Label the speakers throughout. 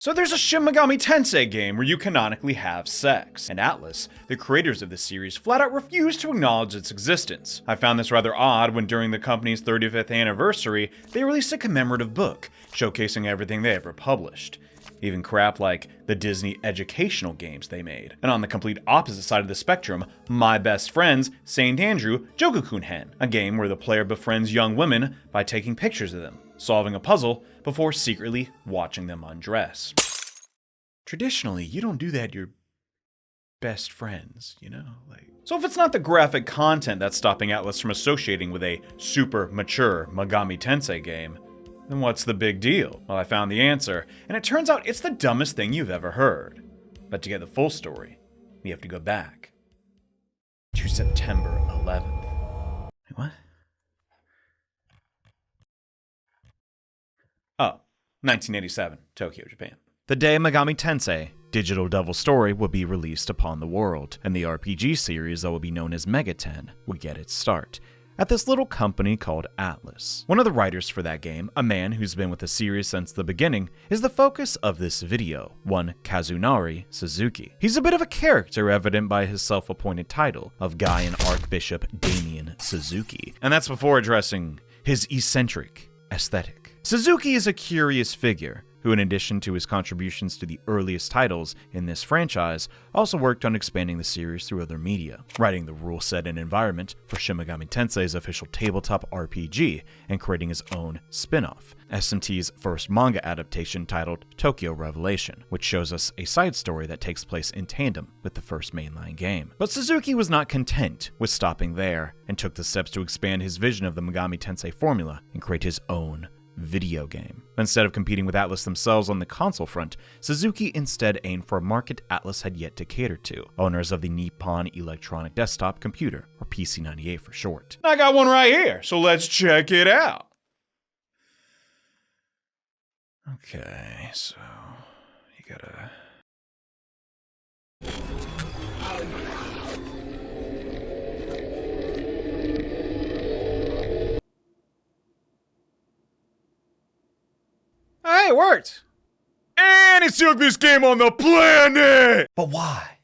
Speaker 1: So there's a Shin Megami Tensei game where you canonically have sex, and ATLUS, the creators of this series, flat out refused to acknowledge its existence. I found this rather odd when during the company's 35th anniversary, they released a commemorative book, showcasing everything they ever published. Even crap like the Disney educational games they made. And on the complete opposite side of the spectrum, My Best Friend's St. Andrew Jogakunhen, a game where the player befriends young women by taking pictures of them, solving a puzzle before secretly watching them undress. Traditionally, you don't do that to your best friends, you know? So if it's not the graphic content that's stopping ATLUS from associating with a super mature Megami Tensei game, then what's the big deal? Well, I found the answer, and it turns out it's the dumbest thing you've ever heard. But to get the full story, we have to go back to September 11th. Wait, what? Oh, 1987, Tokyo, Japan. The day Megami Tensei, Digital Devil Story, would be released upon the world, and the RPG series that would be known as Megaten would get its start at this little company called ATLUS. One of the writers for that game, a man who's been with the series since the beginning, is the focus of this video, one Kazunari Suzuki. He's a bit of a character, evident by his self-appointed title of Guy and Archbishop Damien Suzuki, and that's before addressing his eccentric aesthetic. Suzuki is a curious figure, who in addition to his contributions to the earliest titles in this franchise, also worked on expanding the series through other media, writing the rule set and environment for Shin Megami Tensei's official tabletop RPG, and creating his own spin-off, SMT's first manga adaptation titled Tokyo Revelation, which shows us a side story that takes place in tandem with the first mainline game. But Suzuki was not content with stopping there, and took the steps to expand his vision of the Megami Tensei formula and create his own video game. Instead of competing with ATLUS themselves on the console front, Suzuki instead aimed for a market ATLUS had yet to cater to, owners of the Nippon Electronic Desktop Computer, or PC-98 for short. I got one right here, so let's check it out. Okay, so you gotta... Hey, it worked! And it took this game on the planet! But why?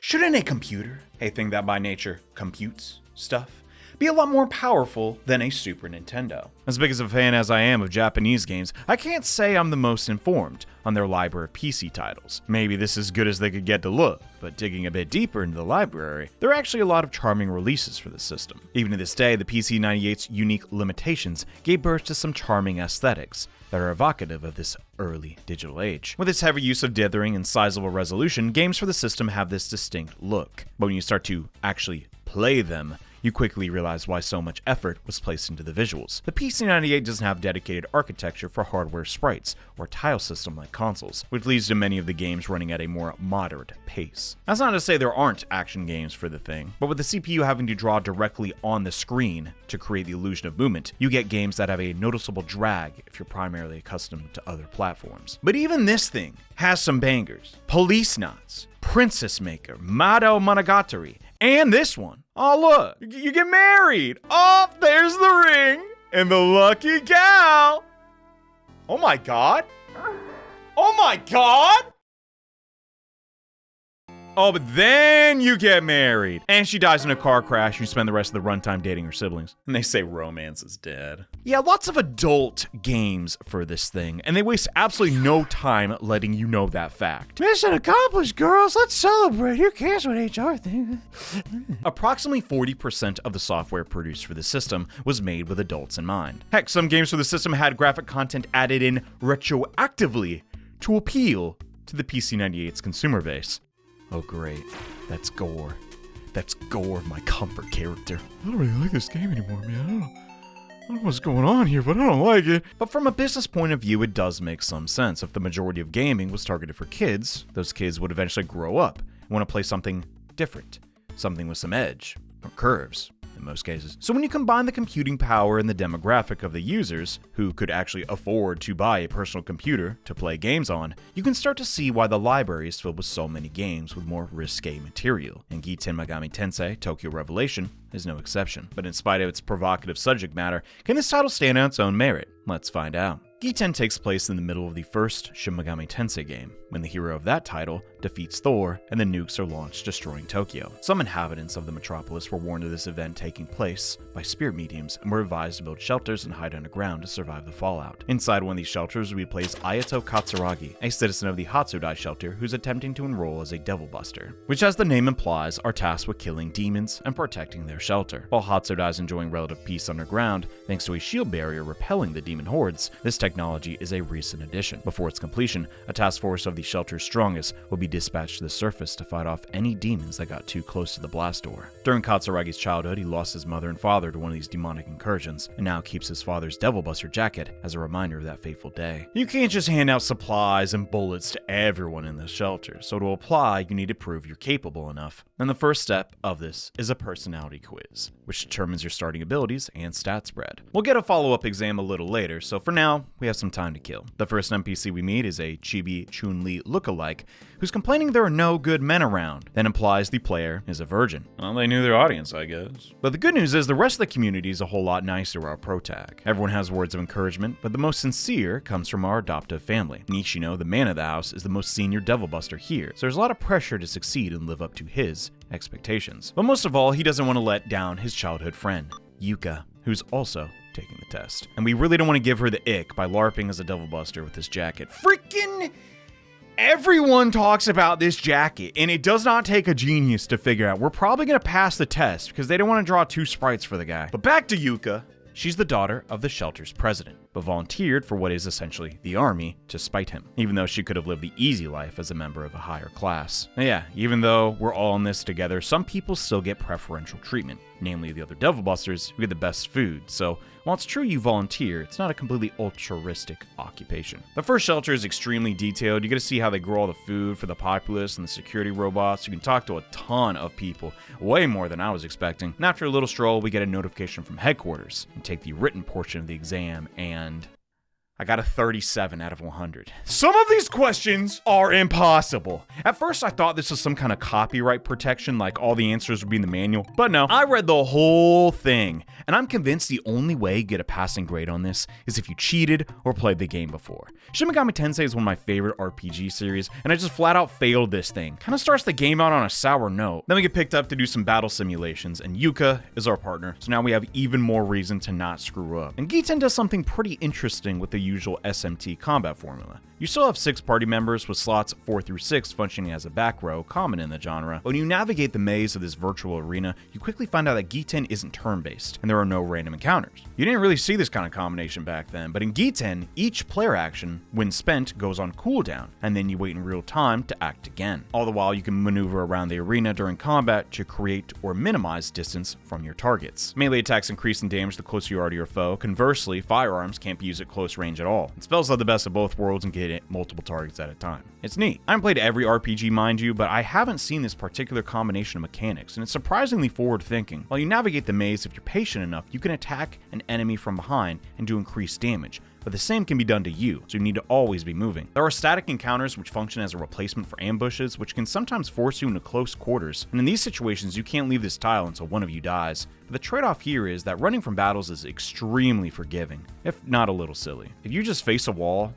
Speaker 1: Shouldn't a computer, a thing that by nature computes stuff, be a lot more powerful than a Super Nintendo? As big as a fan as I am of Japanese games, I can't say I'm the most informed on their library of PC titles. Maybe this is as good as they could get to look, but digging a bit deeper into the library, there are actually a lot of charming releases for the system. Even to this day, the PC-98's unique limitations gave birth to some charming aesthetics that are evocative of this early digital age. With its heavy use of dithering and sizable resolution, games for the system have this distinct look. But when you start to actually play them, you quickly realize why so much effort was placed into the visuals. The PC-98 doesn't have dedicated architecture for hardware sprites or tile system like consoles, which leads to many of the games running at a more moderate pace. That's not to say there aren't action games for the thing, but with the CPU having to draw directly on the screen to create the illusion of movement, you get games that have a noticeable drag if you're primarily accustomed to other platforms. But even this thing has some bangers. Police Knots, Princess Maker, Mado Monogatari, and this one. Oh look, you get married. Oh, there's the ring and the lucky gal. Oh my god. Oh my god. Oh, but then you get married. And she dies in a car crash, and you spend the rest of the runtime dating her siblings. And they say romance is dead. Yeah, lots of adult games for this thing, and they waste absolutely no time letting you know that fact. Mission accomplished, girls. Let's celebrate. Who cares what HR thinks? Approximately 40% of the software produced for the system was made with adults in mind. Heck, some games for the system had graphic content added in retroactively to appeal to the PC-98's consumer base. Oh great, that's gore. That's gore of my comfort character. I don't really like this game anymore, man. I don't know what's going on here, but I don't like it. But from a business point of view, it does make some sense. If the majority of gaming was targeted for kids, those kids would eventually grow up and want to play something different. Something with some edge, or curves, in most cases. So when you combine the computing power and the demographic of the users, who could actually afford to buy a personal computer to play games on, you can start to see why the library is filled with so many games with more risque material. And Giten Megami Tensei Tokyo Revelation is no exception. But in spite of its provocative subject matter, can this title stand on its own merit? Let's find out. Giten takes place in the middle of the first Shin Megami Tensei game, when the hero of that title defeats Thor and the nukes are launched destroying Tokyo. Some inhabitants of the metropolis were warned of this event taking place by spirit mediums and were advised to build shelters and hide underground to survive the fallout. Inside one of these shelters we place Ayato Katsuragi, a citizen of the Hatsudai Shelter who's attempting to enroll as a devil buster, which as the name implies are tasked with killing demons and protecting their shelter. While Hatsudai is enjoying relative peace underground thanks to a shield barrier repelling the demon hordes, this technology is a recent addition. Before its completion, a task force of the shelter's strongest will be dispatched to the surface to fight off any demons that got too close to the blast door. During Katsuragi's childhood, he lost his mother and father to one of these demonic incursions, and now keeps his father's Devil Buster jacket as a reminder of that fateful day. You can't just hand out supplies and bullets to everyone in the shelter, so to apply, you need to prove you're capable enough. And the first step of this is a personality quiz, which determines your starting abilities and stat spread. We'll get a follow-up exam a little later, so for now, we have some time to kill. The first NPC we meet is a Chibi Chun-Li lookalike who's complaining there are no good men around, then implies the player is a virgin. Well, they knew their audience, I guess. But the good news is the rest of the community is a whole lot nicer to our protag. Everyone has words of encouragement, but the most sincere comes from our adoptive family. Nishino, the man of the house, is the most senior devil buster here, so there's a lot of pressure to succeed and live up to his expectations. But most of all, he doesn't want to let down his childhood friend, Yuka, who's also taking the test. And we really don't want to give her the ick by LARPing as a devil buster with this jacket. Freaking everyone talks about this jacket, and it does not take a genius to figure out. We're probably going to pass the test because they don't want to draw two sprites for the guy. But back to Yuka. She's the daughter of the shelter's president, but volunteered for what is essentially the army to spite him, even though she could have lived the easy life as a member of a higher class. Now yeah, even though we're all in this together, some people still get preferential treatment, namely the other devil busters who get the best food, so while it's true you volunteer, it's not a completely altruistic occupation. The first shelter is extremely detailed. You get to see how they grow all the food for the populace and the security robots. You can talk to a ton of people, way more than I was expecting. And after a little stroll, we get a notification from headquarters and take the written portion of the exam, and I got a 37 out of 100. Some of these questions are impossible. At first, I thought this was some kind of copyright protection, like all the answers would be in the manual, but no. I read the whole thing, and I'm convinced the only way you get a passing grade on this is if you cheated or played the game before. Shin Megami Tensei is one of my favorite RPG series, and I just flat out failed this thing. Kind of starts the game out on a sour note. Then we get picked up to do some battle simulations, and Yuka is our partner, so now we have even more reason to not screw up. And Giten does something pretty interesting with the usual SMT combat formula. You still have 6 party members with slots 4 through 6 functioning as a back row, common in the genre. When you navigate the maze of this virtual arena, you quickly find out that Giten isn't turn-based, and there are no random encounters. You didn't really see this kind of combination back then, but in Giten, each player action, when spent, goes on cooldown, and then you wait in real time to act again. All the while, you can maneuver around the arena during combat to create or minimize distance from your targets. Melee attacks increase in damage the closer you are to your foe. Conversely, firearms can't be used at close range at all. And spells have the best of both worlds and can hit multiple targets at a time. It's neat. I haven't played every RPG, mind you, but I haven't seen this particular combination of mechanics, and it's surprisingly forward-thinking. While you navigate the maze, if you're patient enough, you can attack an enemy from behind and do increased damage, but the same can be done to you, so you need to always be moving. There are static encounters which function as a replacement for ambushes, which can sometimes force you into close quarters, and in these situations you can't leave this tile until one of you dies. But the trade-off here is that running from battles is extremely forgiving, if not a little silly. If you just face a wall,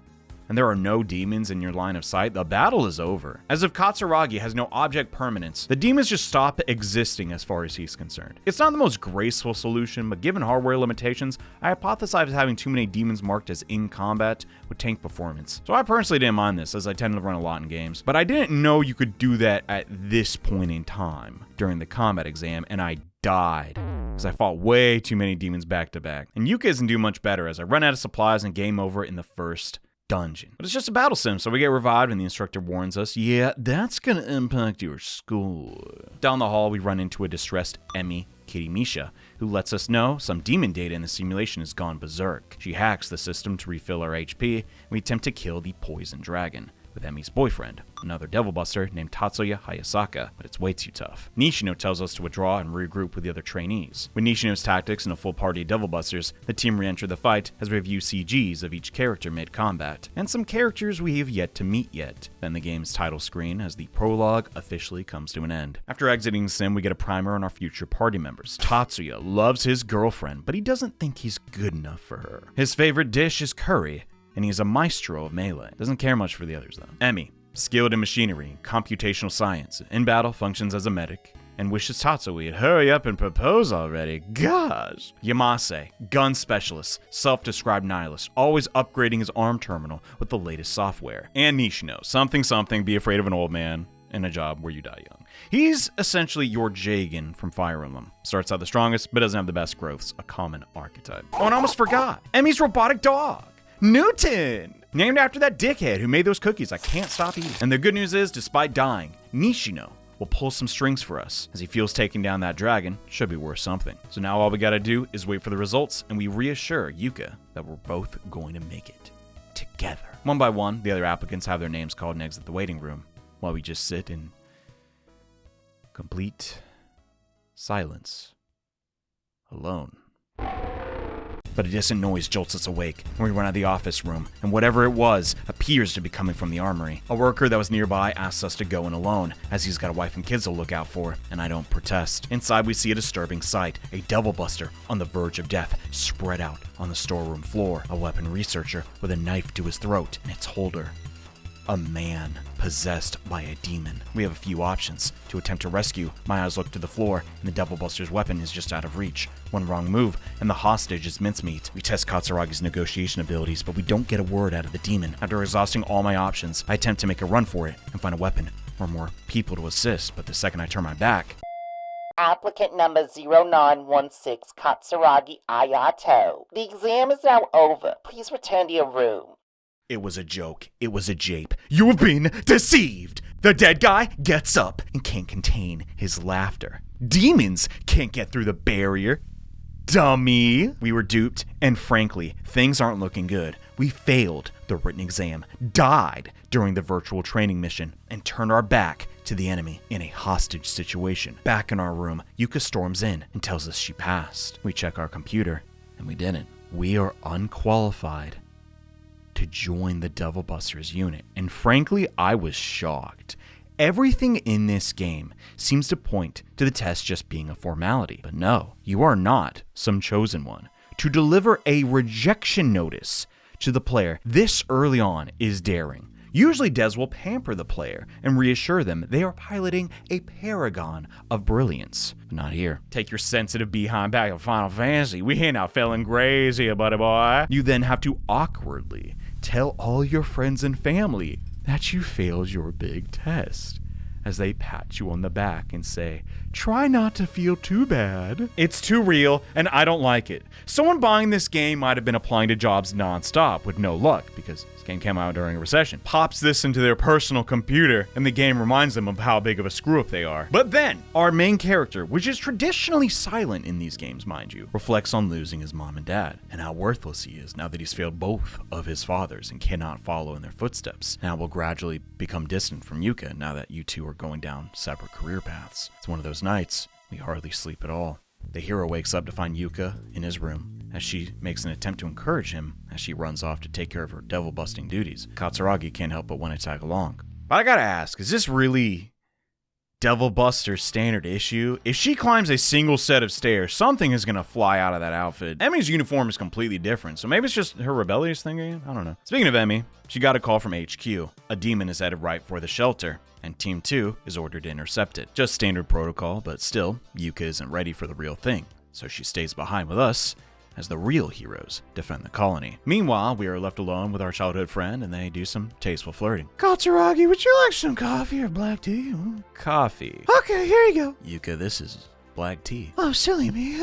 Speaker 1: and there are no demons in your line of sight, the battle is over. As if Katsuragi has no object permanence, the demons just stop existing as far as he's concerned. It's not the most graceful solution, but given hardware limitations, I hypothesized having too many demons marked as in combat would tank performance. So I personally didn't mind this, as I tend to run a lot in games, but I didn't know you could do that at this point in time during the combat exam, and I died, because I fought way too many demons back to back. And Yuka doesn't do much better, as I run out of supplies and game over in the first dungeon. But it's just a battle sim, so we get revived and the instructor warns us, yeah, that's gonna impact your score. Down the hall, we run into a distressed Emi Kirimisha, who lets us know some demon data in the simulation has gone berserk. She hacks the system to refill our HP, and we attempt to kill the poison dragon with Emi's boyfriend, another devil buster named Tatsuya Hayasaka, but it's way too tough. Nishino tells us to withdraw and regroup with the other trainees. With Nishino's tactics and a full party of devil busters, the team re-enter the fight as we review CGs of each character mid-combat, and some characters we have yet to meet yet. Then the game's title screen as the prologue officially comes to an end. After exiting the sim, we get a primer on our future party members. Tatsuya loves his girlfriend, but he doesn't think he's good enough for her. His favorite dish is curry, and he's a maestro of melee. Doesn't care much for the others though. Emi, skilled in machinery and computational science. In battle, functions as a medic and wishes Tatsui would hurry up and propose already. Gosh. Yamase, gun specialist, self-described nihilist, always upgrading his arm terminal with the latest software. And Nishino, something, be afraid of an old man in a job where you die young. He's essentially your Jagan from Fire Emblem. Starts out the strongest, but doesn't have the best growths, a common archetype. Oh, and I almost forgot. Emi's robotic dog, Newton, named after that dickhead who made those cookies I can't stop eating. And the good news is, despite dying, Nishino will pull some strings for us as he feels taking down that dragon should be worth something. So now all we gotta do is wait for the results, and we reassure Yuka that we're both going to make it together. One by one, the other applicants have their names called and exit the waiting room, while we just sit in complete silence, alone. But a distant noise jolts us awake, and we run out of the office room, and whatever it was appears to be coming from the armory. A worker that was nearby asks us to go in alone, as he's got a wife and kids to look out for, and I don't protest. Inside we see a disturbing sight, a devil buster on the verge of death, spread out on the storeroom floor, a weapon researcher with a knife to his throat and its holder. A man possessed by a demon. We have a few options. To attempt to rescue, my eyes look to the floor, and the Devil Buster's weapon is just out of reach. One wrong move, and the hostage is mincemeat. We test Katsuragi's negotiation abilities, but we don't get a word out of the demon. After exhausting all my options, I attempt to make a run for it and find a weapon or more people to assist, but the second I turn my back...
Speaker 2: Applicant number 0916, Katsuragi Ayato. The exam is now over. Please return to your room.
Speaker 1: It was a joke. It was a jape. You have been deceived! The dead guy gets up and can't contain his laughter. Demons can't get through the barrier. Dummy! We were duped, and frankly, things aren't looking good. We failed the written exam, died during the virtual training mission, and turned our back to the enemy in a hostage situation. Back in our room, Yuka storms in and tells us she passed. We check our computer, and we didn't. We are unqualified to join the Devil Busters unit, and frankly, I was shocked. Everything in this game seems to point to the test just being a formality, but no, you are not some chosen one. To deliver a rejection notice to the player this early on is daring. Usually devs will pamper the player and reassure them they are piloting a paragon of brilliance. But not here. Take your sensitive behind back of Final Fantasy. We ain't not feeling crazy, buddy boy. You then have to awkwardly tell all your friends and family that you failed your big test, as they pat you on the back and say, try not to feel too bad. It's too real, and I don't like it. Someone buying this game might have been applying to jobs non-stop with no luck, because this game came out during a recession. Pops this into their personal computer, and the game reminds them of how big of a screw-up they are. But then, our main character, which is traditionally silent in these games, mind you, reflects on losing his mom and dad, and how worthless he is now that he's failed both of his fathers and cannot follow in their footsteps. Now will gradually become distant from Yuka now that you two are going down separate career paths. It's one of those nights we hardly sleep at all. The hero wakes up to find Yuka in his room as she makes an attempt to encourage him as she runs off to take care of her devil-busting duties. Katsuragi can't help but want to tag along. But I gotta ask, is this really Devil Buster's standard issue? If she climbs a single set of stairs, something is gonna fly out of that outfit. Emi's uniform is completely different, so maybe it's just her rebellious thing again? I don't know. Speaking of Emi, she got a call from HQ. A demon is headed right for the shelter, and Team 2 is ordered to intercept it. Just standard protocol, but still, Yuka isn't ready for the real thing, so she stays behind with us as the real heroes defend the colony. Meanwhile, we are left alone with our childhood friend, and they do some tasteful flirting. Katsuragi, would you like some coffee or black tea? Coffee. Okay, here you go. Yuka, this is black tea. Oh, silly me.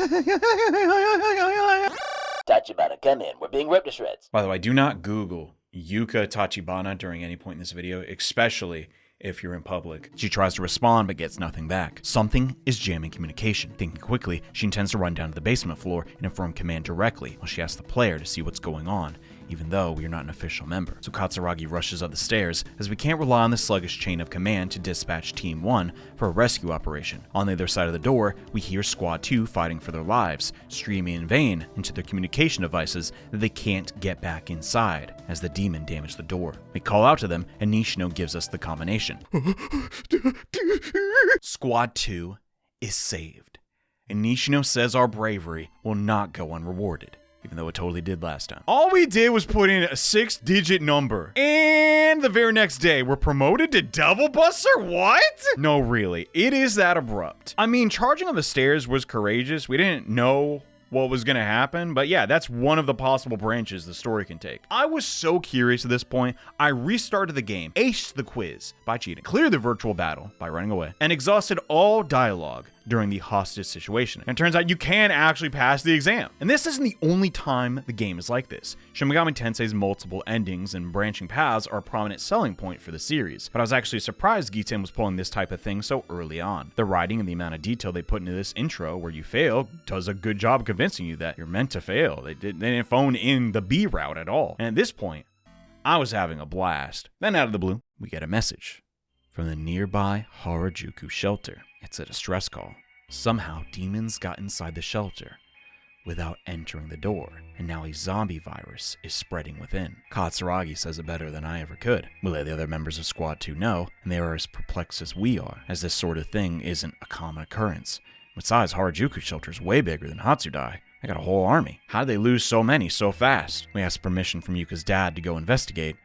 Speaker 2: Tachibana, come in. We're being ripped to shreds.
Speaker 1: By the way, do not Google Yuka Tachibana during any point in this video, especially if you're in public. She tries to respond but gets nothing back. Something is jamming communication. Thinking quickly, she intends to run down to the basement floor and inform command directly while she asks the player to see what's going on, even though we are not an official member. So Katsuragi rushes up the stairs as we can't rely on the sluggish chain of command to dispatch Team 1 for a rescue operation. On the other side of the door, we hear Squad 2 fighting for their lives, streaming in vain into their communication devices that they can't get back inside as the demon damaged the door. We call out to them and Nishino gives us the combination. Squad 2 is saved, and Nishino says our bravery will not go unrewarded. even though it totally did last time. All we did was put in a 6-digit number, and the very next day, we're promoted to Double Buster? What? No, really, it is that abrupt. I mean, charging on the stairs was courageous. We didn't know what was gonna happen, but yeah, that's one of the possible branches the story can take. I was so curious at this point, I restarted the game, aced the quiz by cheating, cleared the virtual battle by running away, and exhausted all dialogue during the hostage situation. And it turns out you can actually pass the exam. And this isn't the only time the game is like this. Shin Megami Tensei's multiple endings and branching paths are a prominent selling point for the series, but I was actually surprised Giten was pulling this type of thing so early on. The writing and the amount of detail they put into this intro where you fail does a good job convincing you that you're meant to fail. They didn't phone in the B route at all. And at this point, I was having a blast. Then out of the blue, we get a message from the nearby Harajuku shelter. It's a distress call. Somehow demons got inside the shelter without entering the door, and now a zombie virus is spreading within. Katsuragi says it better than I ever could. We let the other members of Squad 2 know, and they are as perplexed as we are, as this sort of thing isn't a common occurrence. Besides, Harajuku shelter's way bigger than Hatsudai. They got a whole army. How did they lose so many so fast? We asked permission from Yuka's dad to go investigate,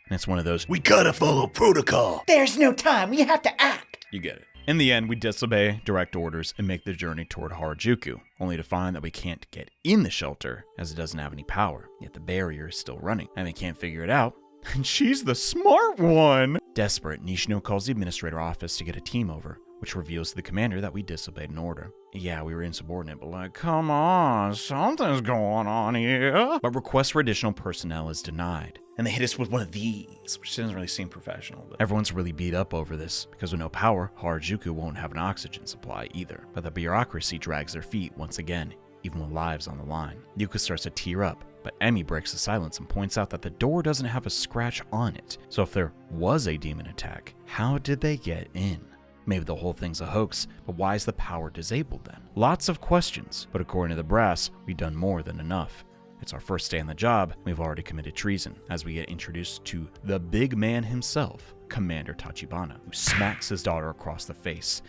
Speaker 1: and it's one of those, we gotta follow protocol.
Speaker 2: There's no time. We have to act.
Speaker 1: You get it. In the end, we disobey direct orders and make the journey toward Harajuku, only to find that we can't get in the shelter as it doesn't have any power, yet the barrier is still running, and they can't figure it out. And she's the smart one! Desperate, Nishino calls the administrator office to get a team over, which reveals to the commander that we disobeyed an order. Yeah, we were insubordinate, but like, come on, something's going on here. But request for additional personnel is denied. And they hit us with one of these, which doesn't really seem professional. But everyone's really beat up over this, because with no power, Harajuku won't have an oxygen supply either. But the bureaucracy drags their feet once again, even with lives on the line. Yuka starts to tear up, but Emi breaks the silence and points out that the door doesn't have a scratch on it. So if there was a demon attack, how did they get in? Maybe the whole thing's a hoax, but why is the power disabled then? Lots of questions, but according to the brass, we've done more than enough. It's our first day on the job, we've already committed treason, as we get introduced to the big man himself, Commander Tachibana, who smacks his daughter across the face.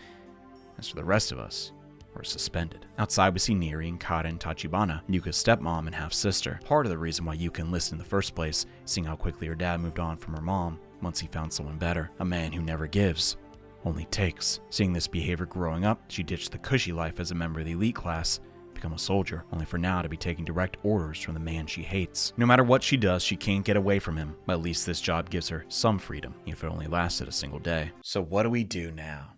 Speaker 1: As for the rest of us, we're suspended. Outside, we see Neri and Kata and Tachibana, Yuka's stepmom and half-sister. Part of the reason why Yuka enlisted in the first place, seeing how quickly her dad moved on from her mom once he found someone better, a man who never gives, only takes. Seeing this behavior growing up, she ditched the cushy life as a member of the elite class, become a soldier, only for now to be taking direct orders from the man she hates. No matter what she does, she can't get away from him, but at least this job gives her some freedom, if it only lasted a single day. So what do we do now?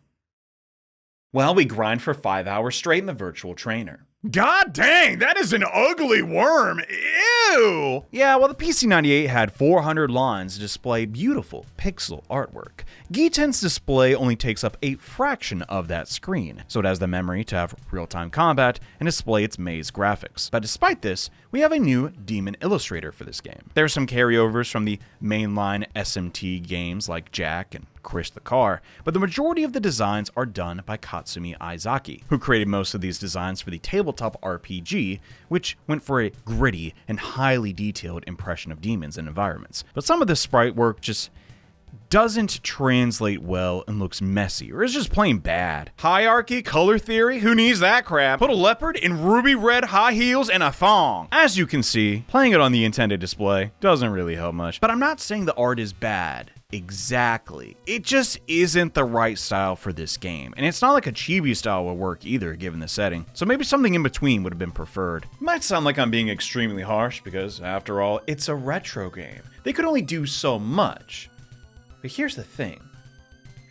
Speaker 1: Well, we grind for 5 hours straight in the virtual trainer. God dang, that is an ugly worm. Ew! Yeah, well, the PC-98 had 400 lines to display beautiful pixel artwork. Giten's display only takes up a fraction of that screen, so it has the memory to have real-time combat and display its maze graphics. But despite this, we have a new demon illustrator for this game. There are some carryovers from the mainline SMT games like Jack and Chris the Car, but the majority of the designs are done by Katsumi Aizaki, who created most of these designs for the tabletop RPG, which went for a gritty and highly detailed impression of demons and environments. But some of the sprite work just doesn't translate well and looks messy, or is just plain bad. Hierarchy, color theory, who needs that crap? Put a leopard in ruby red high heels and a thong. As you can see, playing it on the intended display doesn't really help much, but I'm not saying the art is bad. Exactly. It just isn't the right style for this game, and it's not like a chibi style would work either given the setting, so maybe something in between would have been preferred. It might sound like I'm being extremely harsh because, after all, it's a retro game. They could only do so much. But here's the thing.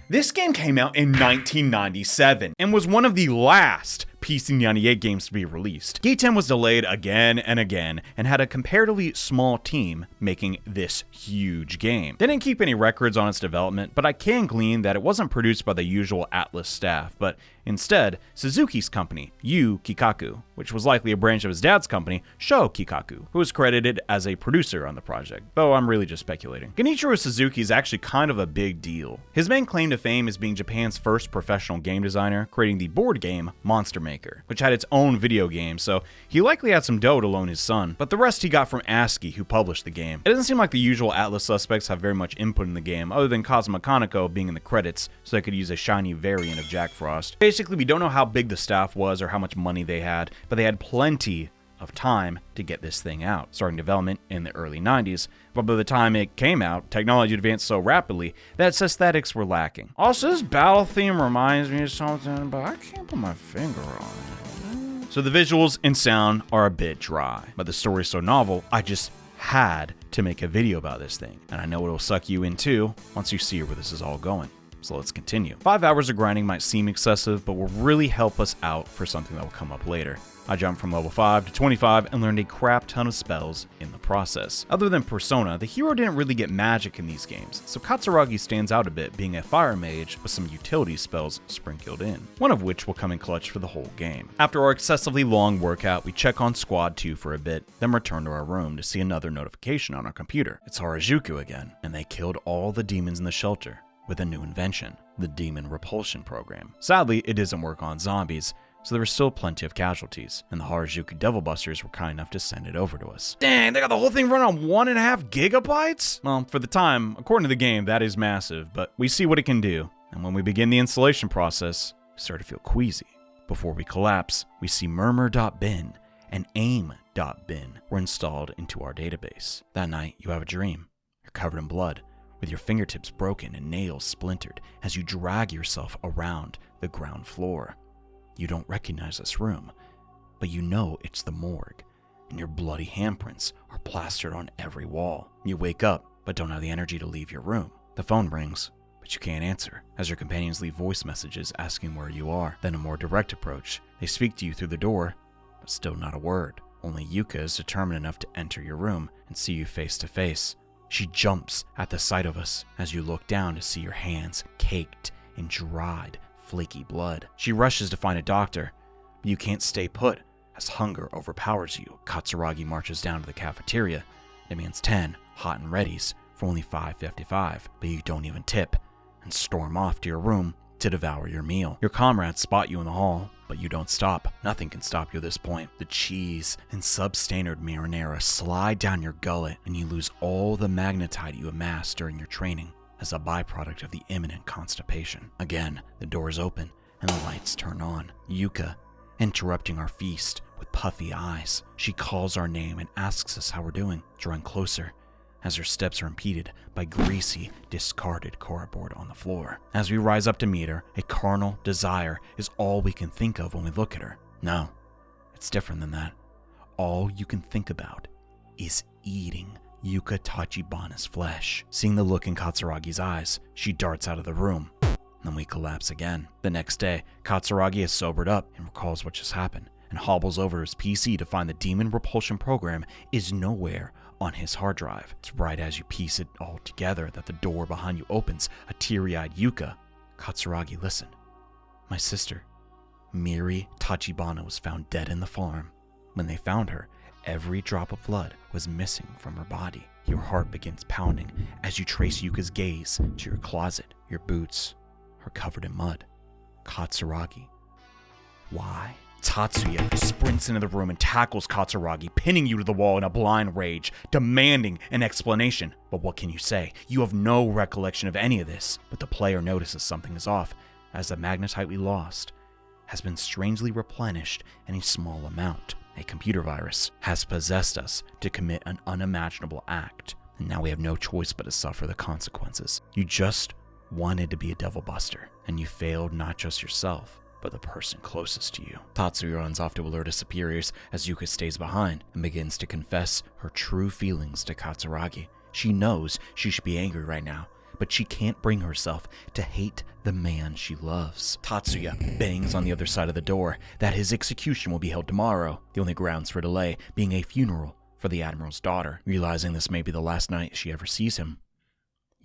Speaker 1: This game came out in 1997 and was one of the last PC-98 games to be released. Giten was delayed again and again and had a comparatively small team making this huge game. They didn't keep any records on its development, but I can glean that it wasn't produced by the usual ATLUS staff, but instead Suzuki's company, Yu Kikaku, which was likely a branch of his dad's company, Sho Kikaku, who was credited as a producer on the project, though I'm really just speculating. Genichiro Suzuki is actually kind of a big deal. His main claim to fame is being Japan's first professional game designer, creating the board game Monster Maker, which had its own video game, so he likely had some dough to loan his son, but the rest he got from ASCII, who published the game. It doesn't seem like the usual ATLUS suspects have very much input in the game, other than Kazuma Kaneko being in the credits, so they could use a shiny variant of Jack Frost. Basically, we don't know how big the staff was or how much money they had, but they had plenty of time to get this thing out, starting development in the early 90s, but by the time it came out, technology advanced so rapidly that its aesthetics were lacking. Also, this battle theme reminds me of something, but I can't put my finger on it. So the visuals and sound are a bit dry, but the story is so novel, I just had to make a video about this thing, and I know it'll suck you in too once you see where this is all going. So let's continue. 5 hours of grinding might seem excessive, but will really help us out for something that will come up later. I jumped from level 5 to 25 and learned a crap ton of spells in the process. Other than Persona, the hero didn't really get magic in these games, so Katsuragi stands out a bit, being a fire mage with some utility spells sprinkled in, one of which will come in clutch for the whole game. After our excessively long workout, we check on Squad 2 for a bit, then return to our room to see another notification on our computer. It's Harajuku again, and they killed all the demons in the shelter with a new invention, the Demon Repulsion Program. Sadly, it doesn't work on zombies, so there were still plenty of casualties, and the Harajuku Devil Busters were kind enough to send it over to us. Dang, they got the whole thing run on 1.5 gigabytes? Well, for the time, according to the game, that is massive, but we see what it can do, and when we begin the installation process, we start to feel queasy. Before we collapse, we see murmur.bin and aim.bin were installed into our database. That night, you have a dream. You're covered in blood, with your fingertips broken and nails splintered as you drag yourself around the ground floor. You don't recognize this room, but you know it's the morgue, and your bloody handprints are plastered on every wall. You wake up, but don't have the energy to leave your room. The phone rings, but you can't answer, as your companions leave voice messages asking where you are. Then a more direct approach. They speak to you through the door, but still not a word. Only Yuka is determined enough to enter your room and see you face to face. She jumps at the sight of us as you look down to see your hands caked in dried, flaky blood. She rushes to find a doctor, but you can't stay put as hunger overpowers you. Katsuragi marches down to the cafeteria, demands 10 hot and readies for only $5.55, but you don't even tip and storm off to your room to devour your meal. Your comrades spot you in the hall, but you don't stop. Nothing can stop you at this point. The cheese and substandard marinara slide down your gullet, and you lose all the magnetite you amassed during your training as a byproduct of the imminent constipation. Again, the doors open and the lights turn on. Yuka, interrupting our feast with puffy eyes. She calls our name and asks us how we're doing, drawing closer as her steps are impeded by greasy, discarded cardboard on the floor. As we rise up to meet her, a carnal desire is all we can think of when we look at her. No, it's different than that. All you can think about is eating Yuka Tachibana's flesh. Seeing the look in Katsuragi's eyes, she darts out of the room. Then we collapse again. The next day, Katsuragi is sobered up and recalls what just happened, and hobbles over his PC to find the Demon Repulsion Program is nowhere on his hard drive. It's right as you piece it all together that the door behind you opens, a teary-eyed Yuka. Katsuragi, listen. My sister, Miri Tachibana, was found dead in the farm. When they found her, every drop of blood was missing from her body. Your heart begins pounding as you trace Yuka's gaze to your closet. Your boots are covered in mud. Katsuragi, why? Tatsuya sprints into the room and tackles Katsuragi, pinning you to the wall in a blind rage, demanding an explanation. But what can you say? You have no recollection of any of this, but the player notices something is off, as the magnetite we lost has been strangely replenished in a small amount. A computer virus has possessed us to commit an unimaginable act, and now we have no choice but to suffer the consequences. You just wanted to be a devil buster, and you failed not just yourself, but the person closest to you. Tatsuya runs off to alert his superiors as Yuka stays behind and begins to confess her true feelings to Katsuragi. She knows she should be angry right now, but she can't bring herself to hate the man she loves. Tatsuya bangs on the other side of the door that his execution will be held tomorrow, the only grounds for delay being a funeral for the Admiral's daughter. Realizing this may be the last night she ever sees him,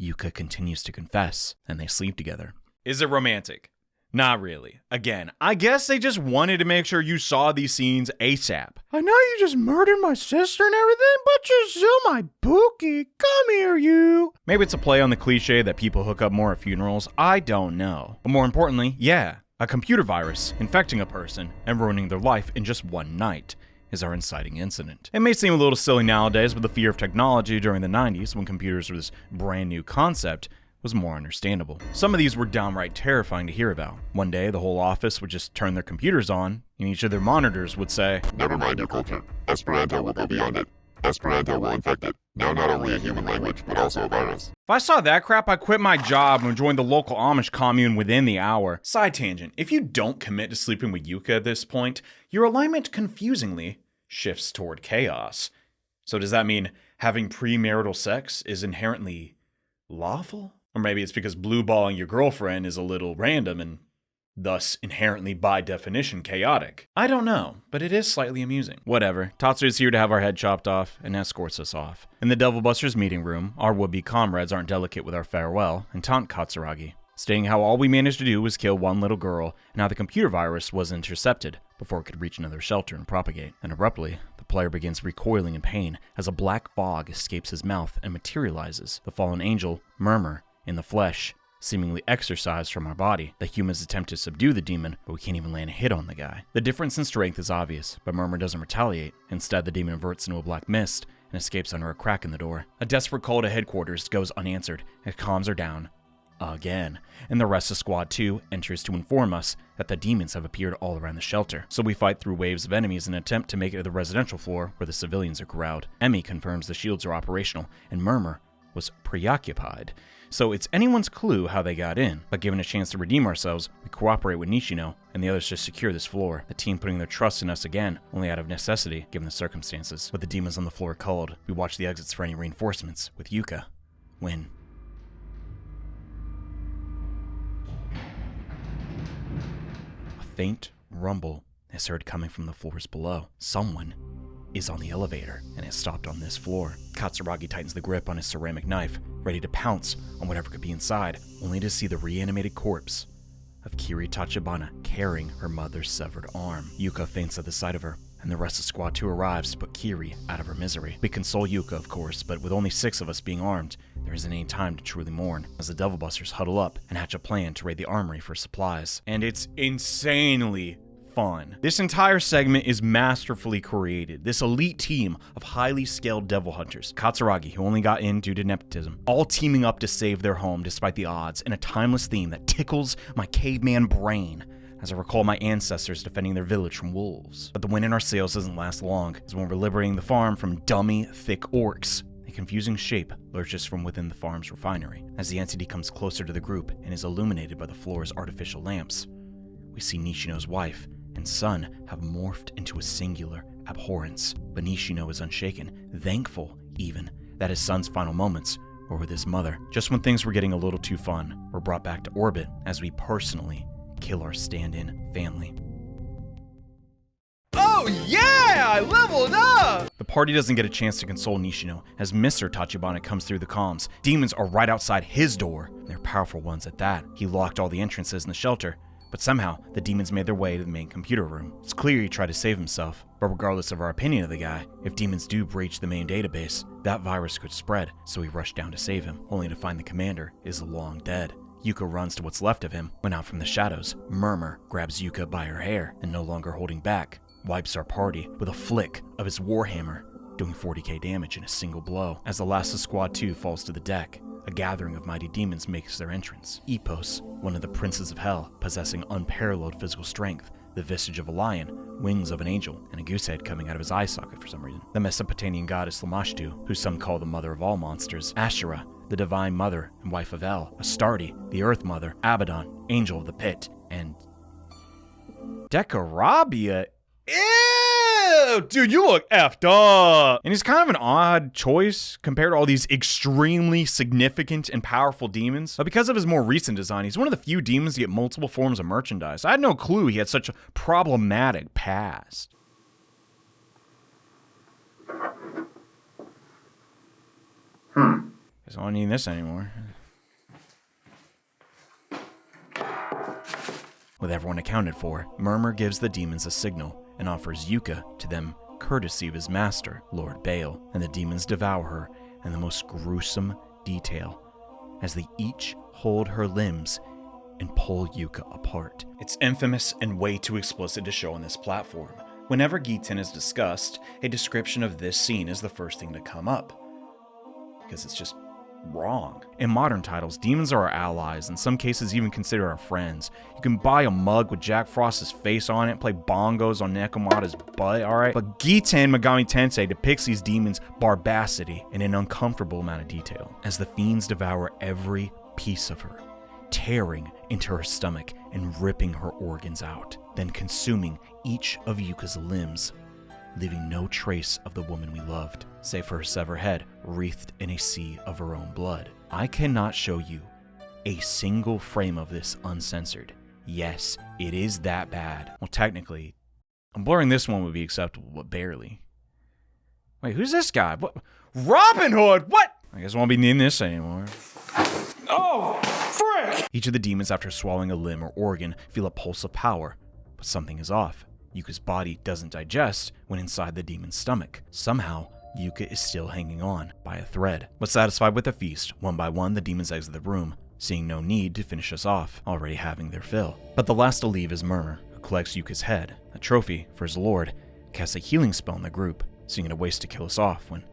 Speaker 1: Yuka continues to confess, and they sleep together. Is it romantic? Not really. Again, I guess they just wanted to make sure you saw these scenes ASAP. I know you just murdered my sister and everything, but you're still my bookie. Come here, you. Maybe it's a play on the cliche that people hook up more at funerals. I don't know. But more importantly, yeah, a computer virus infecting a person and ruining their life in just one night is our inciting incident. It may seem a little silly nowadays with the fear of technology during the 90s when computers were this brand new concept, was more understandable. Some of these were downright terrifying to hear about. One day, the whole office would just turn their computers on, and each of their monitors would say,
Speaker 3: "Never mind your culture. Esperanto will go beyond it. Esperanto will infect it. Now not only a human language, but also a virus."
Speaker 1: If I saw that crap, I'd quit my job and join the local Amish commune within the hour. Side tangent, if you don't commit to sleeping with Yuka at this point, your alignment confusingly shifts toward chaos. So does that mean having premarital sex is inherently lawful? Or maybe it's because blueballing your girlfriend is a little random and thus inherently by definition chaotic. I don't know, but it is slightly amusing. Whatever, Tatsu is here to have our head chopped off and escorts us off. In the Devil Busters meeting room, our would-be comrades aren't delicate with our farewell and taunt Katsuragi, stating how all we managed to do was kill one little girl and how the computer virus was intercepted before it could reach another shelter and propagate. And abruptly, the player begins recoiling in pain as a black fog escapes his mouth and materializes. The fallen angel, Murmur, in the flesh, seemingly exorcised from our body. The humans attempt to subdue the demon, but we can't even land a hit on the guy. The difference in strength is obvious, but Murmur doesn't retaliate. Instead, the demon inverts into a black mist and escapes under a crack in the door. A desperate call to headquarters goes unanswered, and comms are down again, and the rest of Squad 2 enters to inform us that the demons have appeared all around the shelter. So we fight through waves of enemies in an attempt to make it to the residential floor where the civilians are corralled. Emmy confirms the shields are operational, and Murmur was preoccupied. So it's anyone's clue how they got in, but given a chance to redeem ourselves, we cooperate with Nishino, and the others just secure this floor, the team putting their trust in us again, only out of necessity, given the circumstances. With the demons on the floor culled, we watch the exits for any reinforcements, with Yuka. When a faint rumble is heard coming from the floors below. Someone is on the elevator and has stopped on this floor. Katsuragi tightens the grip on his ceramic knife, ready to pounce on whatever could be inside, only to see the reanimated corpse of Kiri Tachibana carrying her mother's severed arm. Yuka faints at the sight of her, and the rest of Squad 2 arrives to put Kiri out of her misery. We console Yuka, of course, but with only 6 of us being armed, there isn't any time to truly mourn, as the Devil Busters huddle up and hatch a plan to raid the armory for supplies. And it's insanely fun. This entire segment is masterfully created. This elite team of highly skilled devil hunters, Katsuragi, who only got in due to nepotism, all teaming up to save their home despite the odds, in a timeless theme that tickles my caveman brain as I recall my ancestors defending their village from wolves. But the wind in our sails doesn't last long, as when we're liberating the farm from dummy, thick orcs, a confusing shape lurches from within the farm's refinery. As the entity comes closer to the group and is illuminated by the floor's artificial lamps, we see Nishino's wife and son have morphed into a singular abhorrence. But Nishino is unshaken, thankful even, that his son's final moments were with his mother. Just when things were getting a little too fun, we're brought back to orbit as we personally kill our stand-in family.
Speaker 4: Oh yeah! I leveled up!
Speaker 1: The party doesn't get a chance to console Nishino as Mr. Tachibana comes through the comms. Demons are right outside his door. They're powerful ones at that. He locked all the entrances in the shelter, but somehow the demons made their way to the main computer room. It's clear he tried to save himself, but regardless of our opinion of the guy, if demons do breach the main database, that virus could spread, so we rush down to save him, only to find the commander is long dead. Yuka runs to what's left of him, when out from the shadows, Murmur grabs Yuka by her hair, and no longer holding back, wipes our party with a flick of his warhammer, doing 40k damage in a single blow. As the last of Squad 2 falls to the deck, a gathering of mighty demons makes their entrance. Epos, one of the princes of hell, possessing unparalleled physical strength, the visage of a lion, wings of an angel, and a goose head coming out of his eye socket for some reason. The Mesopotamian goddess Lamashtu, who some call the mother of all monsters. Asherah, the divine mother and wife of El. Astarte, the earth mother. Abaddon, angel of the pit. And Dekarabia. Ew, dude, you look effed up. And he's kind of an odd choice compared to all these extremely significant and powerful demons. But because of his more recent design, he's one of the few demons to get multiple forms of merchandise. I had no clue he had such a problematic past. Guess I don't need this anymore. With everyone accounted for, Murmur gives the demons a signal and offers Yuka to them courtesy of his master, Lord Bael, and the demons devour her in the most gruesome detail as they each hold her limbs and pull Yuka apart. It's infamous and way too explicit to show on this platform. Whenever Giten is discussed, a description of this scene is the first thing to come up, because it's just wrong. In modern titles, demons are our allies, in some cases even considered our friends. You can buy a mug with Jack Frost's face on it, play bongos on Nekomata's butt, alright? But Giten Megami Tensei depicts these demons' barbacity in an uncomfortable amount of detail, as the fiends devour every piece of her, tearing into her stomach and ripping her organs out, then consuming each of Yuka's limbs, leaving no trace of the woman we loved, save for her severed head wreathed in a sea of her own blood. I cannot show you a single frame of this uncensored. Yes, it is that bad. Well, technically, blurring this one would be acceptable, but barely. Wait, who's this guy? What? Robin Hood? What? I guess I won't be needing this anymore. Oh, frick! Each of the demons, after swallowing a limb or organ, feel a pulse of power, but something is off. Yuka's body doesn't digest when inside the demon's stomach. Somehow, Yuka is still hanging on by a thread. But satisfied with the feast, one by one the demons exit the room, seeing no need to finish us off, already having their fill. But the last to leave is Murmur, who collects Yuka's head, a trophy for his lord, casts a healing spell on the group, seeing it a waste to kill us off when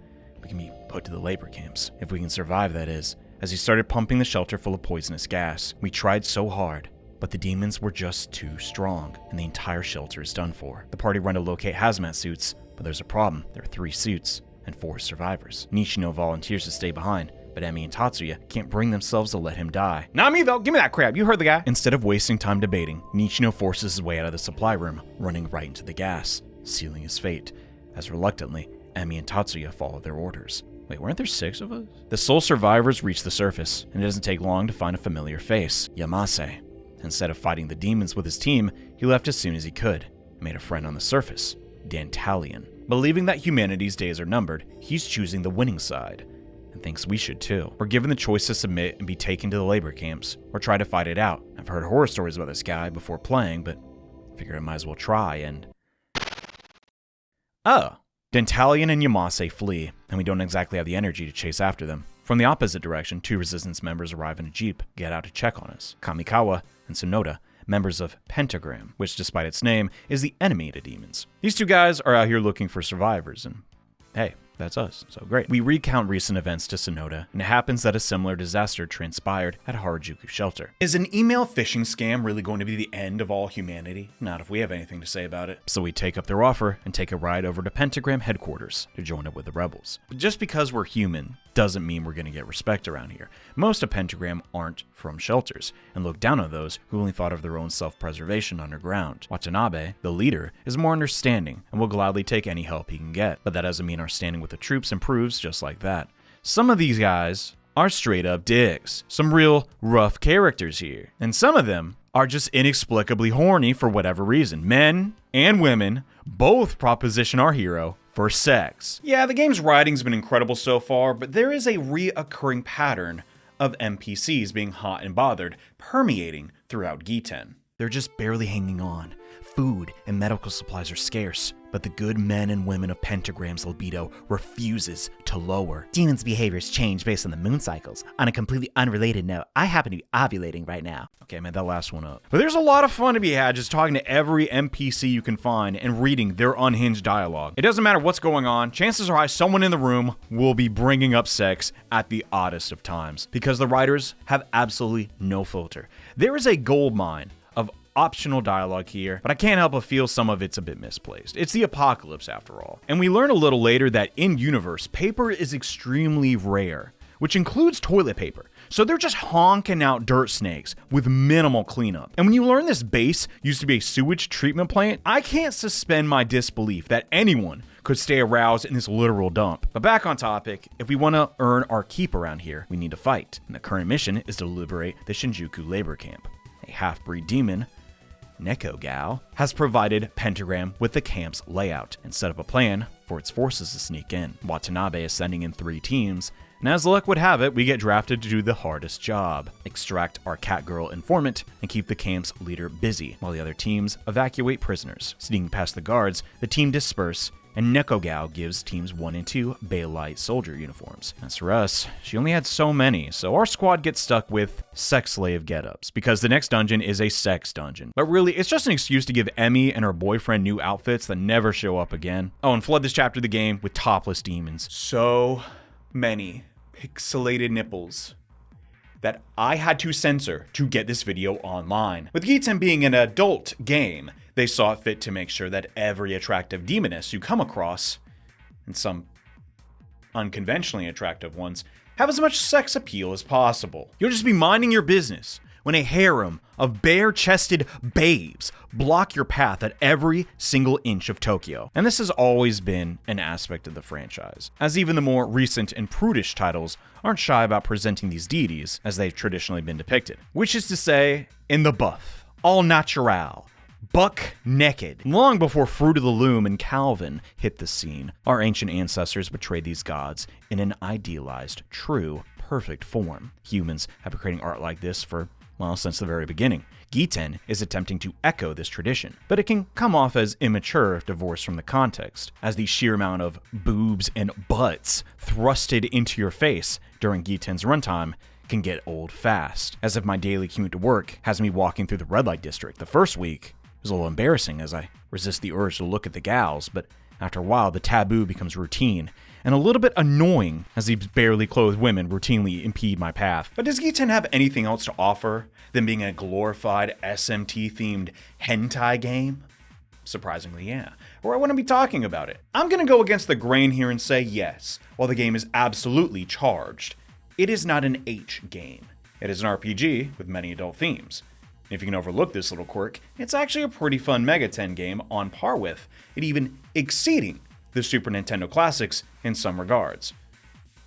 Speaker 1: we can be put to the labor camps. If we can survive, that is. As he started pumping the shelter full of poisonous gas, we tried so hard, but the demons were just too strong, and the entire shelter is done for. The party run to locate hazmat suits, but there's a problem. There are 3 suits and 4 survivors. Nishino volunteers to stay behind, but Emi and Tatsuya can't bring themselves to let him die. Not me though, give me that crap, you heard the guy. Instead of wasting time debating, Nishino forces his way out of the supply room, running right into the gas, sealing his fate, as reluctantly, Emi and Tatsuya follow their orders. Wait, weren't there 6 of us? The sole survivors reach the surface, and it doesn't take long to find a familiar face, Yamase. Instead of fighting the demons with his team, he left as soon as he could, made a friend on the surface, Dantalion. Believing that humanity's days are numbered, he's choosing the winning side, and thinks we should too. We're given the choice to submit and be taken to the labor camps, or try to fight it out. I've heard horror stories about this guy before playing, but figured I might as well try, and... oh. Dantalion and Yamase flee, and we don't exactly have the energy to chase after them. From the opposite direction, 2 resistance members arrive in a jeep, get out to check on us. Kamikawa and Sonoda, members of Pentagram, which despite its name, is the enemy to demons. These 2 guys are out here looking for survivors, and hey, that's us, so great. We recount recent events to Sonoda, and it happens that a similar disaster transpired at Harajuku Shelter. Is an email phishing scam really going to be the end of all humanity? Not if we have anything to say about it. So we take up their offer and take a ride over to Pentagram headquarters to join up with the rebels. But just because we're human doesn't mean we're going to get respect around here. Most of Pentagram aren't from shelters, and look down on those who only thought of their own self-preservation underground. Watanabe, the leader, is more understanding and will gladly take any help he can get, but that doesn't mean our standing with the troops improves just like that. Some of these guys are straight up dicks, some real rough characters here, and some of them are just inexplicably horny for whatever reason. Men and women both proposition our hero for sex. Yeah, the game's writing's been incredible so far, but there is a reoccurring pattern of NPCs being hot and bothered, permeating throughout Giten. They're just barely hanging on. Food and medical supplies are scarce, but the good men and women of Pentagram's libido refuses to lower.
Speaker 5: Demons' behaviors change based on the moon cycles. On a completely unrelated note, I happen to be ovulating right now.
Speaker 1: Okay, man, that last one up. But there's a lot of fun to be had just talking to every NPC you can find and reading their unhinged dialogue. It doesn't matter what's going on, chances are high someone in the room will be bringing up sex at the oddest of times, because the writers have absolutely no filter. There is a gold mine of optional dialogue here, but I can't help but feel some of it's a bit misplaced. It's the apocalypse after all. And we learn a little later that in-universe, paper is extremely rare, which includes toilet paper. So they're just honking out dirt snakes with minimal cleanup. And when you learn this base used to be a sewage treatment plant, I can't suspend my disbelief that anyone could stay aroused in this literal dump. But back on topic, if we want to earn our keep around here, we need to fight. And the current mission is to liberate the Shinjuku labor camp. A half-breed demon, Nekogal, has provided Pentagram with the camp's layout and set up a plan for its forces to sneak in. Watanabe is sending in 3 teams, and as luck would have it, we get drafted to do the hardest job: extract our catgirl informant and keep the camp's leader busy, while the other teams evacuate prisoners. Sneaking past the guards, the team disperse, and Nekogal gives teams 1 and 2 Baelite soldier uniforms. As for us, she only had so many, so our squad gets stuck with sex slave getups, because the next dungeon is a sex dungeon. But really, it's just an excuse to give Emi and her boyfriend new outfits that never show up again. Oh, and flood this chapter of the game with topless demons. So many pixelated nipples that I had to censor to get this video online. With Giten being an adult game, they saw it fit to make sure that every attractive demoness you come across, and some unconventionally attractive ones, have as much sex appeal as possible. You'll just be minding your business when a harem of bare-chested babes block your path at every single inch of Tokyo. And this has always been an aspect of the franchise, as even the more recent and prudish titles aren't shy about presenting these deities as they've traditionally been depicted. Which is to say, in the buff, all natural, buck naked. Long before Fruit of the Loom and Calvin hit the scene, our ancient ancestors betrayed these gods in an idealized, true, perfect form. Humans have been creating art like this for, well, since the very beginning. Giten is attempting to echo this tradition, but it can come off as immature if divorced from the context, as the sheer amount of boobs and butts thrusted into your face during Giten's runtime can get old fast, as if my daily commute to work has me walking through the red light district. The first week was a little embarrassing as I resist the urge to look at the gals, but after a while the taboo becomes routine, and a little bit annoying as these barely clothed women routinely impede my path. But does Giten have anything else to offer than being a glorified SMT-themed hentai game? Surprisingly, yeah. Or I wouldn't be talking about it. I'm gonna go against the grain here and say yes, while the game is absolutely charged, it is not an H game. It is an RPG with many adult themes. If you can overlook this little quirk, it's actually a pretty fun Megaten game on par with, and even exceeding the Super Nintendo classics in some regards.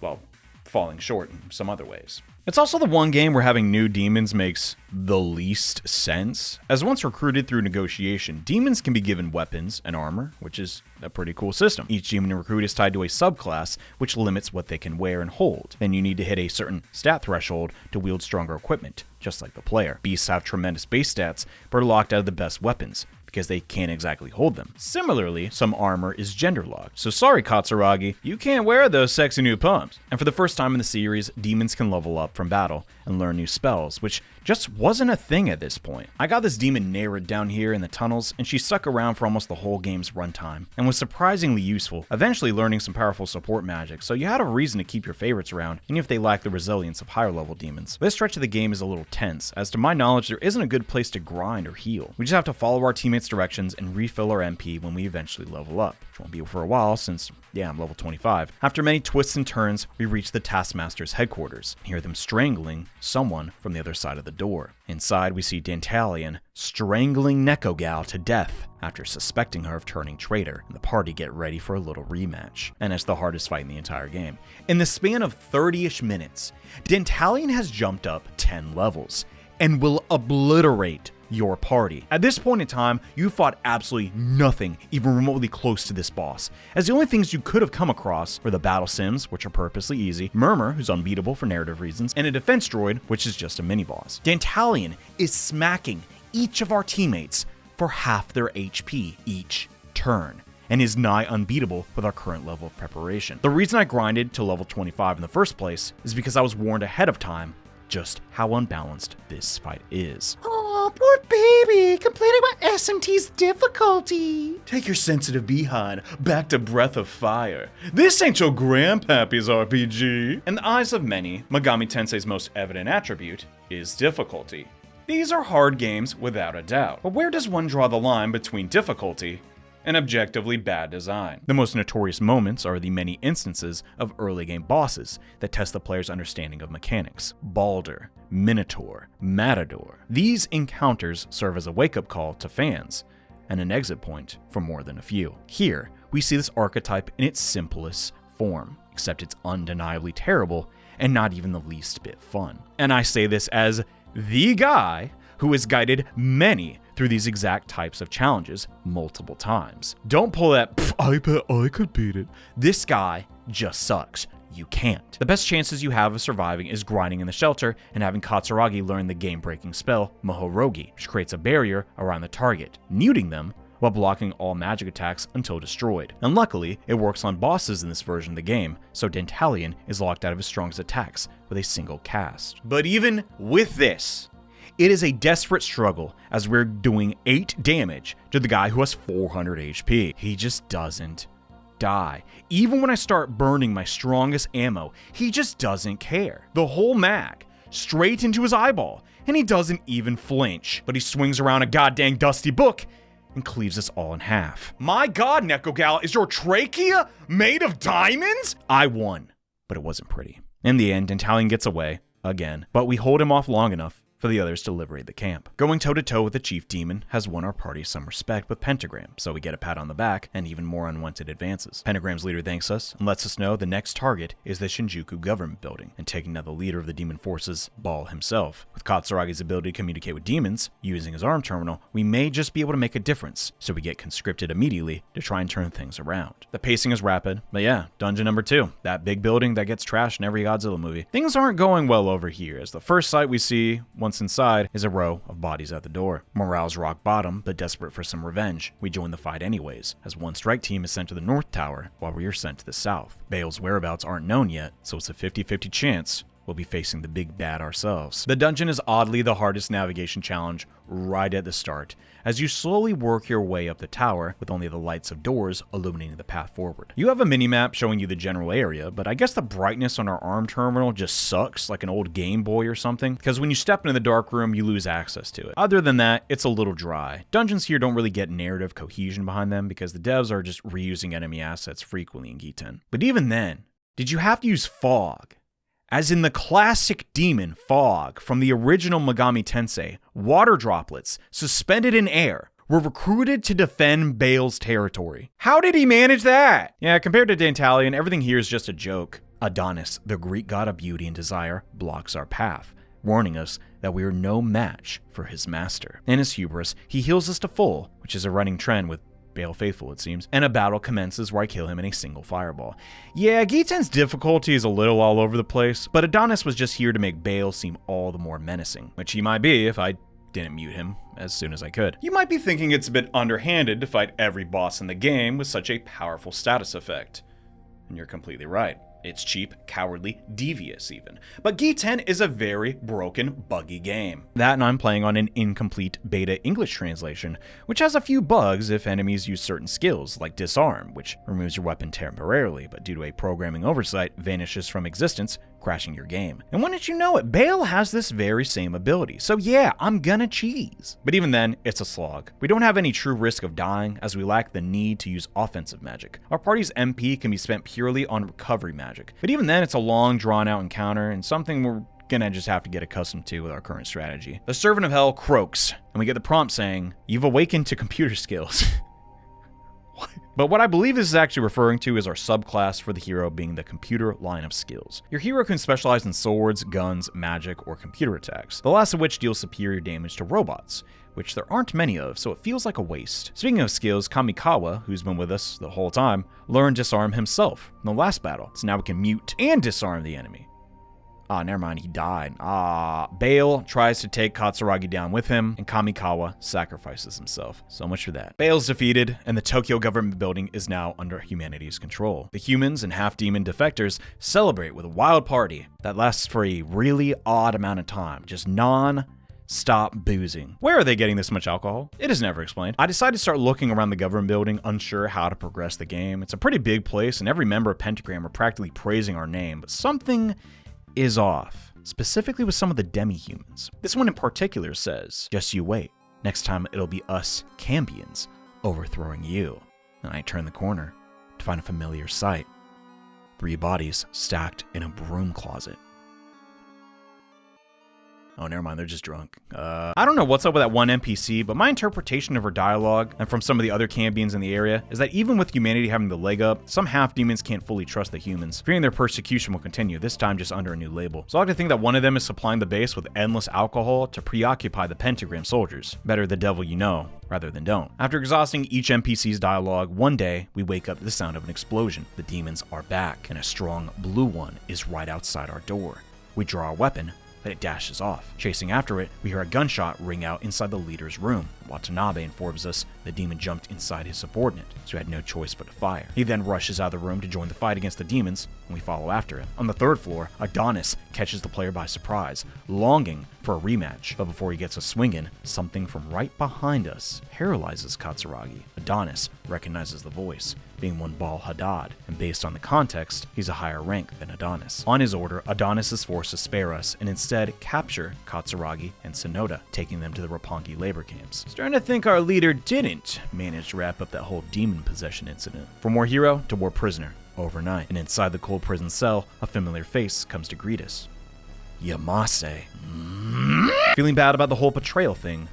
Speaker 1: Well, falling short in some other ways. It's also the one game where having new demons makes the least sense, as once recruited through negotiation, demons can be given weapons and armor, which is a pretty cool system. Each demon you recruit is tied to a subclass, which limits what they can wear and hold. Then you need to hit a certain stat threshold to wield stronger equipment, just like the player. Beasts have tremendous base stats, but are locked out of the best weapons, because they can't exactly hold them. Similarly, some armor is gender locked. So sorry, Katsuragi, you can't wear those sexy new pumps. And for the first time in the series, demons can level up from battle and learn new spells, which just wasn't a thing at this point. I got this demon Nera down here in the tunnels, and she stuck around for almost the whole game's runtime, and was surprisingly useful, eventually learning some powerful support magic, so you had a reason to keep your favorites around, even if they lack the resilience of higher level demons. This stretch of the game is a little tense, as to my knowledge there isn't a good place to grind or heal. We just have to follow our teammates' directions and refill our MP when we eventually level up, which won't be for a while since, yeah, I'm level 25. After many twists and turns, we reach the Taskmaster's headquarters and hear them strangling someone from the other side of the door. Inside, we see Dantalion strangling Neko Gal to death after suspecting her of turning traitor, and the party get ready for a little rematch. And it's the hardest fight in the entire game. In the span of 30-ish minutes, Dantalion has jumped up 10 levels and will obliterate your party. At this point in time, you fought absolutely nothing even remotely close to this boss, as the only things you could have come across were the battle sims, which are purposely easy, Murmur, who's unbeatable for narrative reasons, and a defense droid, which is just a mini-boss. Dantalion is smacking each of our teammates for half their HP each turn, and is nigh unbeatable with our current level of preparation. The reason I grinded to level 25 in the first place is because I was warned ahead of time just how unbalanced this fight is.
Speaker 5: Oh, poor baby, complaining about SMT's difficulty.
Speaker 1: Take your sensitive behind back to Breath of Fire. This ain't your grandpappy's RPG. In the eyes of many, Megami Tensei's most evident attribute is difficulty. These are hard games without a doubt, but where does one draw the line between difficulty and objectively bad design? The most notorious moments are the many instances of early game bosses that test the player's understanding of mechanics. Baldur, Minotaur, Matador. These encounters serve as a wake-up call to fans and an exit point for more than a few. Here, we see this archetype in its simplest form, except it's undeniably terrible and not even the least bit fun. And I say this as the guy who has guided many through these exact types of challenges multiple times. Don't pull that, I bet I could beat it. This guy just sucks. You can't. The best chances you have of surviving is grinding in the shelter and having Katsuragi learn the game-breaking spell, Mohorogi, which creates a barrier around the target, muting them while blocking all magic attacks until destroyed. And luckily, it works on bosses in this version of the game, so Dantalion is locked out of his strongest attacks with a single cast. But even with this, it is a desperate struggle as we're doing 8 damage to the guy who has 400 HP. He just doesn't die. Even when I start burning my strongest ammo, he just doesn't care. The whole mag, straight into his eyeball, and he doesn't even flinch. But he swings around a goddamn dusty book and cleaves us all in half. My god, Nekogal, is your trachea made of diamonds? I won, but it wasn't pretty. In the end, Dantalion gets away, again, but we hold him off long enough for the others to liberate the camp. Going toe-to-toe with the chief demon has won our party some respect with Pentagram, so we get a pat on the back and even more unwanted advances. Pentagram's leader thanks us and lets us know the next target is the Shinjuku government building, and taking down the leader of the demon forces, Bael himself. With Katsuragi's ability to communicate with demons, using his arm terminal, we may just be able to make a difference, so we get conscripted immediately to try and turn things around. The pacing is rapid, but yeah, dungeon number 2, that big building that gets trashed in every Godzilla movie. Things aren't going well over here, as the first sight we see, once inside, is a row of bodies at the door. Morale's rock bottom, but desperate for some revenge, we join the fight anyways, as one strike team is sent to the north tower, while we are sent to the south. Bael's whereabouts aren't known yet, so it's a 50-50 chance we'll be facing the big bad ourselves. The dungeon is oddly the hardest navigation challenge right at the start, as you slowly work your way up the tower with only the lights of doors illuminating the path forward. You have a mini-map showing you the general area, but I guess the brightness on our arm terminal just sucks like an old Game Boy or something, because when you step into the dark room, you lose access to it. Other than that, it's a little dry. Dungeons here don't really get narrative cohesion behind them because the devs are just reusing enemy assets frequently in Giten. But even then, did you have to use fog? As in the classic demon fog from the original Megami Tensei, water droplets suspended in air were recruited to defend Bael's territory. How did he manage that? Yeah, compared to Dantalion, everything here is just a joke. Adonis, the Greek god of beauty and desire, blocks our path, warning us that we are no match for his master. In his hubris, he heals us to full, which is a running trend with Bael faithful, it seems, and a battle commences where I kill him in a single fireball. Yeah, Giten's difficulty is a little all over the place, but Adonis was just here to make Bael seem all the more menacing, which he might be if I didn't mute him as soon as I could. You might be thinking it's a bit underhanded to fight every boss in the game with such a powerful status effect, and you're completely right. It's cheap, cowardly, devious even. But Giten is a very broken, buggy game. That, and I'm playing on an incomplete beta English translation, which has a few bugs if enemies use certain skills, like disarm, which removes your weapon temporarily, but due to a programming oversight, vanishes from existence, crashing your game. And wouldn't you know it, Bael has this very same ability, so yeah, I'm gonna cheese. But even then, it's a slog. We don't have any true risk of dying, as we lack the need to use offensive magic. Our party's MP can be spent purely on recovery magic. But even then, it's a long, drawn-out encounter, and something we're gonna just have to get accustomed to with our current strategy. The Servant of Hell croaks, and we get the prompt saying, "You've awakened to computer skills." But what I believe this is actually referring to is our subclass for the hero being the computer line of skills. Your hero can specialize in swords, guns, magic, or computer attacks, the last of which deals superior damage to robots, which there aren't many of, so it feels like a waste. Speaking of skills, Kamikawa, who's been with us the whole time, learned disarm himself in the last battle, so now we can mute and disarm the enemy. Ah, never mind, he died. Bael tries to take Katsuragi down with him, and Kamikawa sacrifices himself. So much for that. Bael's defeated, and the Tokyo government building is now under humanity's control. The humans and half-demon defectors celebrate with a wild party that lasts for a really odd amount of time, just non-stop boozing. Where are they getting this much alcohol? It is never explained. I decided to start looking around the government building, unsure how to progress the game. It's a pretty big place, and every member of Pentagram are practically praising our name, but something is off, specifically with some of the demi-humans. This one in particular says, "Just you wait. Next time it'll be us Cambians overthrowing you." And I turn the corner to find a familiar sight. 3 bodies stacked in a broom closet. Oh, never mind, they're just drunk. I don't know what's up with that one NPC, but my interpretation of her dialogue, and from some of the other Cambians in the area, is that even with humanity having the leg up, some half-demons can't fully trust the humans, fearing their persecution will continue, this time just under a new label. So I like to think that one of them is supplying the base with endless alcohol to preoccupy the Pentagram soldiers. Better the devil you know, rather than don't. After exhausting each NPC's dialogue, one day, we wake up to the sound of an explosion. The demons are back, and a strong blue one is right outside our door. We draw our weapon, but it dashes off. Chasing after it, we hear a gunshot ring out inside the leader's room. Watanabe informs us the demon jumped inside his subordinate, so he had no choice but to fire. He then rushes out of the room to join the fight against the demons, and we follow after him. On the third floor, Adonis catches the player by surprise, longing for a rematch. But before he gets a swing in, something from right behind us paralyzes Katsuragi. Adonis recognizes the voice, being one Baal Hadad, and based on the context, he's a higher rank than Adonis. On his order, Adonis is forced to spare us and instead capture Katsuragi and Sonoda, taking them to the Roppongi labor camps. Starting to think our leader didn't manage to wrap up that whole demon possession incident. From war hero to war prisoner, overnight. And inside the cold prison cell, a familiar face comes to greet us. Yamase. Feeling bad about the whole betrayal thing,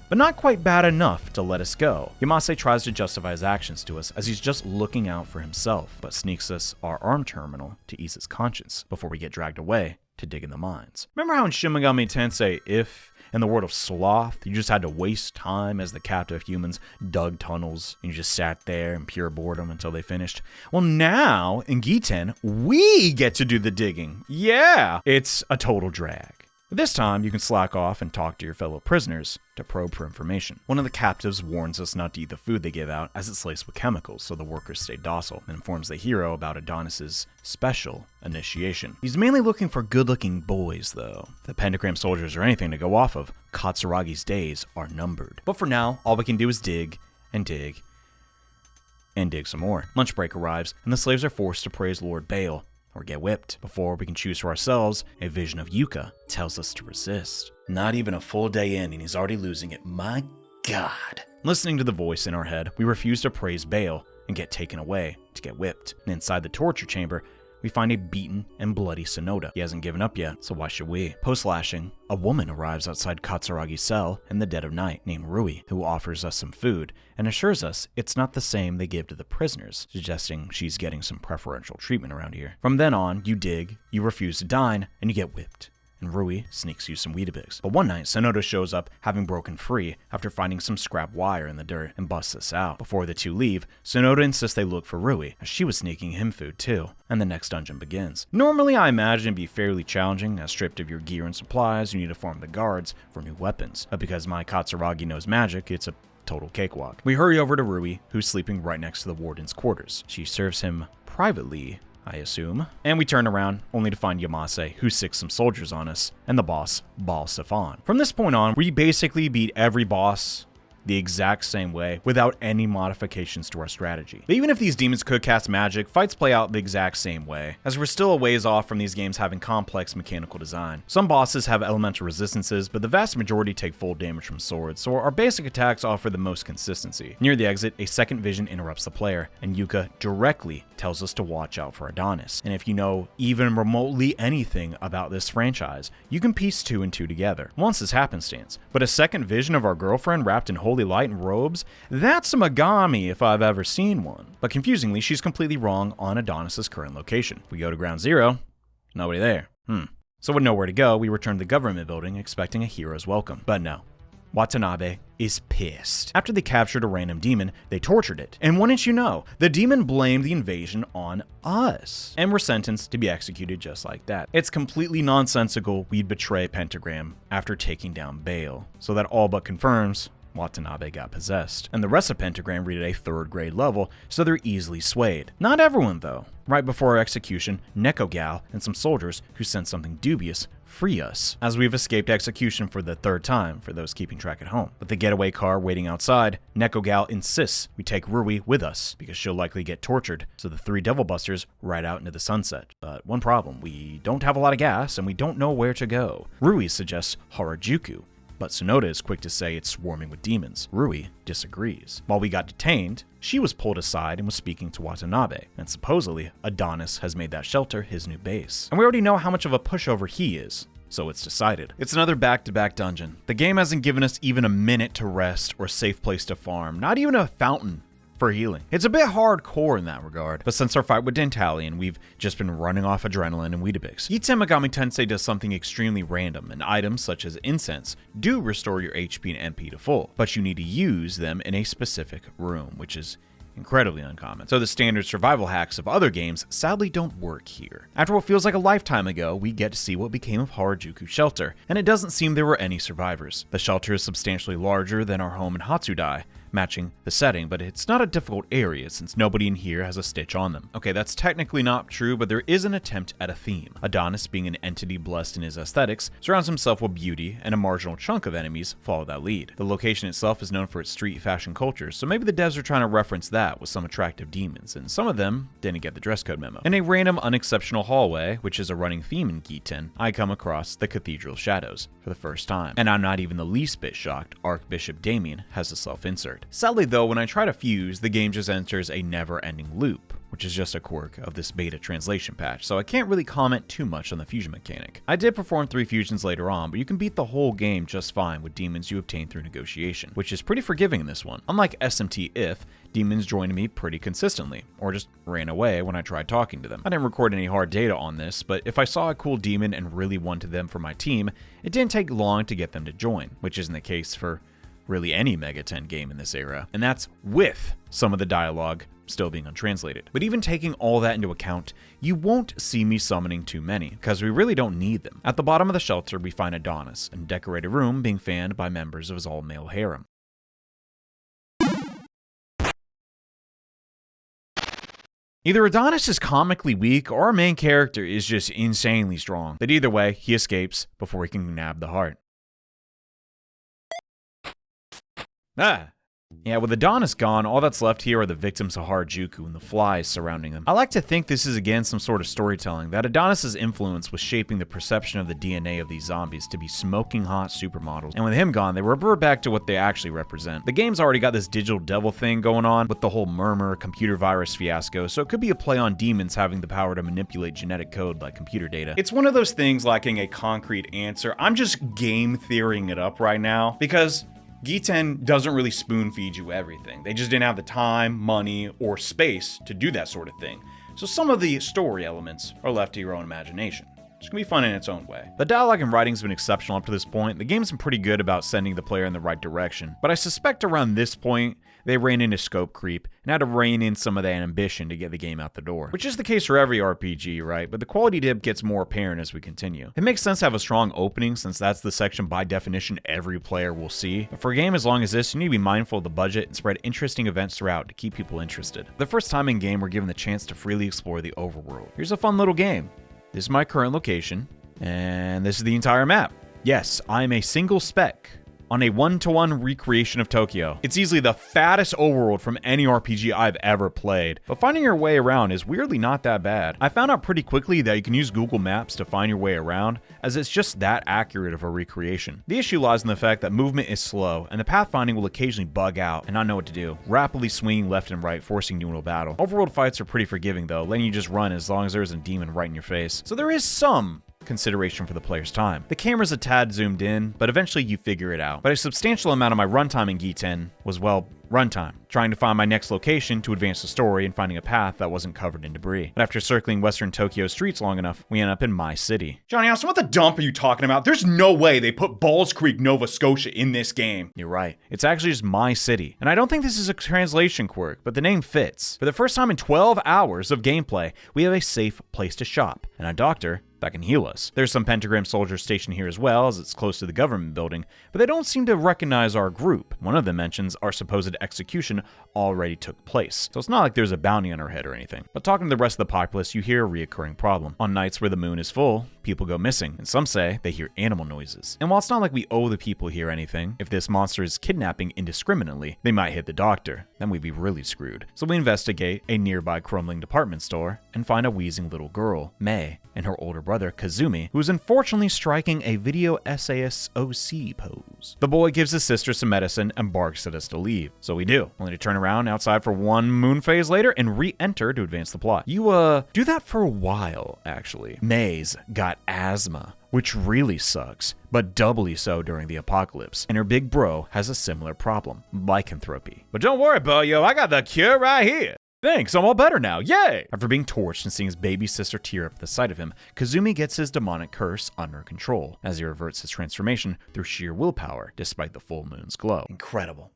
Speaker 1: but not quite bad enough to let us go. Yamase tries to justify his actions to us as he's just looking out for himself, but sneaks us our arm terminal to ease his conscience before we get dragged away to dig in the mines. Remember how in Shin Megami Tensei, if in the world of Sloth, you just had to waste time as the captive humans dug tunnels and you just sat there in pure boredom until they finished? Well, now in Giten, we get to do the digging. Yeah, it's a total drag. This time, you can slack off and talk to your fellow prisoners to probe for information. One of the captives warns us not to eat the food they give out as it's laced with chemicals, so the workers stay docile, and informs the hero about Adonis's special initiation. He's mainly looking for good-looking boys, though. If the Pentagram Soldiers are anything to go off of, Katsuragi's days are numbered. But for now, all we can do is dig, and dig, and dig some more. Lunch break arrives, and the slaves are forced to praise Lord Bael, or get whipped. Before we can choose for ourselves, a vision of Yuka tells us to resist. Not even a full day in and he's already losing it. My God. Listening to the voice in our head, we refuse to praise Bael and get taken away to get whipped. And inside the torture chamber, we find a beaten and bloody Sonoda. He hasn't given up yet, so why should we? Post-lashing, a woman arrives outside Katsuragi's cell in the dead of night named Rui, who offers us some food and assures us it's not the same they give to the prisoners, suggesting she's getting some preferential treatment around here. From then on, you dig, you refuse to dine, and you get whipped. And Rui sneaks you some Weetabix. But one night, Sonoda shows up having broken free after finding some scrap wire in the dirt and busts us out. Before the two leave, Sonoda insists they look for Rui, as she was sneaking him food too. And the next dungeon begins. Normally, I imagine it'd be fairly challenging, as stripped of your gear and supplies, you need to farm the guards for new weapons. But because my Katsuragi knows magic, it's a total cakewalk. We hurry over to Rui, who's sleeping right next to the warden's quarters. She serves him privately, I assume. And we turn around, only to find Yamase, who sicks some soldiers on us, and the boss, Baal Sifan. From this point on, we basically beat every boss the exact same way, without any modifications to our strategy. But even if these demons could cast magic, fights play out the exact same way, as we're still a ways off from these games having complex mechanical design. Some bosses have elemental resistances, but the vast majority take full damage from swords, so our basic attacks offer the most consistency. Near the exit, a second vision interrupts the player, and Yuka directly tells us to watch out for Adonis. And if you know even remotely anything about this franchise, you can piece two and two together. Once is happenstance, but a second vision of our girlfriend wrapped in holy light and robes, that's a Megami if I've ever seen one. But confusingly, she's completely wrong on Adonis's current location. We go to ground zero, nobody there. So with nowhere to go, we return to the government building expecting a hero's welcome. But no. Watanabe is pissed. After they captured a random demon, they tortured it. And wouldn't you know, the demon blamed the invasion on us. And were sentenced to be executed just like that. It's completely nonsensical we'd betray Pentagram after taking down Bael. So that all but confirms Watanabe got possessed. And the rest of Pentagram read at a 3rd grade level, so they're easily swayed. Not everyone though. Right before our execution, Neko Gal and some soldiers who sensed something dubious free us, as we've escaped execution for the 3rd time for those keeping track at home. With the getaway car waiting outside, Neko Gal insists we take Rui with us because she'll likely get tortured, so the 3 Devil Busters ride out into the sunset. But one problem, we don't have a lot of gas and we don't know where to go. Rui suggests Harajuku, but Sonoda is quick to say it's swarming with demons. Rui disagrees. While we got detained, she was pulled aside and was speaking to Watanabe, and supposedly Adonis has made that shelter his new base. And we already know how much of a pushover he is, so it's decided. It's another back-to-back dungeon. The game hasn't given us even a minute to rest or safe place to farm, not even a fountain for healing. It's a bit hardcore in that regard, but since our fight with Dantalion, we've just been running off adrenaline and Weetabix. Giten Megami Tensei does something extremely random, and items such as incense do restore your HP and MP to full, but you need to use them in a specific room, which is incredibly uncommon. So the standard survival hacks of other games sadly don't work here. After what feels like a lifetime ago, we get to see what became of Harajuku Shelter, and it doesn't seem there were any survivors. The shelter is substantially larger than our home in Hatsudai, matching the setting, but it's not a difficult area since nobody in here has a stitch on them. Okay, that's technically not true, but there is an attempt at a theme. Adonis, being an entity blessed in his aesthetics, surrounds himself with beauty, and a marginal chunk of enemies follow that lead. The location itself is known for its street fashion culture, so maybe the devs are trying to reference that with some attractive demons, and some of them didn't get the dress code memo. In a random, unexceptional hallway, which is a running theme in Giten, I come across the Cathedral Shadows for the first time, and I'm not even the least bit shocked Archbishop Damien has a self-insert. Sadly though, when I try to fuse, the game just enters a never-ending loop, which is just a quirk of this beta translation patch, so I can't really comment too much on the fusion mechanic. I did perform 3 fusions later on, but you can beat the whole game just fine with demons you obtain through negotiation, which is pretty forgiving in this one. Unlike SMT If, demons joined me pretty consistently, or just ran away when I tried talking to them. I didn't record any hard data on this, but if I saw a cool demon and really wanted them for my team, it didn't take long to get them to join, which isn't the case for really any Mega 10 game in this era, and that's with some of the dialogue still being untranslated. But even taking all that into account, you won't see me summoning too many, because we really don't need them. At the bottom of the shelter, we find Adonis, in a decorated room being fanned by members of his all-male harem. Either Adonis is comically weak, or our main character is just insanely strong, but either way, he escapes before he can nab the heart. Yeah, with Adonis gone, all that's left here are the victims of Harajuku and the flies surrounding them. I like to think this is again some sort of storytelling, that Adonis' influence was shaping the perception of the DNA of these zombies to be smoking hot supermodels, and with him gone, they revert back to what they actually represent. The game's already got this digital devil thing going on with the whole murmur computer virus fiasco, so it could be a play on demons having the power to manipulate genetic code like computer data. It's one of those things lacking a concrete answer. I'm just game theorying it up right now, because Giten doesn't really spoon feed you everything. They just didn't have the time, money, or space to do that sort of thing. So some of the story elements are left to your own imagination. It's gonna be fun in its own way. The dialogue and writing's been exceptional up to this point. The game's been pretty good about sending the player in the right direction, but I suspect around this point, they ran into scope creep and had to rein in some of that ambition to get the game out the door. Which is the case for every RPG, right? But the quality dip gets more apparent as we continue. It makes sense to have a strong opening since that's the section by definition every player will see. But for a game as long as this, you need to be mindful of the budget and spread interesting events throughout to keep people interested. The first time in game, we're given the chance to freely explore the overworld. Here's a fun little game. This is my current location, and this is the entire map. Yes, I'm a single spec on a 1-to-1 recreation of Tokyo. It's easily the fattest overworld from any RPG I've ever played, but finding your way around is weirdly not that bad. I found out pretty quickly that you can use Google Maps to find your way around, as it's just that accurate of a recreation. The issue lies in the fact that movement is slow, and the pathfinding will occasionally bug out and not know what to do, rapidly swinging left and right, forcing you into a battle. Overworld fights are pretty forgiving though, letting you just run as long as there isn't a demon right in your face. So there is some consideration for the player's time. The camera's a tad zoomed in, but eventually you figure it out. But a substantial amount of my runtime in Giten was, well, runtime, trying to find my next location to advance the story and finding a path that wasn't covered in debris. But after circling western Tokyo streets long enough, we end up in my city.
Speaker 4: JohneAwesome, what the dump are you talking about? There's no way they put Balls Creek, Nova Scotia in this game.
Speaker 1: You're right. It's actually just my city. And I don't think this is a translation quirk, but the name fits. For the first time in 12 hours of gameplay, we have a safe place to shop and a doctor that can heal us. There's some Pentagram Soldiers stationed here as well, as it's close to the government building, but they don't seem to recognize our group. One of them mentions our supposed execution already took place, so it's not like there's a bounty on our head or anything. But talking to the rest of the populace, you hear a reoccurring problem. On nights where the moon is full, people go missing, and some say they hear animal noises. And while it's not like we owe the people here anything, if this monster is kidnapping indiscriminately, they might hit the doctor. Then we'd be really screwed. So we investigate a nearby crumbling department store and find a wheezing little girl, May, and her older brother, Kazumi, who is unfortunately striking a video essayist OC pose. The boy gives his sister some medicine and barks at us to leave. So we do, only to turn around outside for one moon phase later and re-enter to advance the plot. You, do that for a while, actually. May's got asthma, which really sucks, but doubly so during the apocalypse, and her big bro has a similar problem, lycanthropy. But don't worry, Boyo, I got the cure right here. Thanks, I'm all better now, yay! After being torched and seeing his baby sister tear up at the sight of him, Kazumi gets his demonic curse under control, as he reverts his transformation through sheer willpower, despite the full moon's glow. Incredible.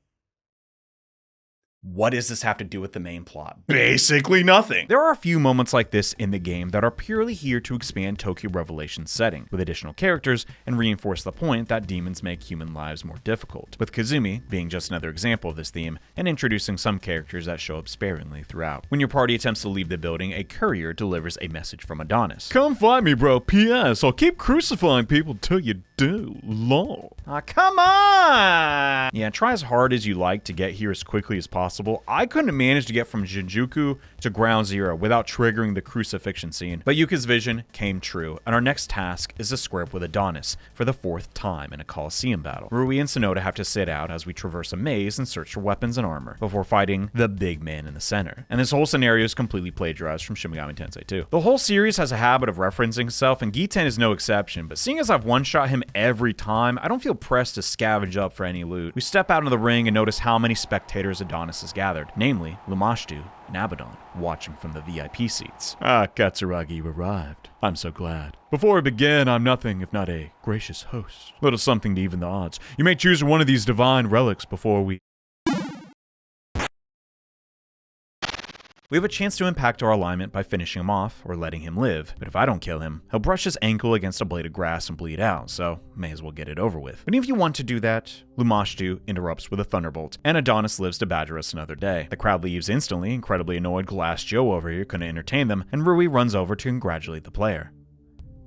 Speaker 1: What does this have to do with the main plot? Basically nothing. There are a few moments like this in the game that are purely here to expand Tokyo Revelation's setting, with additional characters, and reinforce the point that demons make human lives more difficult, with Kazumi being just another example of this theme, and introducing some characters that show up sparingly throughout. When your party attempts to leave the building, a courier delivers a message from Adonis. Come find me, bro. P.S. I'll keep crucifying people till you do. Lol. Come on! Yeah, try as hard as you like to get here as quickly as possible. I couldn't manage to get from Shinjuku to Ground Zero without triggering the crucifixion scene, but Yuka's vision came true, and our next task is to square up with Adonis for the 4th time in a Coliseum battle. Rui and Sonoda have to sit out as we traverse a maze and search for weapons and armor before fighting the big man in the center. And this whole scenario is completely plagiarized from Shin Megami Tensei 2. The whole series has a habit of referencing itself, and Giten is no exception, but seeing as I've one-shot him every time, I don't feel pressed to scavenge up for any loot. We step out into the ring and notice how many spectators Adonis has gathered, namely Lumashtu and Abaddon, watching from the VIP seats. Katsuragi, you arrived. I'm so glad. Before we begin, I'm nothing if not a gracious host. Little something to even the odds. You may choose one of these divine relics before we have a chance to impact our alignment by finishing him off or letting him live, but if I don't kill him, he'll brush his ankle against a blade of grass and bleed out, so may as well get it over with. But if you want to do that, Lumashtu interrupts with a thunderbolt, and Adonis lives to badger us another day. The crowd leaves instantly, incredibly annoyed Glass Joe over here couldn't entertain them, and Rui runs over to congratulate the player.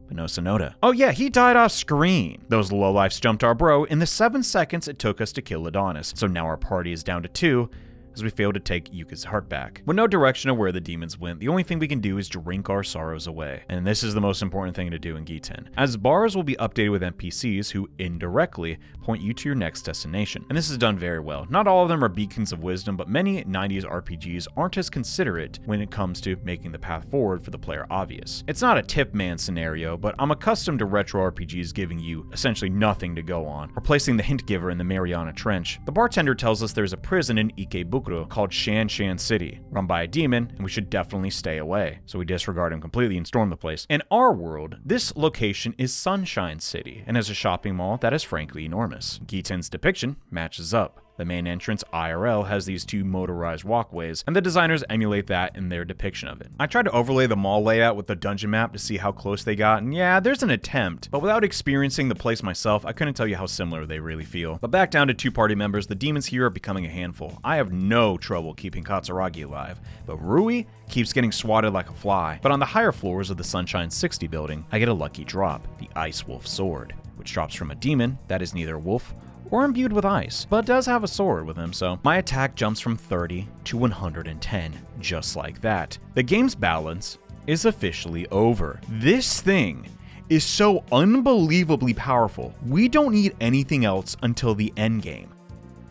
Speaker 1: But no Sonoda. Oh yeah, he died off screen. Those lowlifes jumped our bro in the 7 seconds it took us to kill Adonis, so now our party is down to 2, as we fail to take Yuka's heart back. With no direction of where the demons went, the only thing we can do is drink our sorrows away. And this is the most important thing to do in Giten, as bars will be updated with NPCs who indirectly point you to your next destination. And this is done very well. Not all of them are beacons of wisdom, but many 90s RPGs aren't as considerate when it comes to making the path forward for the player obvious. It's not a tip man scenario, but I'm accustomed to retro RPGs giving you essentially nothing to go on, replacing the hint giver in the Mariana Trench. The bartender tells us there's a prison in Ikebukuro called Shan Shan City, run by a demon, and we should definitely stay away. So we disregard him completely and storm the place. In our world, this location is Sunshine City, and has a shopping mall that is frankly enormous. Giten's depiction matches up. The main entrance, IRL, has these 2 motorized walkways, and the designers emulate that in their depiction of it. I tried to overlay the mall layout with the dungeon map to see how close they got, and yeah, there's an attempt, but without experiencing the place myself, I couldn't tell you how similar they really feel. But back down to 2 party members, the demons here are becoming a handful. I have no trouble keeping Katsuragi alive, but Rui keeps getting swatted like a fly. But on the higher floors of the Sunshine 60 building, I get a lucky drop, the Ice Wolf Sword, which drops from a demon that is neither a wolf or imbued with ice, but does have a sword with him, so my attack jumps from 30 to 110, just like that. The game's balance is officially over. This thing is so unbelievably powerful, we don't need anything else until the end game.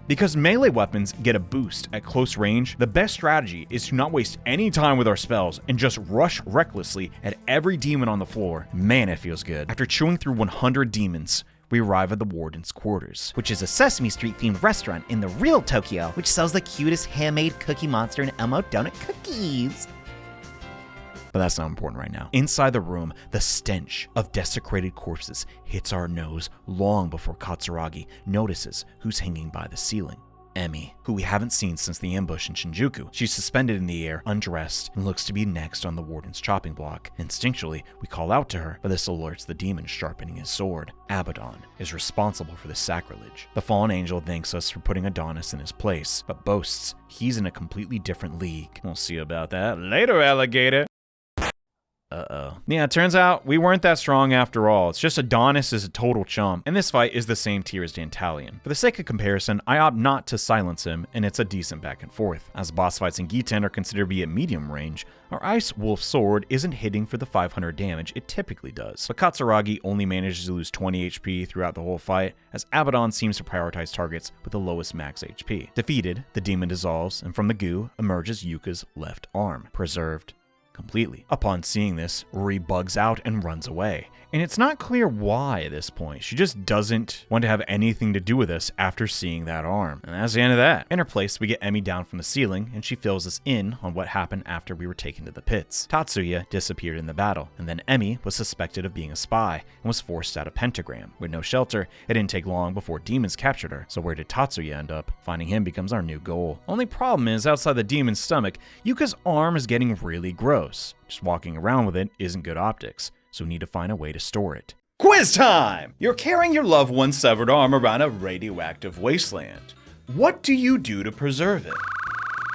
Speaker 1: Because melee weapons get a boost at close range, the best strategy is to not waste any time with our spells and just rush recklessly at every demon on the floor. Man, it feels good. After chewing through 100 demons, we arrive at the Warden's quarters,
Speaker 5: which is a Sesame Street themed restaurant in the real Tokyo, which sells the cutest handmade Cookie Monster and Elmo donut cookies.
Speaker 1: But that's not important right now. Inside the room, the stench of desecrated corpses hits our nose long before Katsuragi notices who's hanging by the ceiling. Emi, who we haven't seen since the ambush in Shinjuku. She's suspended in the air, undressed, and looks to be next on the Warden's chopping block. Instinctually, we call out to her, but this alerts the demon sharpening his sword. Abaddon is responsible for the sacrilege. The fallen angel thanks us for putting Adonis in his place, but boasts he's in a completely different league. We'll see about that later, alligator. Yeah, it turns out we weren't that strong after all. It's just Adonis is a total chump, and this fight is the same tier as Dantalion. For the sake of comparison, I opt not to silence him, and it's a decent back and forth. As boss fights in Giten are considered to be at medium range, our Ice Wolf Sword isn't hitting for the 500 damage it typically does. But Katsuragi only manages to lose 20 HP throughout the whole fight, as Abaddon seems to prioritize targets with the lowest max HP. Defeated, the demon dissolves, and from the goo emerges Yuka's left arm, preserved completely. Upon seeing this, Rui bugs out and runs away. And it's not clear why at this point. She just doesn't want to have anything to do with us after seeing that arm. And that's the end of that. In her place, we get Emi down from the ceiling, and she fills us in on what happened after we were taken to the pits. Tatsuya disappeared in the battle, and then Emi was suspected of being a spy and was forced out of Pentagram. With no shelter, it didn't take long before demons captured her. So where did Tatsuya end up? Finding him becomes our new goal. Only problem is, outside the demon's stomach, Yuka's arm is getting really gross. Just walking around with it isn't good optics, so we need to find a way to store it. Quiz time! You're carrying your loved one's severed arm around a radioactive wasteland. What do you do to preserve it?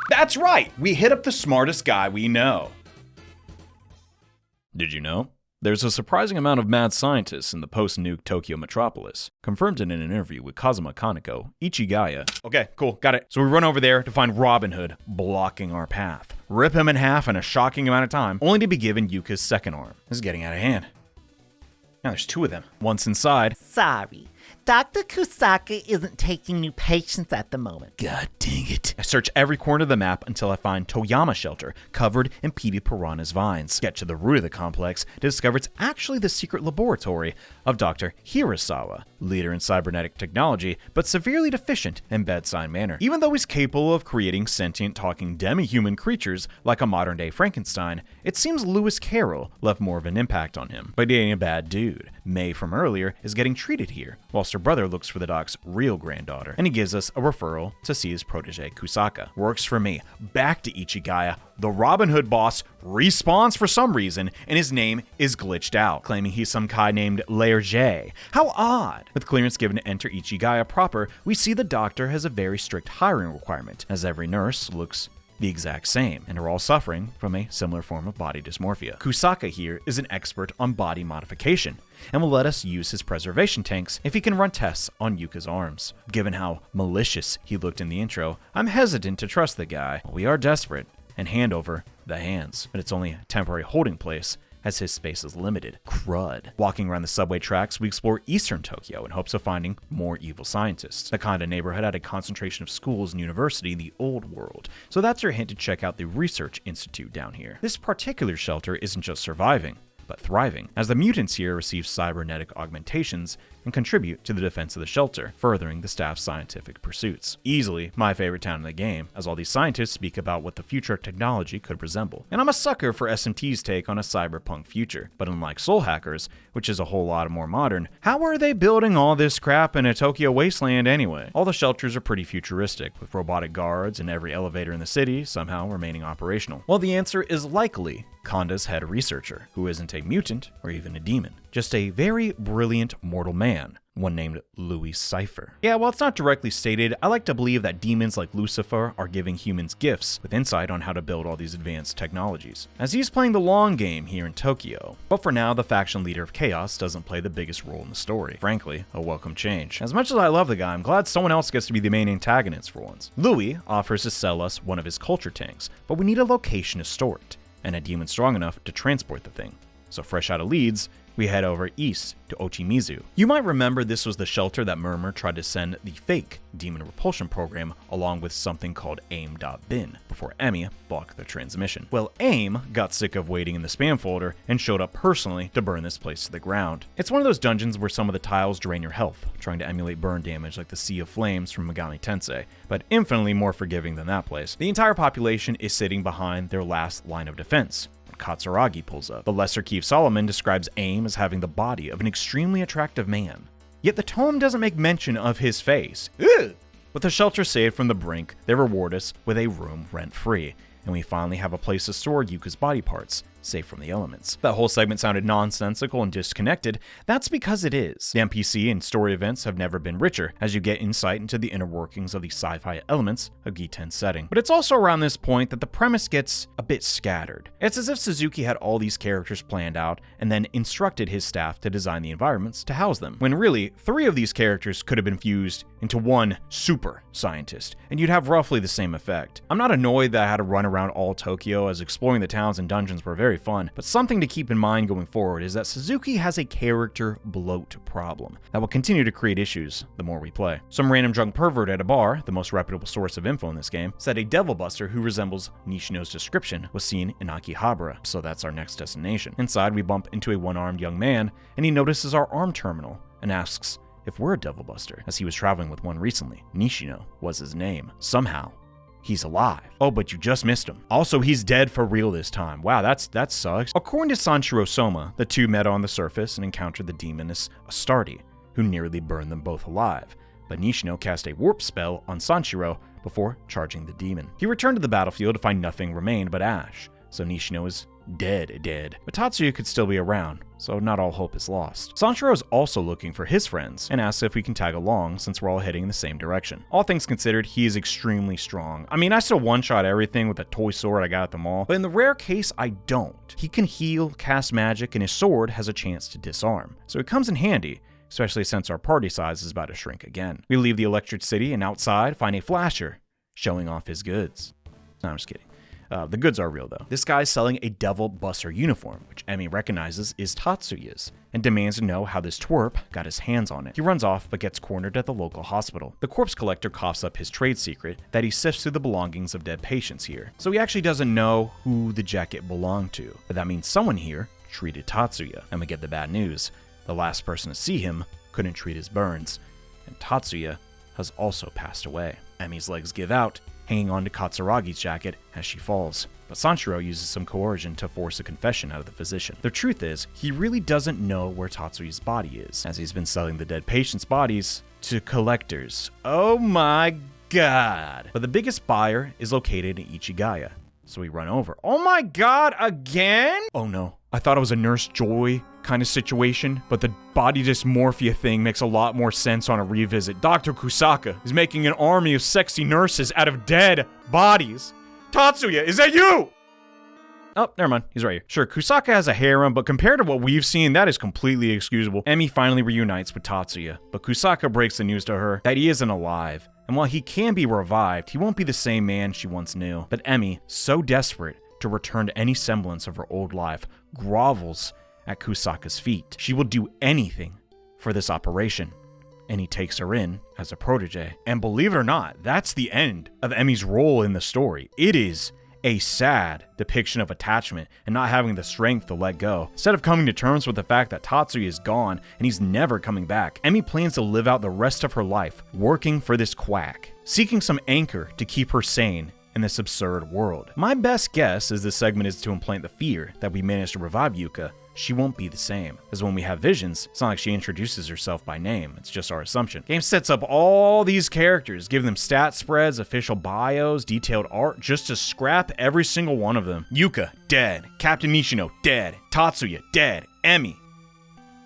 Speaker 1: That's right! We hit up the smartest guy we know. Did you know? There's a surprising amount of mad scientists in the post-nuke Tokyo metropolis. Confirmed in an interview with Kazuma Kaneko, Ichigaya. Okay, cool, got it. So we run over there to find Robin Hood blocking our path. Rip him in half in a shocking amount of time, only to be given Yuka's second arm. This is getting out of hand. Now there's two of them. Once inside.
Speaker 5: Sorry, Dr. Kusaka isn't taking new patients at the moment.
Speaker 1: God dang it. I search every corner of the map until I find Toyama Shelter, covered in peaty piranha's vines. Get to the root of the complex to discover it's actually the secret laboratory of Dr. Hirasawa, leader in cybernetic technology, but severely deficient in bedside manner. Even though he's capable of creating sentient talking demi-human creatures like a modern-day Frankenstein, it seems Lewis Carroll left more of an impact on him by dating a bad dude. May from earlier is getting treated here, whilst her brother looks for the doc's real granddaughter, and he gives us a referral to see his protege Kusaka. Works for me. Back to Ichigaya. The Robin Hood boss respawns for some reason, and his name is glitched out, claiming he's some guy named Lerger. How odd! With clearance given to enter Ichigaya proper, we see the doctor has a very strict hiring requirement, as every nurse looks the exact same, and are all suffering from a similar form of body dysmorphia. Kusaka here is an expert on body modification, and will let us use his preservation tanks if he can run tests on Yuka's arms. Given how malicious he looked in the intro, I'm hesitant to trust the guy. We are desperate, and hand over the hands, but it's only a temporary holding place, as his space is limited. Crud. Walking around the subway tracks, we explore eastern Tokyo in hopes of finding more evil scientists. The kind of neighborhood had a concentration of schools and university in the old world, so that's your hint to check out the research institute down here. This particular shelter isn't just surviving, but thriving, as the mutants here receive cybernetic augmentations and contribute to the defense of the shelter, furthering the staff's scientific pursuits. Easily my favorite town in the game, as all these scientists speak about what the future of technology could resemble. And I'm a sucker for SMT's take on a cyberpunk future, but unlike Soul Hackers, which is a whole lot more modern, how are they building all this crap in a Tokyo wasteland anyway? All the shelters are pretty futuristic, with robotic guards and every elevator in the city somehow remaining operational. Well, the answer is likely Konda's head researcher, who isn't a mutant or even a demon, just a very brilliant mortal man, one named Louis Cypher. Yeah, while it's not directly stated, I like to believe that demons like Lucifer are giving humans gifts with insight on how to build all these advanced technologies, as he's playing the long game here in Tokyo. But for now, the faction leader of Chaos doesn't play the biggest role in the story. Frankly, a welcome change. As much as I love the guy, I'm glad someone else gets to be the main antagonist for once. Louis offers to sell us one of his culture tanks, but we need a location to store it, and a demon strong enough to transport the thing. So fresh out of Leeds, we head over east to Ochimizu. You might remember this was the shelter that Murmur tried to send the fake demon repulsion program along with something called AIM.bin before Emi blocked the transmission. Well, AIM got sick of waiting in the spam folder and showed up personally to burn this place to the ground. It's one of those dungeons where some of the tiles drain your health, trying to emulate burn damage like the Sea of Flames from Megami Tensei, but infinitely more forgiving than that place. The entire population is sitting behind their last line of defense. Katsuragi pulls up. The Lesser Keith Solomon describes AIM as having the body of an extremely attractive man. Yet the tome doesn't make mention of his face. Ugh! With the shelter saved from the brink, they reward us with a room rent-free, and we finally have a place to store Yuka's body parts, safe from the elements. That whole segment sounded nonsensical and disconnected. That's because it is. The NPC and story events have never been richer, as you get insight into the inner workings of the sci-fi elements of Giten's setting. But it's also around this point that the premise gets a bit scattered. It's as if Suzuki had all these characters planned out and then instructed his staff to design the environments to house them, when really 3 of these characters could have been fused into one super scientist, and you'd have roughly the same effect. I'm not annoyed that I had to run around all Tokyo, as exploring the towns and dungeons were very very fun, but something to keep in mind going forward is that Suzuki has a character bloat problem that will continue to create issues the more we play. Some random drunk pervert at a bar, the most reputable source of info in this game, said a devil buster who resembles Nishino's description was seen in Akihabara, so that's our next destination. Inside, we bump into a one-armed young man, and he notices our arm terminal and asks if we're a devil buster, as he was traveling with one recently. Nishino was his name. Somehow, he's alive. Oh, but you just missed him. Also, he's dead for real this time. Wow, that sucks. According to Sanshiro Soma, the two met on the surface and encountered the demoness Astarte, who nearly burned them both alive. But Nishino cast a warp spell on Sanshiro before charging the demon. He returned to the battlefield to find nothing remained but ash, so Nishino is dead. But Tatsuya could still be around, so not all hope is lost. Sanshiro is also looking for his friends and asks if we can tag along since we're all heading in the same direction. All things considered, he is extremely strong. I mean, I still one-shot everything with a toy sword I got at the mall, but in the rare case I don't. He can heal, cast magic, and his sword has a chance to disarm, so it comes in handy, especially since our party size is about to shrink again. We leave the Electric City and outside find a flasher showing off his goods. No, I'm just kidding. The goods are real though. This guy's selling a Devil Buster uniform, which Emi recognizes is Tatsuya's, and demands to know how this twerp got his hands on it. He runs off, but gets cornered at the local hospital. The corpse collector coughs up his trade secret that he sifts through the belongings of dead patients here. So he actually doesn't know who the jacket belonged to, but that means someone here treated Tatsuya. And we get the bad news. The last person to see him couldn't treat his burns, and Tatsuya has also passed away. Emi's legs give out, hanging on to Katsuragi's jacket as she falls. But Sanshiro uses some coercion to force a confession out of the physician. The truth is, he really doesn't know where Tatsuya's body is, as he's been selling the dead patients' bodies to collectors. Oh my god. But the biggest buyer is located in Ichigaya, so we run over. Oh my god, again? Oh no. I thought it was a Nurse Joy kind of situation, but the body dysmorphia thing makes a lot more sense on a revisit. Dr. Kusaka is making an army of sexy nurses out of dead bodies. Tatsuya, is that you? Oh, never mind. He's right here. Sure, Kusaka has a harem, but compared to what we've seen, that is completely excusable. Emi finally reunites with Tatsuya, but Kusaka breaks the news to her that he isn't alive. And while he can be revived, he won't be the same man she once knew. But Emi, so desperate to return to any semblance of her old life, grovels at Kusaka's feet. She will do anything for this operation, and he takes her in as a protege. And believe it or not, that's the end of Emi's role in the story. It is a sad depiction of attachment and not having the strength to let go. Instead of coming to terms with the fact that Tatsuya is gone and he's never coming back, Emi plans to live out the rest of her life working for this quack, seeking some anchor to keep her sane in this absurd world. My best guess is this segment is to implant the fear that we managed to revive Yuka. She won't be the same, as when we have visions, it's not like she introduces herself by name, it's just our assumption. Game sets up all these characters, give them stat spreads, official bios, detailed art, just to scrap every single one of them. Yuka, dead. Captain Nishino, dead. Tatsuya, dead. Emi,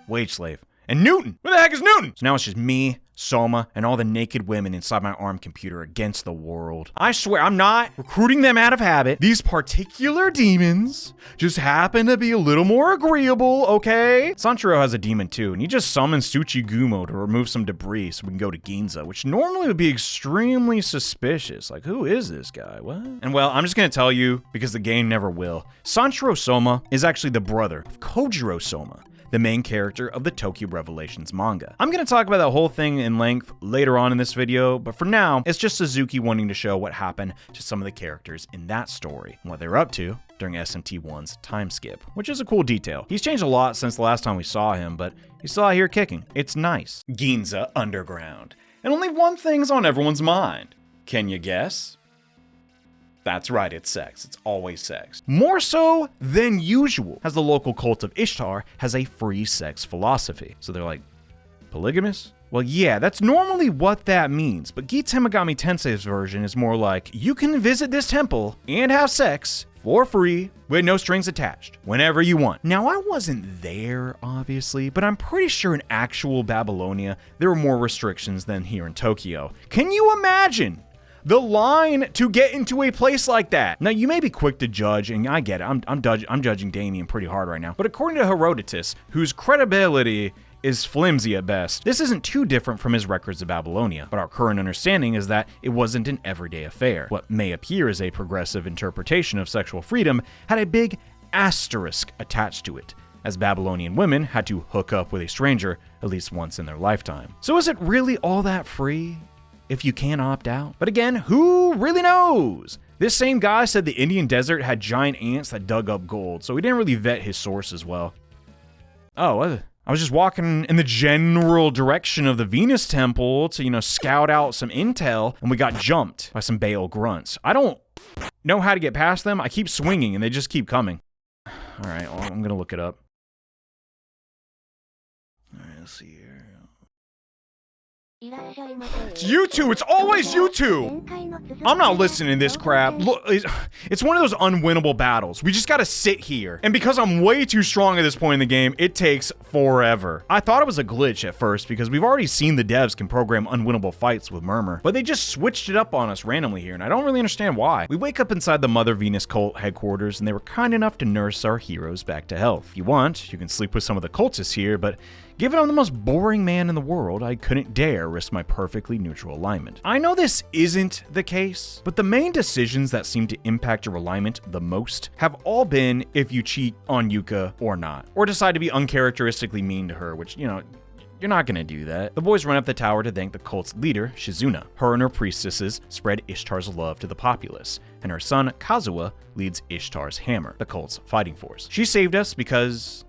Speaker 1: wage slave. And Newton! Where the heck is Newton? So now it's just me, Soma, and all the naked women inside my ARM computer against the world. I swear, I'm not recruiting them out of habit. These particular demons just happen to be a little more agreeable, okay? Sanshiro has a demon too, and he just summons Tsuchigumo to remove some debris so we can go to Ginza, which normally would be extremely suspicious. Like, who is this guy? What? And well, I'm just gonna tell you, because the game never will. Sanshiro Soma is actually the brother of Kojiro Soma, the main character of the Tokyo Revelations manga. I'm gonna talk about that whole thing in length later on in this video, but for now, it's just Suzuki wanting to show what happened to some of the characters in that story, and what they're up to during SMT1's time skip, which is a cool detail. He's changed a lot since the last time we saw him, but he's still out here kicking. It's nice. Ginza Underground. And only one thing's on everyone's mind. Can you guess? That's right, it's sex. It's always sex. More so than usual, as the local cult of Ishtar has a free sex philosophy. So they're like, polygamous? Well, yeah, that's normally what that means, but Giten Megami Tensei's version is more like, you can visit this temple and have sex for free with no strings attached, whenever you want. Now, I wasn't there, obviously, but I'm pretty sure in actual Babylonia, there were more restrictions than here in Tokyo. Can you imagine the line to get into a place like that? Now, you may be quick to judge, and I get it, I'm judging Damien pretty hard right now, but according to Herodotus, whose credibility is flimsy at best, this isn't too different from his records of Babylonia, but our current understanding is that it wasn't an everyday affair. What may appear as a progressive interpretation of sexual freedom had a big asterisk attached to it, as Babylonian women had to hook up with a stranger at least once in their lifetime. So is it really all that free if you can't opt out? But again, who really knows? This same guy said the Indian desert had giant ants that dug up gold, so he didn't really vet his sources well. Oh, I was just walking in the general direction of the Venus temple to, scout out some intel, and we got jumped by some Bael grunts. I don't know how to get past them. I keep swinging, and they just keep coming. All right, well, I'm gonna look it up. All right, let's see here. It's you two. It's always you two. I'm not listening to this crap. Look, it's one of those unwinnable battles. We just gotta sit here. And because I'm way too strong at this point in the game, it takes forever. I thought it was a glitch at first because we've already seen the devs can program unwinnable fights with Murmur, but they just switched it up on us randomly here, and I don't really understand why. We wake up inside the Mother Venus cult headquarters, and they were kind enough to nurse our heroes back to health. If you want, you can sleep with some of the cultists here, but given I'm the most boring man in the world, I couldn't dare risk my perfectly neutral alignment. I know this isn't the case, but the main decisions that seem to impact your alignment the most have all been if you cheat on Yuka or not, or decide to be uncharacteristically mean to her, which, you're not gonna do that. The boys run up the tower to thank the cult's leader, Shizuna. Her and her priestesses spread Ishtar's love to the populace, and her son, Kazuha, leads Ishtar's hammer, the cult's fighting force. She saved us because,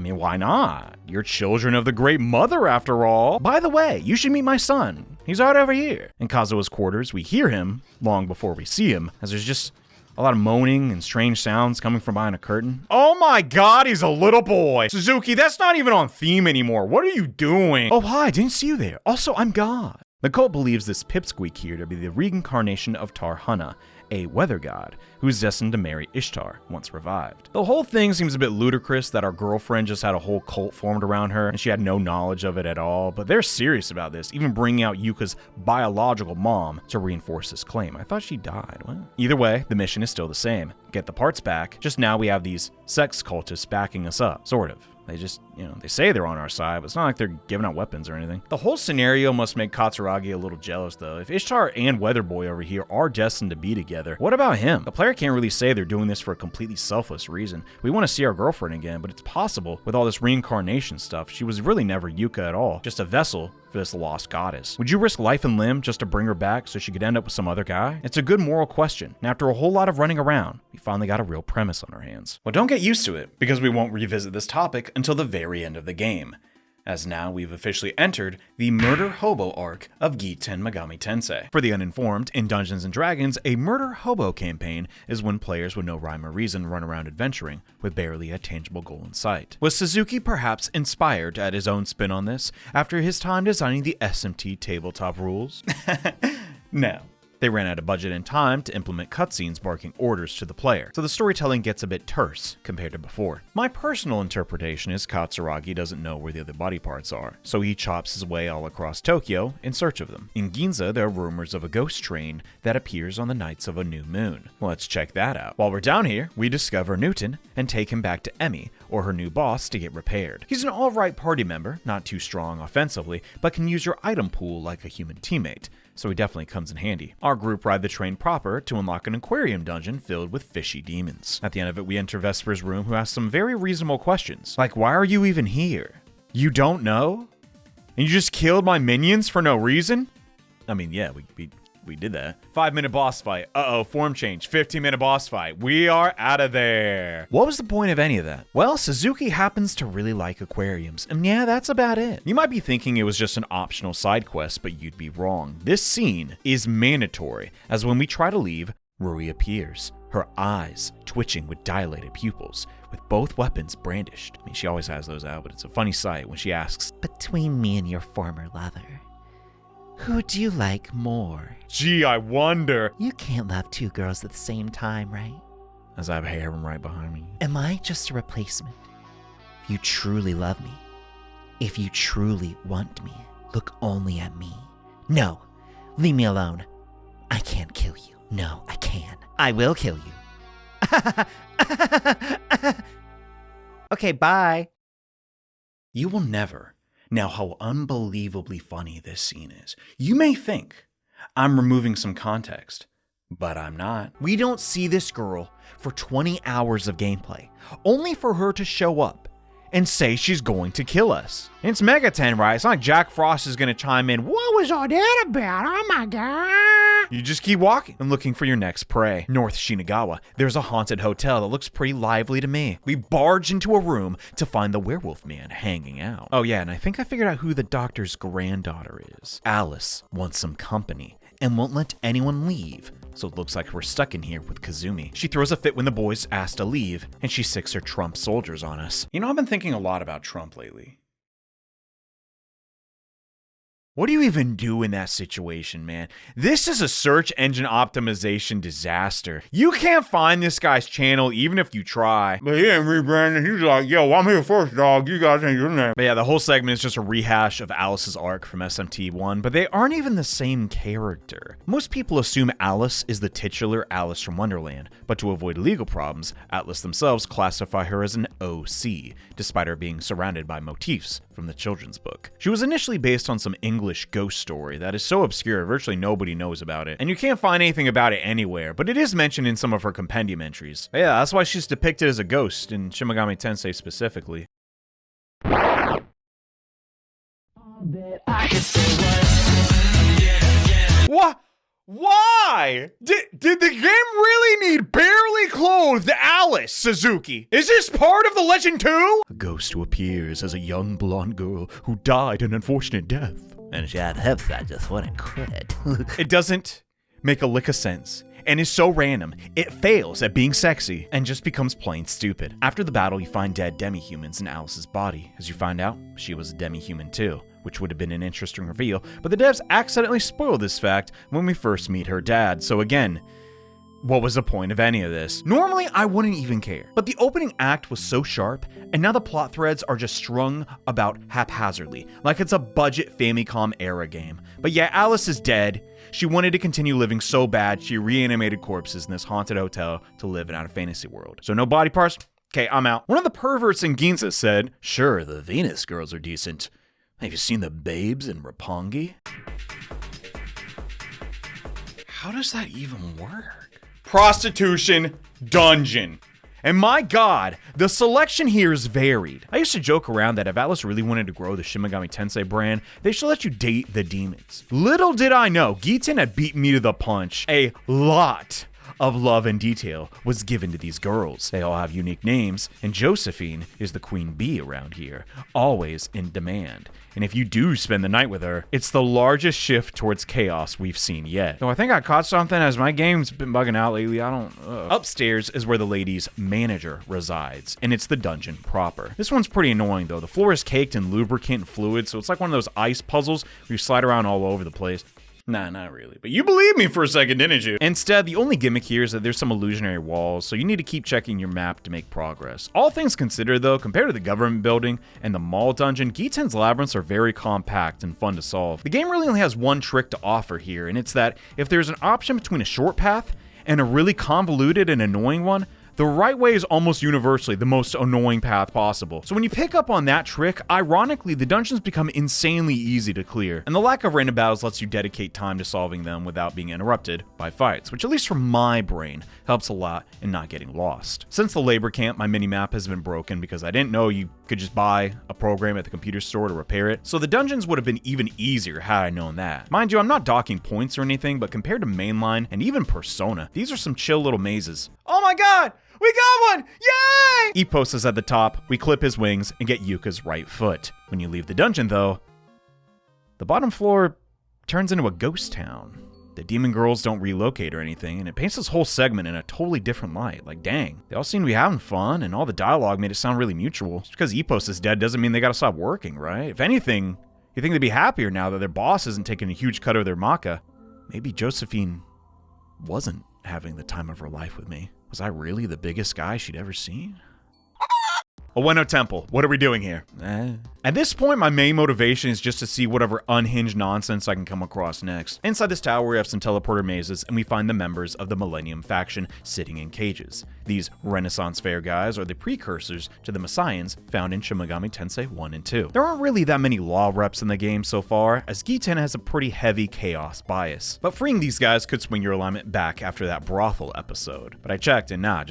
Speaker 1: why not? You're children of the Great Mother, after all. By the way, you should meet my son. He's right over here. In Kazuha's quarters, we hear him long before we see him, as there's just a lot of moaning and strange sounds coming from behind a curtain. Oh my god, he's a little boy. Suzuki, that's not even on theme anymore. What are you doing? Oh, hi, didn't see you there. Also, I'm God. The cult believes this pipsqueak here to be the reincarnation of Tarhana, a weather god who's destined to marry Ishtar once revived. The whole thing seems a bit ludicrous that our girlfriend just had a whole cult formed around her and she had no knowledge of it at all, but they're serious about this, even bringing out Yuka's biological mom to reinforce this claim. I thought she died. Well, either way, the mission is still the same. Get the parts back, just now we have these sex cultists backing us up, sort of. They just, they say they're on our side, but it's not like they're giving out weapons or anything. The whole scenario must make Katsuragi a little jealous, though. If Ishtar and Weatherboy over here are destined to be together, what about him? The player can't really say they're doing this for a completely selfless reason. We want to see our girlfriend again, but it's possible, with all this reincarnation stuff, she was really never Yuka at all, just a vessel for this lost goddess. Would you risk life and limb just to bring her back so she could end up with some other guy? It's a good moral question, and after a whole lot of running around, we finally got a real premise on our hands. Well, don't get used to it, because we won't revisit this topic until the very end of the game, as now we've officially entered the Murder Hobo Arc of Giten Megami Tensei. For the uninformed, in Dungeons & Dragons, a Murder Hobo campaign is when players with no rhyme or reason run around adventuring with barely a tangible goal in sight. Was Suzuki perhaps inspired to add his own spin on this after his time designing the SMT tabletop rules? No. They ran out of budget and time to implement cutscenes barking orders to the player, so the storytelling gets a bit terse compared to before. My personal interpretation is Katsuragi doesn't know where the other body parts are, so he chops his way all across Tokyo in search of them. In Ginza, there are rumors of a ghost train that appears on the nights of a new moon. Let's check that out. While we're down here, we discover Newton and take him back to Emmy, or her new boss, to get repaired. He's an alright party member, not too strong offensively, but can use your item pool like a human teammate, so he definitely comes in handy. Our group ride the train proper to unlock an aquarium dungeon filled with fishy demons. At the end of it, we enter Vesper's room, who asks some very reasonable questions, like, why are you even here? You don't know? And you just killed my minions for no reason? Yeah, we did that. 5-minute boss fight. Uh-oh, form change. 15-minute boss fight. We are out of there. What was the point of any of that? Well, Suzuki happens to really like aquariums, and yeah, that's about it. You might be thinking it was just an optional side quest, but you'd be wrong. This scene is mandatory, as when we try to leave, Rui appears, her eyes twitching with dilated pupils, with both weapons brandished. She always has those out, but it's a funny sight when she asks,
Speaker 5: Between me and your former lover, who do you like more?
Speaker 1: Gee, I wonder.
Speaker 5: You can't love two girls at the same time, right?
Speaker 1: As I have harem right behind me.
Speaker 5: Am I just a replacement? If you truly love me, if you truly want me, look only at me. No, leave me alone. I can't kill you. No, I can. I will kill you. Okay, bye.
Speaker 1: You will never know how unbelievably funny this scene is. You may think I'm removing some context, But I'm not.
Speaker 5: We don't see this girl for 20 hours of gameplay, only for her to show up and say she's going to kill us.
Speaker 1: It's Megaten, right? It's not like Jack Frost is gonna chime in, "What was all that about? Oh my god." You just keep walking and looking for your next prey. North Shinagawa, there's a haunted hotel that looks pretty lively to me. We barge into a room to find the werewolf man hanging out. Oh yeah, and I think I figured out who the doctor's granddaughter is. Alice wants some company and won't let anyone leave, so it looks like we're stuck in here with Kazumi. She throws a fit when the boys ask to leave, and she sicks her Trump soldiers on us. You know, I've been thinking a lot about Trump lately. What do you even do in that situation, man? This is a search engine optimization disaster. You can't find this guy's channel even if you try.
Speaker 4: But he ain't rebranding. He's like, yo, I'm here first, dog. You guys ain't your name.
Speaker 1: But yeah, the whole segment is just a rehash of Alice's arc from SMT1, but they aren't even the same character. Most people assume Alice is the titular Alice from Wonderland, but to avoid legal problems, ATLUS themselves classify her as an OC, despite her being surrounded by motifs from the children's book. She was initially based on some English ghost story that is so obscure virtually nobody knows about it, and you can't find anything about it anywhere, but it is mentioned in some of her compendium entries. But yeah, that's why she's depicted as a ghost in Shin Megami Tensei specifically. What? Why? Did the game really need barely clothed Alice, Suzuki? Is this part of the legend too? A ghost who appears as a young blonde girl who died an unfortunate death.
Speaker 5: And she had hips that just wouldn't quit.
Speaker 1: It doesn't make a lick of sense, and is so random, it fails at being sexy and just becomes plain stupid. After the battle, you find dead demi-humans in Alice's body. As you find out, she was a demi-human too, which would have been an interesting reveal, but the devs accidentally spoiled this fact when we first meet her dad. So again, what was the point of any of this? Normally, I wouldn't even care, but the opening act was so sharp, and now the plot threads are just strung about haphazardly, like it's a budget Famicom era game. But yeah, Alice is dead. She wanted to continue living so bad, she reanimated corpses in this haunted hotel to live in a fantasy world. So no body parts? Okay, I'm out. One of the perverts in Ginza said, "Sure, the Venus girls are decent. Have you seen the babes in Roppongi?" How does that even work? Prostitution dungeon. And my god, the selection here is varied. I used to joke around that if ATLUS really wanted to grow the Shin Megami Tensei brand, they should let you date the demons. Little did I know, Giten had beaten me to the punch. A lot of love and detail was given to these girls. They all have unique names, and Josephine is the queen bee around here, always in demand. And if you do spend the night with her, it's the largest shift towards chaos we've seen yet. So I think I caught something as my game's been bugging out lately. Upstairs is where the lady's manager resides, and it's the dungeon proper. This one's pretty annoying though. The floor is caked in lubricant and fluid, so it's like one of those ice puzzles where you slide around all over the place. Nah, not really. But you believed me for a second, didn't you? Instead, the only gimmick here is that there's some illusionary walls, so you need to keep checking your map to make progress. All things considered, though, compared to the government building and the mall dungeon, Giten's labyrinths are very compact and fun to solve. The game really only has one trick to offer here, and it's that if there's an option between a short path and a really convoluted and annoying one, the right way is almost universally the most annoying path possible. So when you pick up on that trick, ironically, the dungeons become insanely easy to clear, and the lack of random battles lets you dedicate time to solving them without being interrupted by fights, which at least for my brain helps a lot in not getting lost. Since the labor camp, my minimap has been broken because I didn't know you could just buy a program at the computer store to repair it, so the dungeons would have been even easier had I known that. Mind you, I'm not docking points or anything, but compared to mainline and even Persona, these are some chill little mazes. Oh my god! We got one! Yay! Epos is at the top, we clip his wings and get Yuka's right foot. When you leave the dungeon though, the bottom floor turns into a ghost town. The demon girls don't relocate or anything, and it paints this whole segment in a totally different light. Like dang, they all seem to be having fun, and all the dialogue made it sound really mutual. Just because Epos is dead doesn't mean they gotta stop working, right? If anything, you think they'd be happier now that their boss isn't taking a huge cut of their maca. Maybe Josephine wasn't having the time of her life with me. Was I really the biggest guy she'd ever seen? Oweno Temple, what are we doing here? At this point, my main motivation is just to see whatever unhinged nonsense I can come across next. Inside this tower, we have some teleporter mazes, and we find the members of the Millennium faction sitting in cages. These Renaissance Fair guys are the precursors to the Messiahs found in Shin Megami Tensei 1 and 2. There aren't really that many law reps in the game so far, as Giten has a pretty heavy chaos bias. But freeing these guys could swing your alignment back after that brothel episode. But I checked and I'm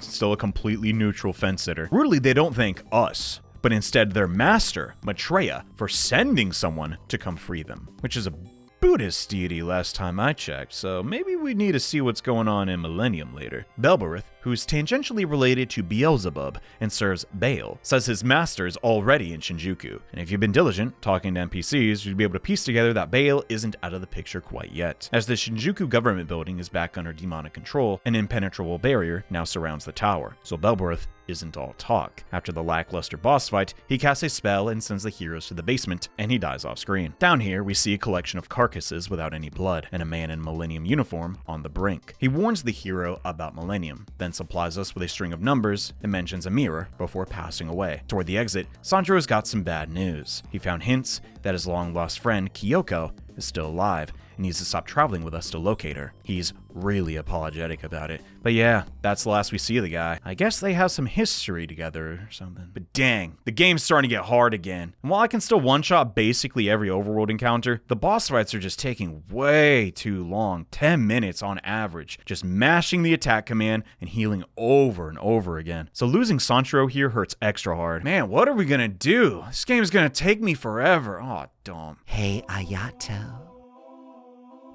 Speaker 1: still a completely neutral fence sitter. Rudely, they don't thank us, but instead their master, Maitreya, for sending someone to come free them, which is a Buddhist deity last time I checked, so maybe we need to see what's going on in Millennium later. Belberith, who is tangentially related to Beelzebub and serves Bael, says his master is already in Shinjuku, and if you've been diligent talking to NPCs, you'd be able to piece together that Bael isn't out of the picture quite yet, as the Shinjuku government building is back under demonic control, an impenetrable barrier now surrounds the tower, so Belberith isn't all talk. After the lackluster boss fight, he casts a spell and sends the heroes to the basement, and he dies off screen. Down here, we see a collection of carcasses without any blood, and a man in Millennium uniform on the brink. He warns the hero about Millennium, then supplies us with a string of numbers and mentions a mirror before passing away. Toward the exit, Sandro's got some bad news. He found hints that his long-lost friend, Kyoko, is still alive, and needs to stop traveling with us to locate her. He's really apologetic about it. But yeah, that's the last we see of the guy. I guess they have some history together or something. But dang, the game's starting to get hard again. And while I can still one-shot basically every overworld encounter, the boss fights are just taking way too long. 10 minutes on average. Just mashing the attack command and healing over and over again. So losing Sandro here hurts extra hard. Man, what are we gonna do? This game's gonna take me forever. Aw, dumb.
Speaker 5: Hey, Ayato.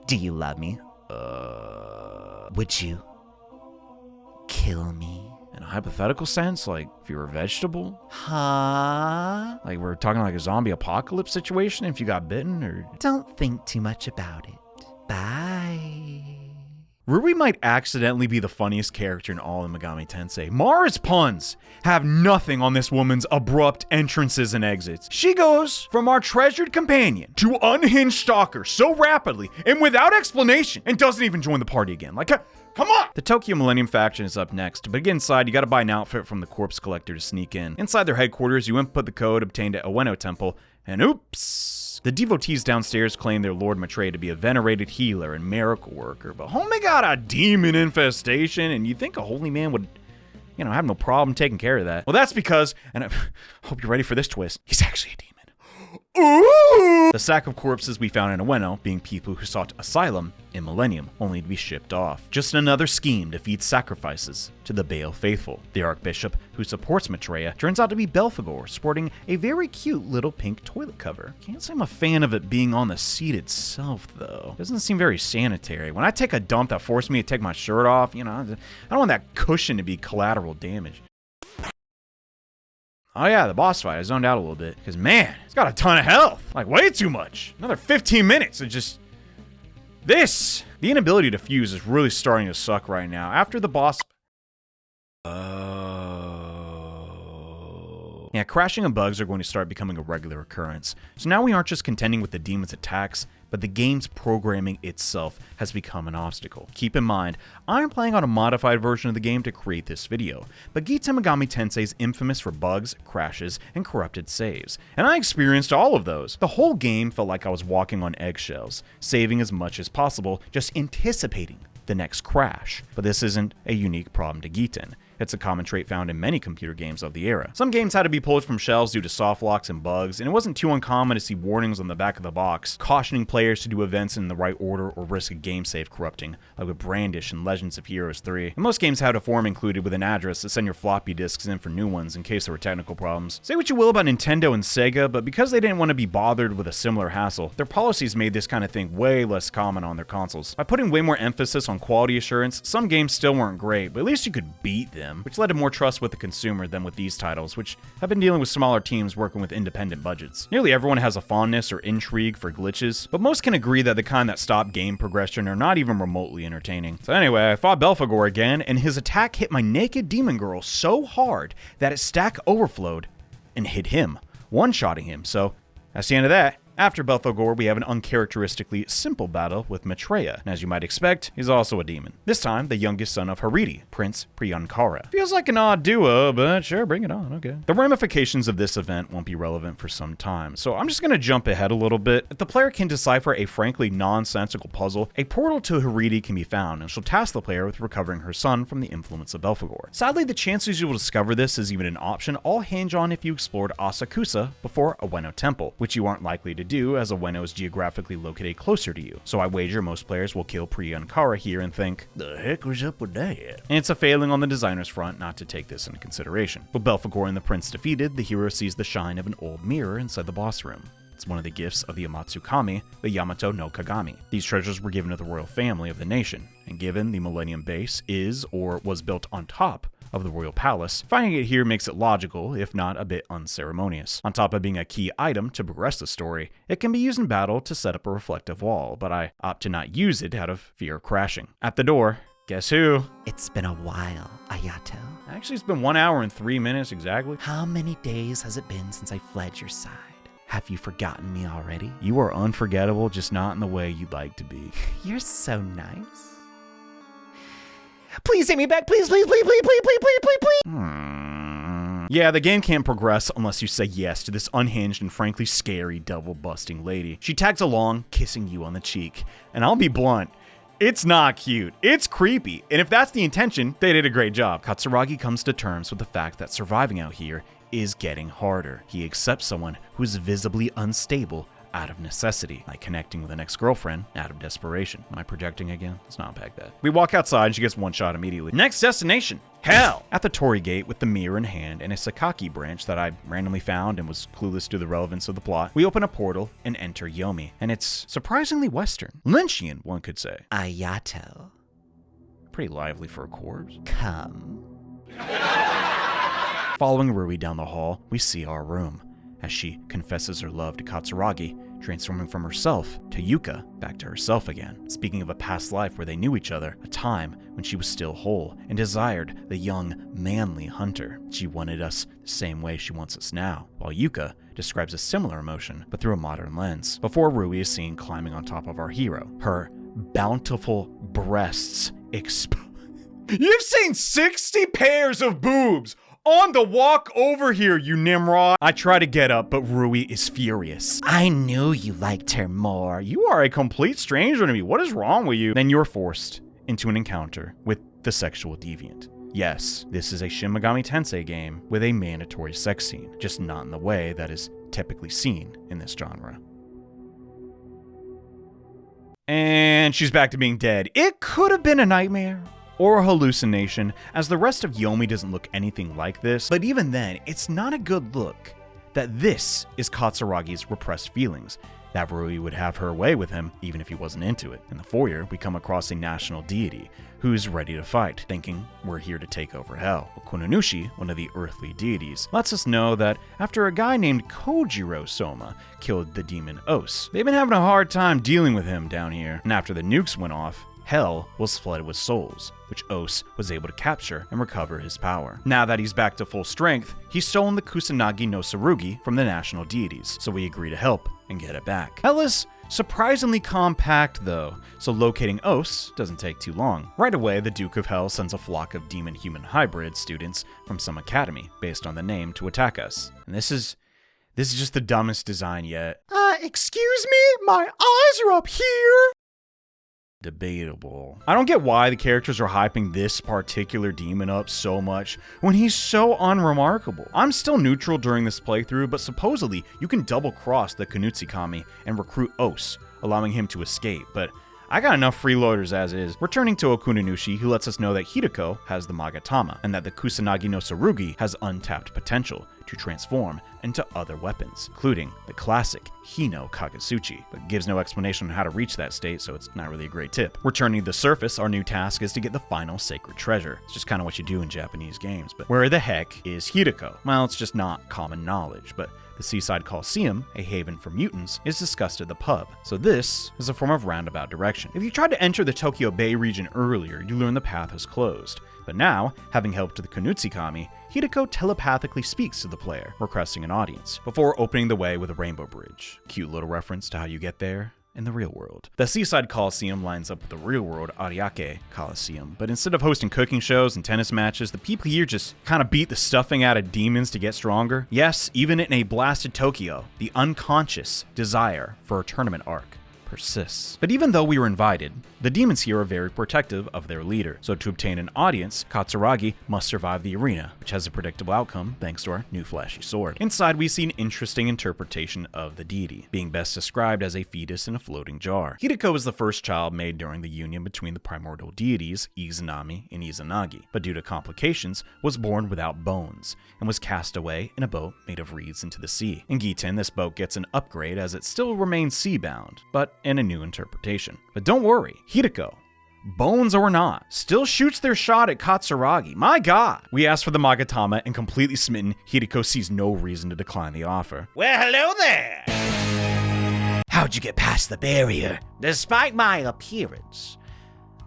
Speaker 5: Do you love me? Would you kill me?
Speaker 1: In a hypothetical sense, like if you were a vegetable?
Speaker 5: Huh?
Speaker 1: Like we're talking like a zombie apocalypse situation if you got bitten, or?
Speaker 5: Don't think too much about it. Bye.
Speaker 1: Rui might accidentally be the funniest character in all of Megami Tensei. Mara's puns have nothing on this woman's abrupt entrances and exits. She goes from our treasured companion to unhinged stalker so rapidly and without explanation, and doesn't even join the party again. Like, come on! The Tokyo Millennium faction is up next, but to get inside, you gotta buy an outfit from the corpse collector to sneak in. Inside their headquarters, you input the code obtained at Ueno Temple, and oops! The devotees downstairs claim their Lord Maitreya to be a venerated healer and miracle worker, but homie got a demon infestation, and you'd think a holy man would, have no problem taking care of that. Well, that's because, and I hope you're ready for this twist, he's actually a demon. Ooh! The sack of corpses we found in Ueno being people who sought asylum in Millennium, only to be shipped off. Just another scheme to feed sacrifices to the Bael faithful. The Archbishop, who supports Maitreya, turns out to be Belphegor, sporting a very cute little pink toilet cover. Can't say I'm a fan of it being on the seat itself, though. Doesn't seem very sanitary. When I take a dump that forced me to take my shirt off, I don't want that cushion to be collateral damage. Oh yeah, the boss fight, I zoned out a little bit, because man, it's got a ton of health. Like, way too much. Another 15 minutes of just this. The inability to fuse is really starting to suck right now. After the boss... Yeah, crashing and bugs are going to start becoming a regular occurrence. So now we aren't just contending with the demon's attacks, but the game's programming itself has become an obstacle. Keep in mind, I'm playing on a modified version of the game to create this video, but Giten Megami Tensei is infamous for bugs, crashes, and corrupted saves, and I experienced all of those. The whole game felt like I was walking on eggshells, saving as much as possible, just anticipating the next crash. But this isn't a unique problem to Giten. It's a common trait found in many computer games of the era. Some games had to be pulled from shelves due to soft locks and bugs, and it wasn't too uncommon to see warnings on the back of the box, cautioning players to do events in the right order or risk a game save corrupting, like with Brandish and Legends of Heroes 3. And most games had a form included with an address to send your floppy disks in for new ones in case there were technical problems. Say what you will about Nintendo and Sega, but because they didn't want to be bothered with a similar hassle, their policies made this kind of thing way less common on their consoles. By putting way more emphasis on quality assurance, some games still weren't great, but at least you could beat them, which led to more trust with the consumer than with these titles, which have been dealing with smaller teams working with independent budgets. Nearly everyone has a fondness or intrigue for glitches, but most can agree that the kind that stop game progression are not even remotely entertaining. So anyway, I fought Belphegor again, and his attack hit my naked demon girl so hard that its stack overflowed and hit him, one-shotting him. So that's the end of that. After Belphegor, we have an uncharacteristically simple battle with Maitreya, and as you might expect, he's also a demon. This time, the youngest son of Haridi, Prince Priyankara. Feels like an odd duo, but sure, bring it on, okay. The ramifications of this event won't be relevant for some time, so I'm just gonna jump ahead a little bit. If the player can decipher a frankly nonsensical puzzle, a portal to Haridi can be found, and she'll task the player with recovering her son from the influence of Belphegor. Sadly, the chances you will discover this as even an option all hinge on if you explored Asakusa before Ueno Temple, which you aren't likely to do as Ueno is geographically located closer to you. So I wager most players will kill Priyankara here and think, the heck was up with that? And it's a failing on the designer's front not to take this into consideration. With Belphegor and the prince defeated, the hero sees the shine of an old mirror inside the boss room. It's one of the gifts of the Amatsukami, the Yamato no Kagami. These treasures were given to the royal family of the nation, and given the Millennium Base is or was built on top of the royal palace, finding it here makes it logical, if not a bit unceremonious. On top of being a key item to progress the story, it can be used in battle to set up a reflective wall, but I opt to not use it out of fear of crashing. At the door, guess who?
Speaker 5: It's been a while, Ayato.
Speaker 1: Actually, it's been 1 hour and 3 minutes exactly.
Speaker 5: How many days has it been since I fled your side? Have you forgotten me already?
Speaker 1: You are unforgettable, just not in the way you'd like to be.
Speaker 5: You're so nice. Please take me back, please, please, please, please, please, please, please, please, please.
Speaker 1: Yeah, the game can't progress unless you say yes to this unhinged and frankly scary devil-busting lady. She tags along, kissing you on the cheek. And I'll be blunt, it's not cute. It's creepy. And if that's the intention, they did a great job. Katsuragi comes to terms with the fact that surviving out here is getting harder. He accepts someone who is visibly unstable out of necessity, like connecting with an ex-girlfriend out of desperation. Am I projecting again? Let's not unpack that. We walk outside and she gets one shot immediately. Next destination, hell! At the torii gate with the mirror in hand and a Sakaki branch that I randomly found and was clueless to the relevance of the plot, we open a portal and enter Yomi. And it's surprisingly Western. Lynchian, one could say.
Speaker 5: Ayato,
Speaker 1: Pretty lively for a corpse.
Speaker 5: come.
Speaker 1: Following Rui down the hall, we see our room, as she confesses her love to Katsuragi, transforming from herself to Yuka, back to herself again. Speaking of a past life where they knew each other, a time when she was still whole and desired the young, manly hunter. She wanted us the same way she wants us now, while Yuka describes a similar emotion, but through a modern lens. Before Rui is seen climbing on top of our hero, her bountiful breasts exposed. You've seen 60 pairs of boobs! On the walk over here, you Nimrod. I try to get up, but Rui is furious.
Speaker 5: I knew you liked her more.
Speaker 1: You are a complete stranger to me. What is wrong with you? Then you're forced into an encounter with the sexual deviant. Yes, this is a Shin Megami Tensei game with a mandatory sex scene, just not in the way that is typically seen in this genre. And she's back to being dead. It could have been a nightmare or a hallucination, as the rest of Yomi doesn't look anything like this, but even then, it's not a good look that this is Katsuragi's repressed feelings, that Rui would have her way with him even if he wasn't into it. In the foyer, we come across a national deity who's ready to fight, thinking we're here to take over hell. Okunonushi, one of the earthly deities, lets us know that after a guy named Kojiro Soma killed the demon Os, they've been having a hard time dealing with him down here, and after the nukes went off, hell was flooded with souls, which Os was able to capture and recover his power. Now that he's back to full strength, he's stolen the Kusanagi no Tsurugi from the national deities, so we agree to help and get it back. Hell is surprisingly compact though, so locating Os doesn't take too long. Right away, the Duke of Hell sends a flock of demon-human hybrid students from some academy, based on the name, to attack us. And this is just the dumbest design yet. Excuse me? My eyes are up here! Debatable. I don't get why the characters are hyping this particular demon up so much when he's so unremarkable. I'm still neutral during this playthrough, but supposedly you can double cross the Kunutsikami and recruit Os, allowing him to escape, but I got enough freeloaders as is. Returning to Okunonushi, who lets us know that Hideko has the Magatama, and that the Kusanagi no Tsurugi has untapped potential to transform into other weapons, including the classic Hino Kagetsuchi, but gives no explanation on how to reach that state, so it's not really a great tip. Returning to the surface, our new task is to get the final sacred treasure. It's just kind of what you do in Japanese games, but where the heck is Hideko? Well, it's just not common knowledge, but the Seaside Coliseum, a haven for mutants, is discussed at the pub, so this is a form of roundabout direction. If you tried to enter the Tokyo Bay region earlier, you learn the path is closed, But now, having helped the Kunutsu Kami, Hideko telepathically speaks to the player, requesting an audience, before opening the way with a rainbow bridge. Cute little reference to how you get there in the real world. The Seaside Coliseum lines up with the real-world Ariake Coliseum, but instead of hosting cooking shows and tennis matches, the people here just kind of beat the stuffing out of demons to get stronger. Yes, even in a blasted Tokyo, the unconscious desire for a tournament arc persists. But even though we were invited, the demons here are very protective of their leader, so to obtain an audience, Katsuragi must survive the arena, which has a predictable outcome thanks to our new flashy sword. Inside, we see an interesting interpretation of the deity, being best described as a fetus in a floating jar. Hideko is the first child made during the union between the primordial deities, Izanami and Izanagi, but due to complications, was born without bones, and was cast away in a boat made of reeds into the sea. In Giten, this boat gets an upgrade as it still remains sea-bound, but in a new interpretation. But don't worry, Hideko, bones or not, still shoots their shot at Katsuragi. My god! We ask for the Magatama, and completely smitten, Hideko sees no reason to decline the offer.
Speaker 5: Well, hello there! How'd you get past the barrier? Despite my appearance,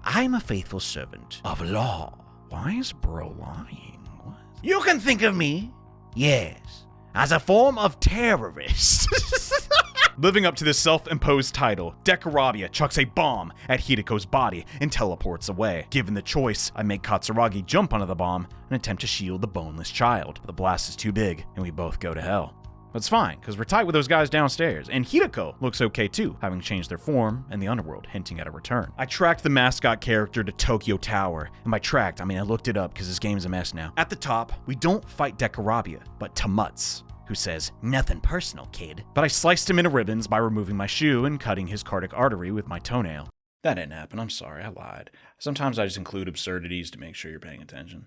Speaker 5: I'm a faithful servant of law.
Speaker 1: Why is bro lying? What?
Speaker 5: You can think of me, yes, as a form of terrorist.
Speaker 1: Living up to this self-imposed title, Dekarabia chucks a bomb at Hideko's body and teleports away. Given the choice, I make Katsuragi jump onto the bomb and attempt to shield the boneless child. The blast is too big, and we both go to hell. But it's fine, because we're tight with those guys downstairs, and Hideko looks okay too, having changed their form in the underworld, hinting at a return. I tracked the mascot character to Tokyo Tower, and by tracked, I mean I looked it up because this game's a mess now. At the top, we don't fight Dekarabia, but Tamutz, who says, "Nothing personal, kid." But I sliced him into ribbons by removing my shoe and cutting his cardiac artery with my toenail. That didn't happen, I'm sorry, I lied. Sometimes I just include absurdities to make sure you're paying attention.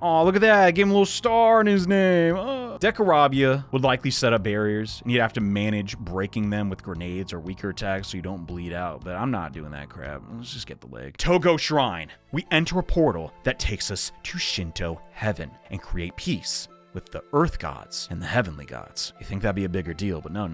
Speaker 1: Oh, look at that, I gave him a little star in his name. Oh. Dekarabia would likely set up barriers, and you'd have to manage breaking them with grenades or weaker attacks so you don't bleed out, but I'm not doing that crap. Let's just get the leg. Togo Shrine. We enter a portal that takes us to Shinto heaven and create peace with the earth gods and the heavenly gods. You think that'd be a bigger deal, but no,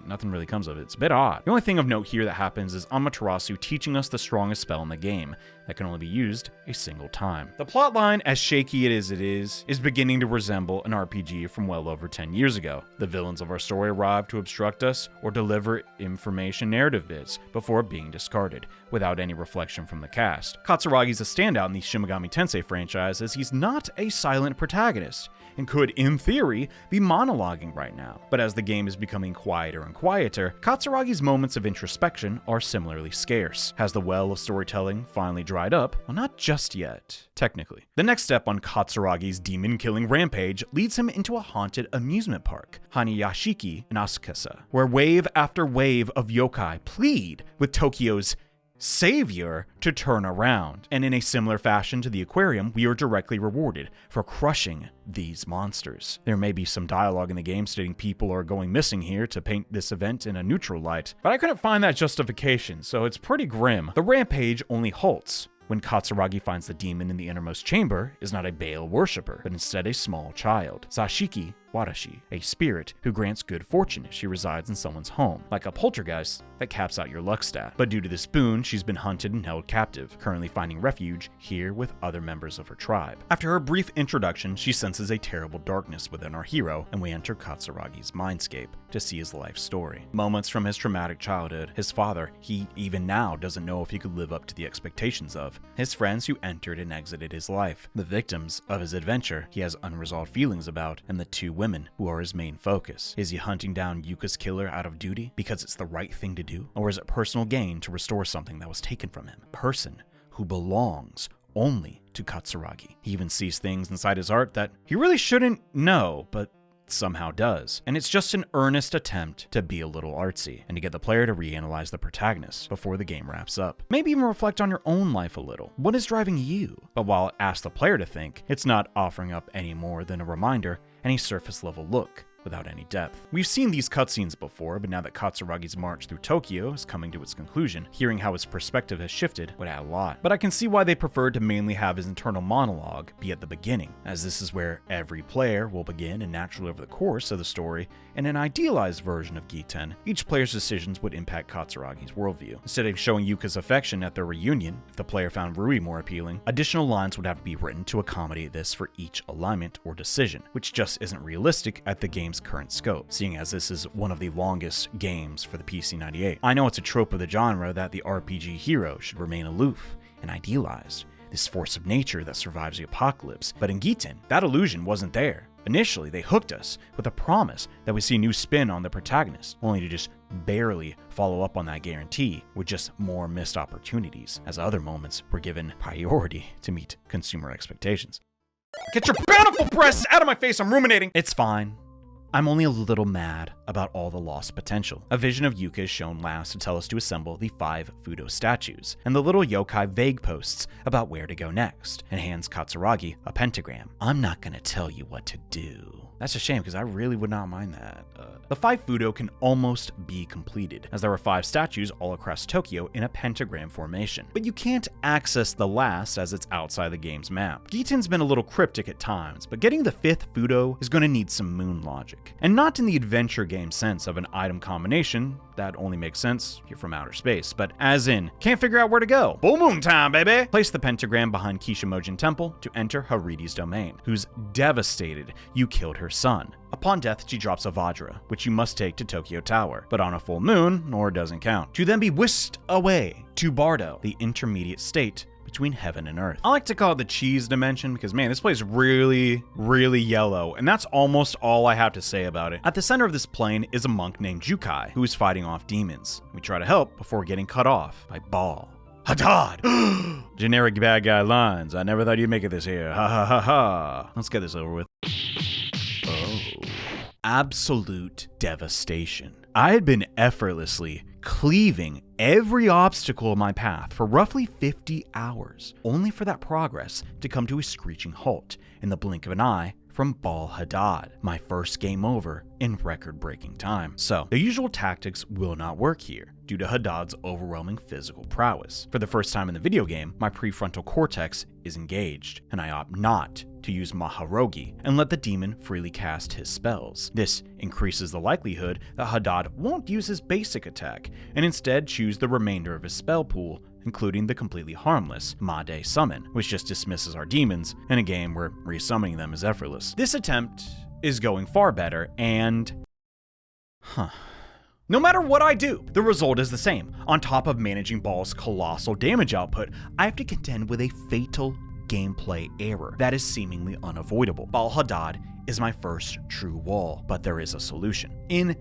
Speaker 1: nothing really comes of it. It's a bit odd. The only thing of note here that happens is Amaterasu teaching us the strongest spell in the game that can only be used a single time. The plotline, as shaky it is beginning to resemble an RPG from well over 10 years ago. The villains of our story arrive to obstruct us or deliver information narrative bits before being discarded, without any reflection from the cast. Katsuragi's a standout in the Shin Megami Tensei franchise as he's not a silent protagonist, and could, in theory, be monologuing right now. But as the game is becoming quieter and quieter, Katsuragi's moments of introspection are similarly scarce. Has the well of storytelling finally dried up? Well, not just yet, technically. The next step on Katsuragi's demon-killing rampage leads him into a haunted amusement park, Hanayashiki in Asukasa, where wave after wave of yokai plead with Tokyo's savior to turn around. And in a similar fashion to the aquarium, we are directly rewarded for crushing these monsters. There may be some dialogue in the game stating people are going missing here to paint this event in a neutral light, but I couldn't find that justification, so it's pretty grim. The rampage only halts when Katsuragi finds the demon in the innermost chamber is not a Bael worshipper, but instead a small child, Sashiki Watashi, a spirit who grants good fortune if she resides in someone's home, like a poltergeist that caps out your luck stat. But due to this boon, she's been hunted and held captive, currently finding refuge here with other members of her tribe. After her brief introduction, she senses a terrible darkness within our hero, and we enter Katsuragi's mindscape to see his life story. Moments from his traumatic childhood, his father, he even now doesn't know if he could live up to the expectations of, his friends who entered and exited his life, the victims of his adventure he has unresolved feelings about, and the two women who are his main focus. Is he hunting down Yuka's killer out of duty because it's the right thing to do? Or is it personal gain to restore something that was taken from him? A person who belongs only to Katsuragi. He even sees things inside his heart that he really shouldn't know, but somehow does. And it's just an earnest attempt to be a little artsy and to get the player to reanalyze the protagonist before the game wraps up. Maybe even reflect on your own life a little. What is driving you? But while it asks the player to think, it's not offering up any more than a reminder and a surface level look without any depth. We've seen these cutscenes before, but now that Katsuragi's march through Tokyo is coming to its conclusion, hearing how his perspective has shifted would add a lot. But I can see why they preferred to mainly have his internal monologue be at the beginning, as this is where every player will begin, and naturally over the course of the story, in an idealized version of Giten, each player's decisions would impact Katsuragi's worldview. Instead of showing Yuka's affection at their reunion, if the player found Rui more appealing, additional lines would have to be written to accommodate this for each alignment or decision, which just isn't realistic at the game's current scope, seeing as this is one of the longest games for the PC-98. I know it's a trope of the genre that the RPG hero should remain aloof and idealized, this force of nature that survives the apocalypse, but in Giten, that illusion wasn't there. Initially, they hooked us with a promise that we see a new spin on the protagonist, only to just barely follow up on that guarantee with just more missed opportunities, as other moments were given priority to meet consumer expectations. Get your bountiful breasts out of my face, I'm ruminating! It's fine. I'm only a little mad about all the lost potential. A vision of Yuka is shown last to tell us to assemble the 5 Fudo statues, and the little yokai vague posts about where to go next, and hands Katsuragi a pentagram. I'm not gonna tell you what to do. That's a shame, because I really would not mind that. The 5 Fudo can almost be completed, as there are 5 statues all across Tokyo in a pentagram formation. But you can't access the last as it's outside the game's map. Giten's been a little cryptic at times, but getting the 5th Fudo is going to need some moon logic. And not in the adventure game sense of an item combination, that only makes sense if you're from outer space, but as in, can't figure out where to go. Full moon time, baby! Place the pentagram behind Kishimojin Temple to enter Haridi's domain, who's devastated you killed her son. Upon death, she drops a Vajra, which you must take to Tokyo Tower, but on a full moon, or doesn't count, to then be whisked away to Bardo, the intermediate state between heaven and earth. I like to call it the cheese dimension because, man, this place is really, really yellow, and that's almost all I have to say about it. At the center of this plane is a monk named Jukai, who is fighting off demons. We try to help before getting cut off by Bael. Hadad! Generic bad guy lines. I never thought you'd make it this here. Ha ha ha ha. Let's get this over with. Oh. Absolute devastation. I had been effortlessly cleaving every obstacle in my path for roughly 50 hours, only for that progress to come to a screeching halt in the blink of an eye from Bael Hadad, my first game over in record-breaking time. So, the usual tactics will not work here, due to Hadad's overwhelming physical prowess. For the first time in the video game, my prefrontal cortex is engaged, and I opt not to use Maharogi and let the demon freely cast his spells. This increases the likelihood that Hadad won't use his basic attack, and instead choose the remainder of his spell pool, including the completely harmless Made Summon, which just dismisses our demons in a game where resummoning them is effortless. This attempt is going far better, and no matter what I do, the result is the same. On top of managing Bael's colossal damage output, I have to contend with a fatal gameplay error that is seemingly unavoidable. Bael Hadad is my first true wall, but there is a solution. In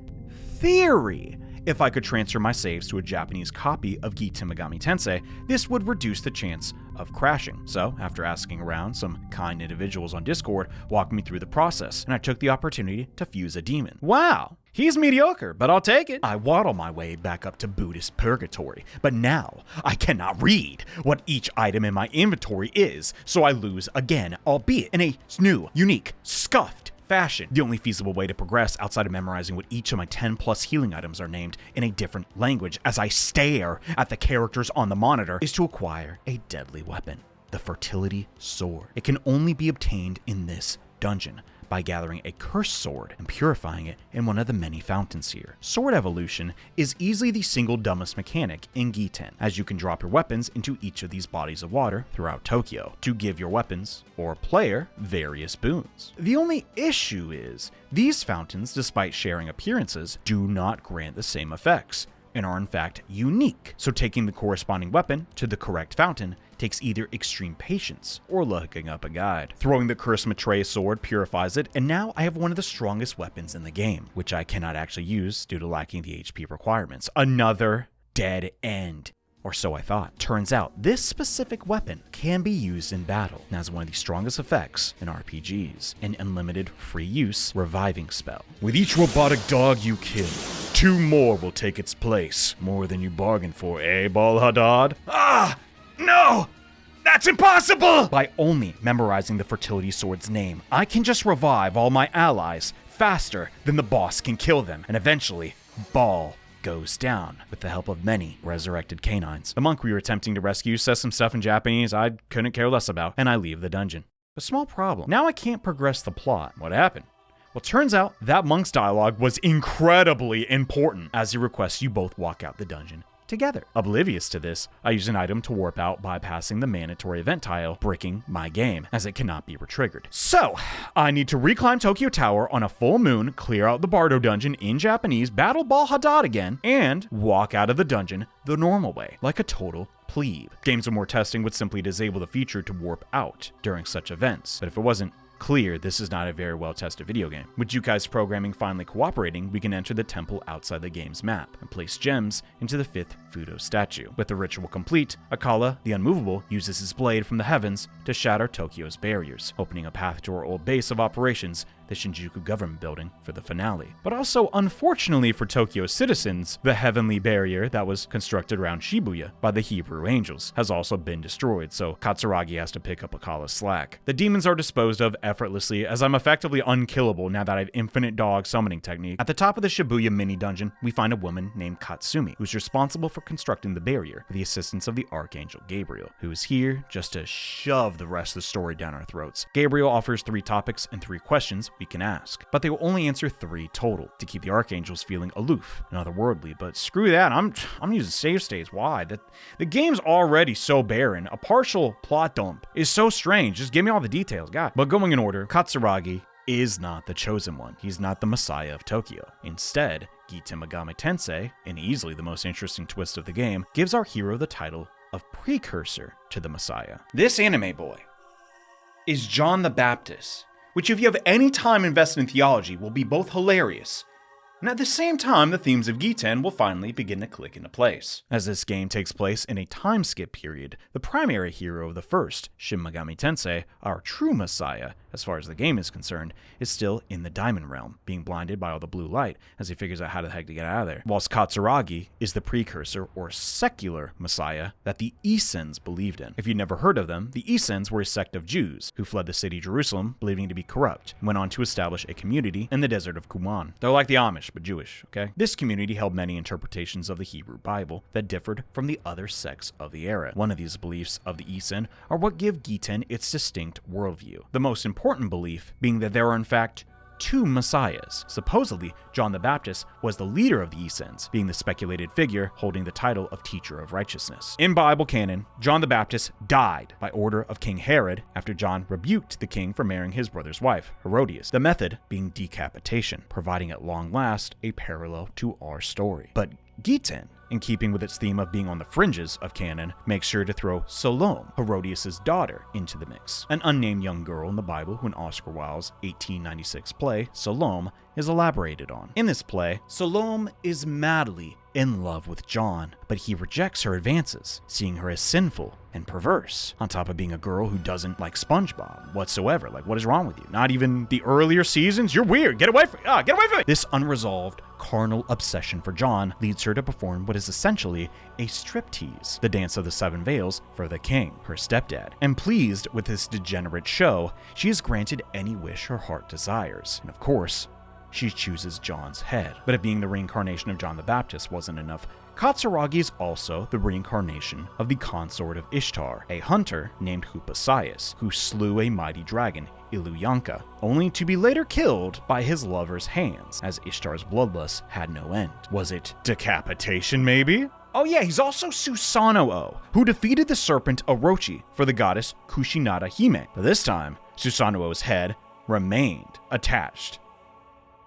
Speaker 1: theory, if I could transfer my saves to a Japanese copy of Giten Megami Tensei, this would reduce the chance of crashing. So, after asking around, some kind individuals on Discord walked me through the process, and I took the opportunity to fuse a demon. Wow! He's mediocre, but I'll take it. I waddle my way back up to Buddhist purgatory, but now I cannot read what each item in my inventory is, so I lose again, albeit in a new, unique, scuffed fashion. The only feasible way to progress outside of memorizing what each of my 10 plus healing items are named in a different language as I stare at the characters on the monitor is to acquire a deadly weapon, the Fertility Sword. It can only be obtained in this dungeon by gathering a cursed sword and purifying it in one of the many fountains here. Sword evolution is easily the single dumbest mechanic in Giten, as you can drop your weapons into each of these bodies of water throughout Tokyo to give your weapons or player various boons. The only issue is, these fountains, despite sharing appearances, do not grant the same effects, and are in fact unique. So taking the corresponding weapon to the correct fountain takes either extreme patience or looking up a guide. Throwing the cursed Maitreya sword purifies it, and now I have one of the strongest weapons in the game, which I cannot actually use due to lacking the HP requirements. Another dead end. Or so I thought. Turns out, this specific weapon can be used in battle and has one of the strongest effects in RPGs, an unlimited free use reviving spell. With each robotic dog you kill, 2 more will take its place. More than you bargained for, eh, Bael Hadad? Ah! No! That's impossible! By only memorizing the Fertility Sword's name, I can just revive all my allies faster than the boss can kill them, and eventually, Bael goes down with the help of many resurrected canines. The monk we were attempting to rescue says some stuff in Japanese I couldn't care less about, and I leave the dungeon. A small problem. Now I can't progress the plot. What happened? Well, turns out that monk's dialogue was incredibly important, as he requests you both walk out the dungeon together. Oblivious to this, I use an item to warp out bypassing the mandatory event tile, breaking my game, as it cannot be retriggered. So, I need to reclimb Tokyo Tower on a full moon, clear out the Bardo dungeon in Japanese, battle Baal Hadad again, and walk out of the dungeon the normal way, like a total plebe. Games with more testing would simply disable the feature to warp out during such events, but if it wasn't clear this is not a very well tested video game. With Yukai's programming finally cooperating, we can enter the temple outside the game's map and place gems into the 5th Fudo statue. With the ritual complete, Akala, the Unmovable, uses his blade from the heavens to shatter Tokyo's barriers, opening a path to our old base of operations, the Shinjuku government building, for the finale. But also, unfortunately for Tokyo's citizens, the heavenly barrier that was constructed around Shibuya by the Hebrew angels has also been destroyed, so Katsuragi has to pick up Akala's slack. The demons are disposed of effortlessly, as I'm effectively unkillable now that I have infinite dog summoning technique. At the top of the Shibuya mini dungeon, we find a woman named Katsumi, who's responsible for constructing the barrier with the assistance of the Archangel Gabriel, who is here just to shove the rest of the story down our throats. Gabriel offers 3 topics and 3 questions we can ask, but they will only answer 3 total to keep the Archangels feeling aloof and otherworldly. But screw that, I'm using save states. Why? The game's already so barren. A partial plot dump is so strange. Just give me all the details, God. But going in order, Katsuragi is not the chosen one. He's not the Messiah of Tokyo. Instead, Giten Megami Tensei, and easily the most interesting twist of the game, gives our hero the title of precursor to the Messiah. This anime boy is John the Baptist, which if you have any time invested in theology will be both hilarious, and at the same time the themes of Giten will finally begin to click into place. As this game takes place in a time skip period, the primary hero of the first, Shin Megami Tensei, our true messiah, as far as the game is concerned, is still in the Diamond Realm, being blinded by all the blue light as he figures out how the heck to get out of there. Whilst Katsuragi is the precursor or secular messiah that the Essenes believed in. If you'd never heard of them, the Essenes were a sect of Jews who fled the city Jerusalem believing to be corrupt and went on to establish a community in the desert of Qumran. They're like the Amish, but Jewish, okay? This community held many interpretations of the Hebrew Bible that differed from the other sects of the era. One of these beliefs of the Essenes are what give Giten its distinct worldview. The most important belief being that there are in fact 2 messiahs. Supposedly, John the Baptist was the leader of the Essenes, being the speculated figure holding the title of Teacher of Righteousness. In Bible canon, John the Baptist died by order of King Herod after John rebuked the king for marrying his brother's wife, Herodias, the method being decapitation, providing at long last a parallel to our story. But Giten, in keeping with its theme of being on the fringes of canon, makes sure to throw Salome, Herodias' daughter, into the mix. An unnamed young girl in the Bible who in Oscar Wilde's 1896 play, Salome, is elaborated on. In this play, Salome is madly in love with John, but he rejects her advances, seeing her as sinful and perverse, on top of being a girl who doesn't like SpongeBob whatsoever. Like, what is wrong with you? Not even the earlier seasons? You're weird. Get away from me. This unresolved carnal obsession for John leads her to perform what is essentially a striptease, the dance of the 7 veils, for the king, her stepdad. And pleased with this degenerate show, she is granted any wish her heart desires. And of course, she chooses John's head. But if being the reincarnation of John the Baptist wasn't enough, Katsuragi is also the reincarnation of the consort of Ishtar, a hunter named Hupasias, who slew a mighty dragon, Iluyanka, only to be later killed by his lover's hands, as Ishtar's bloodlust had no end. Was it decapitation, maybe? Oh yeah, he's also Susanoo, who defeated the serpent Orochi for the goddess Kushinada Hime. But this time, Susanoo's head remained attached.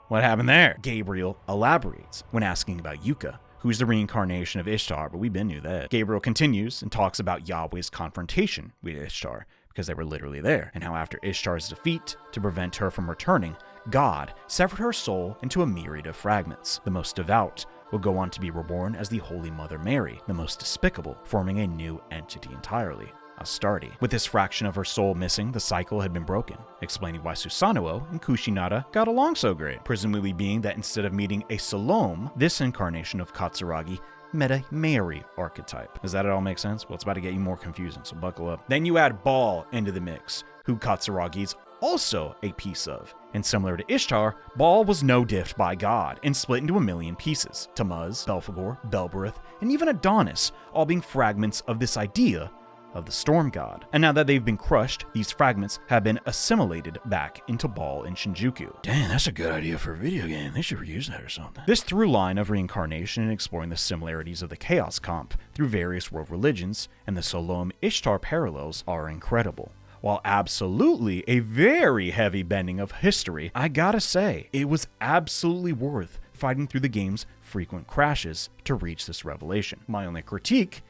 Speaker 1: What happened there? Gabriel elaborates when asking about Yuka, who's the reincarnation of Ishtar, but we knew that. Gabriel continues and talks about Yahweh's confrontation with Ishtar, because they were literally there, and how after Ishtar's defeat, to prevent her from returning, God severed her soul into a myriad of fragments. The most devout will go on to be reborn as the Holy Mother Mary, the most despicable, forming a new entity entirely. Astarte. With this fraction of her soul missing, the cycle had been broken, explaining why Susanoo and Kushinada got along so great, presumably being that instead of meeting a Salome, this incarnation of Katsuragi met a Mary archetype. Does that at all make sense? Well, it's about to get you more confusing, so buckle up. Then you add Bael into the mix, who Katsuragi's also a piece of, And similar to Ishtar, Baal was no-diffed by God and split into a million pieces. Tammuz, Belphegor, Belberith, and even Adonis, all being fragments of this idea of the storm god. And now that they've been crushed, these fragments have been assimilated back into Baal and Shinjuku.
Speaker 4: Dang, that's a good idea for a video game. They should reuse that or something.
Speaker 1: This through line of reincarnation and exploring the similarities of the Chaos Comp through various world religions and the Solom Ishtar parallels are incredible. While absolutely a very heavy bending of history, I gotta say, it was absolutely worth fighting through the game's frequent crashes to reach this revelation. My only critique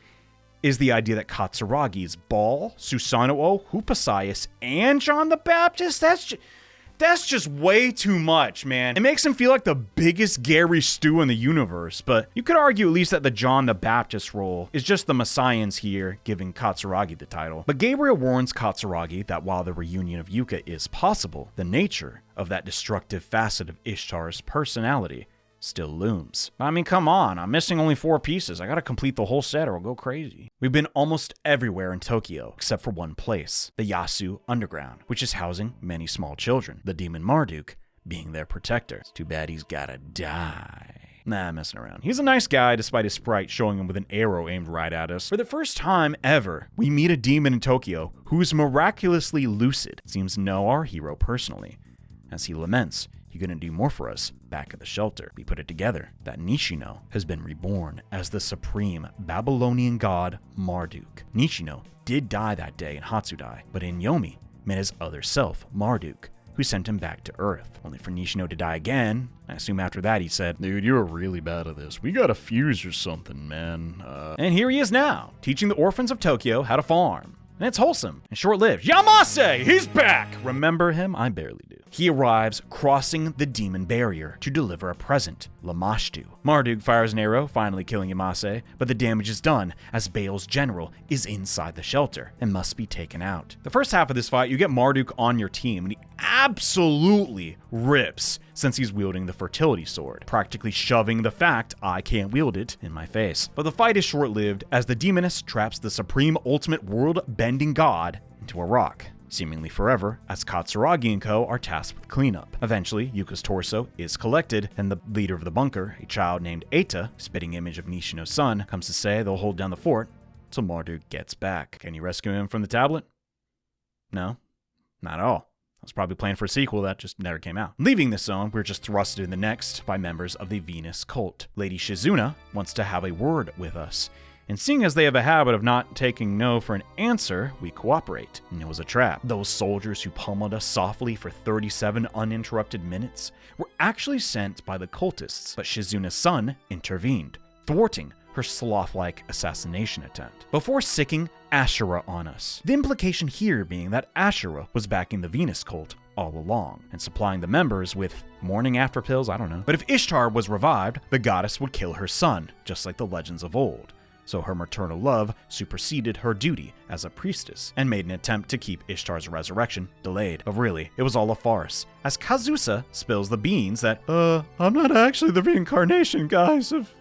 Speaker 1: is the idea that Katsuragi's Baal, Susanoo, Hupasias, and John the Baptist, that's just way too much, man. It makes him feel like the biggest Gary Stew in the universe, but you could argue at least that the John the Baptist role is just the messiahs here giving Katsuragi the title. But Gabriel warns Katsuragi that while the reunion of Yuka is possible, the nature of that destructive facet of Ishtar's personality still looms. I mean, come on, I'm missing only 4 pieces. I gotta complete the whole set or I'll go crazy. We've been almost everywhere in Tokyo, except for one place, the Yasu Underground, which is housing many small children, the demon Marduk being their protector. It's too bad he's gotta die. Nah, I'm messing around. He's a nice guy despite his sprite showing him with an arrow aimed right at us. For the first time ever, we meet a demon in Tokyo who's miraculously lucid. Seems to know our hero personally. As he laments, he couldn't do more for us back at the shelter. We put it together that Nishino has been reborn as the supreme Babylonian god Marduk. Nishino did die that day in Hatsudai, but in Yomi met his other self, Marduk, who sent him back to Earth, only for Nishino to die again. I assume after that he said, "Dude, you're really bad at this. We gotta fuse or something, man." And here he is now, teaching the orphans of Tokyo how to farm. And it's wholesome and short-lived. Yamase, he's back! Remember him? I barely do. He arrives crossing the demon barrier to deliver a present, Lamashtu. Marduk fires an arrow, finally killing Yamase, but the damage is done as Bael's general is inside the shelter and must be taken out. The first half of this fight, you get Marduk on your team, and he absolutely rips since he's wielding the fertility sword, practically shoving the fact I can't wield it in my face. But the fight is short-lived as the demoness traps the supreme ultimate world-bending god into a rock, seemingly forever, as Katsuragi and co. are tasked with cleanup. Eventually, Yuka's torso is collected, and the leader of the bunker, a child named Eita, spitting image of Nishino's son, comes to say they'll hold down the fort till Marduk gets back. Can you rescue him from the tablet? No, not at all. I was probably planning for a sequel that just never came out. Leaving this zone, we're just thrusted in the next by members of the Venus cult. Lady Shizuna wants to have a word with us, and seeing as they have a habit of not taking no for an answer, we cooperate. And it was a trap. Those soldiers who pummeled us softly for 37 uninterrupted minutes were actually sent by the cultists, but Shizuna's son intervened, thwarting her sloth-like assassination attempt, before sicking Ashura on us. The implication here being that Ashura was backing the Venus cult all along, and supplying the members with morning after pills, I don't know. But if Ishtar was revived, the goddess would kill her son, just like the legends of old. So her maternal love superseded her duty as a priestess, and made an attempt to keep Ishtar's resurrection delayed. But really, it was all a farce, as Kazusa spills the beans that, I'm not actually the reincarnation, guys, of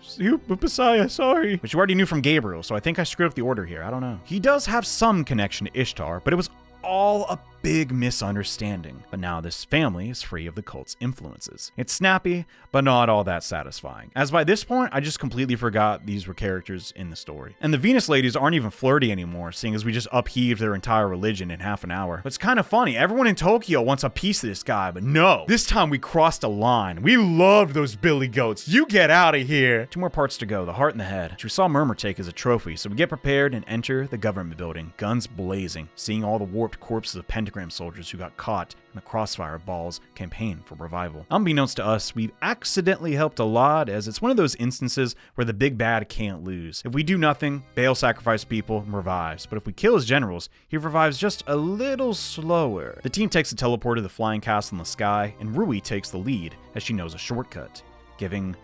Speaker 1: Messiah, sorry. Which you already knew from Gabriel, so I think I screwed up the order here, I don't know. He does have some connection to Ishtar, but it was all a big misunderstanding. But now this family is free of the cult's influences. It's snappy, but not all that satisfying, as by this point, I just completely forgot these were characters in the story. And the Venus ladies aren't even flirty anymore, seeing as we just upheaved their entire religion in half an hour. But it's kind of funny, everyone in Tokyo wants a piece of this guy, but no. This time we crossed a line. We loved those billy goats. You get out of here. 2 more parts to go, the heart and the head, which we saw Murmur take as a trophy, so we get prepared and enter the government building, guns blazing, seeing all the warped corpses of Pentagram soldiers who got caught in the crossfire of Baal's campaign for revival. Unbeknownst to us, we've accidentally helped a lot, as it's one of those instances where the big bad can't lose. If we do nothing, Bael sacrifices people and revives, but if we kill his generals, he revives just a little slower. The team takes a teleport to the flying castle in the sky, and Rui takes the lead as she knows a shortcut, giving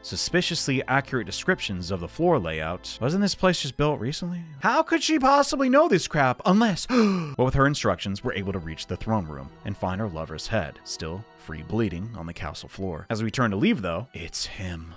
Speaker 1: suspiciously accurate descriptions of the floor layout. Wasn't this place just built recently? How could she possibly know this crap unless... Well, with her instructions, we're able to reach the throne room and find our lover's head, still free bleeding on the castle floor. As we turn to leave though, it's him.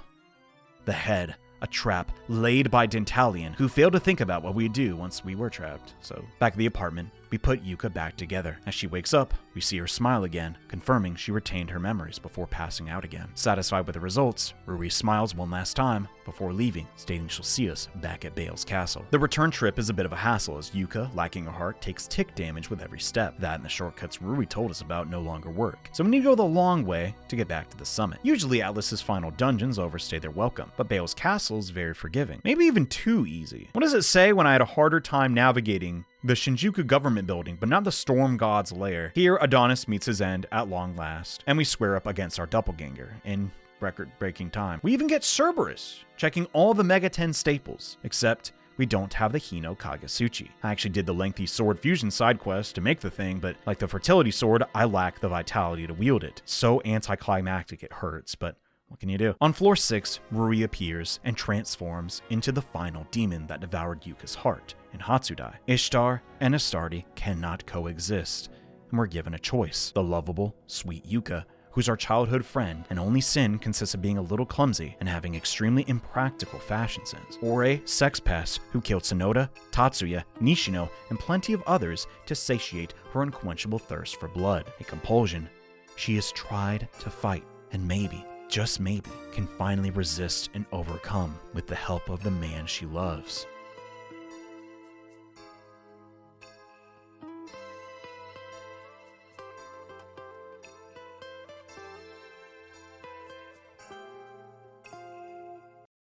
Speaker 1: The head, a trap laid by Dentalian, who failed to think about what we'd do once we were trapped. So back at the apartment, we put Yuka back together. As she wakes up, we see her smile again, confirming she retained her memories before passing out again. Satisfied with the results, Rui smiles one last time before leaving, stating she'll see us back at Bael's castle. The return trip is a bit of a hassle as Yuka, lacking her heart, takes tick damage with every step. That and the shortcuts Rui told us about no longer work, so we need to go the long way to get back to the summit. Usually ATLUS's final dungeons overstay their welcome, but Bael's castle is very forgiving. Maybe even too easy. What does it say when I had a harder time navigating the Shinjuku government building, but not the storm god's lair? Here, Adonis meets his end at long last, and we square up against our doppelganger in record-breaking time. We even get Cerberus, checking all the Mega 10 staples, except we don't have the Hino Kagetsuchi. I actually did the lengthy sword fusion side quest to make the thing, but like the fertility sword, I lack the vitality to wield it. So anticlimactic it hurts, but what can you do? On floor 6, Rui appears and transforms into the final demon that devoured Yuka's heart in Hatsudai. Ishtar and Astarte cannot coexist, and we're given a choice. The lovable, sweet Yuka, who's our childhood friend, and only sin consists of being a little clumsy and having extremely impractical fashion sense. Or a sex pest who killed Sonoda, Tatsuya, Nishino, and plenty of others to satiate her unquenchable thirst for blood. A compulsion she has tried to fight, and maybe, just maybe, can finally resist and overcome with the help of the man she loves.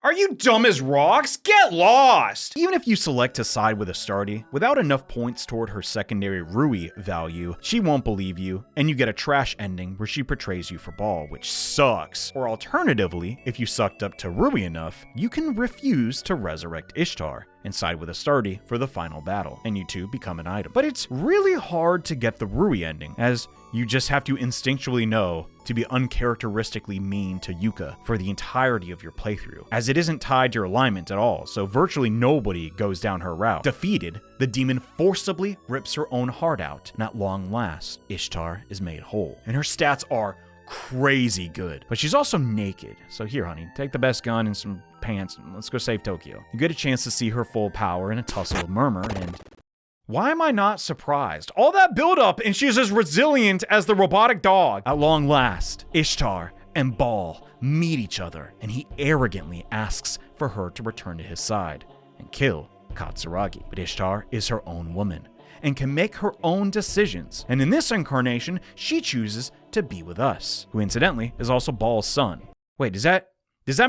Speaker 4: Are you dumb as rocks? Get lost!
Speaker 1: Even if you select to side with Astarte, without enough points toward her secondary Rui value, she won't believe you, and you get a trash ending where she portrays you for Bael, which sucks. Or alternatively, if you sucked up to Rui enough, you can refuse to resurrect Ishtar and side with Astarte for the final battle, and you two become an item. But it's really hard to get the Rui ending, as you just have to instinctually know to be uncharacteristically mean to Yuka for the entirety of your playthrough, as it isn't tied to your alignment at all, so virtually nobody goes down her route. Defeated, the demon forcibly rips her own heart out, and at long last, Ishtar is made whole. And her stats are crazy good, but she's also naked. So here, honey, take the best gun and some pants, and let's go save Tokyo. You get a chance to see her full power in a tussle with Murmur, and why am I not surprised? All that buildup, and she's as resilient as the robotic dog. At long last, Ishtar and Bael meet each other, and he arrogantly asks for her to return to his side and kill Katsuragi. But Ishtar is her own woman and can make her own decisions. And in this incarnation, she chooses to be with us, who incidentally is also Bael's son. Wait, does that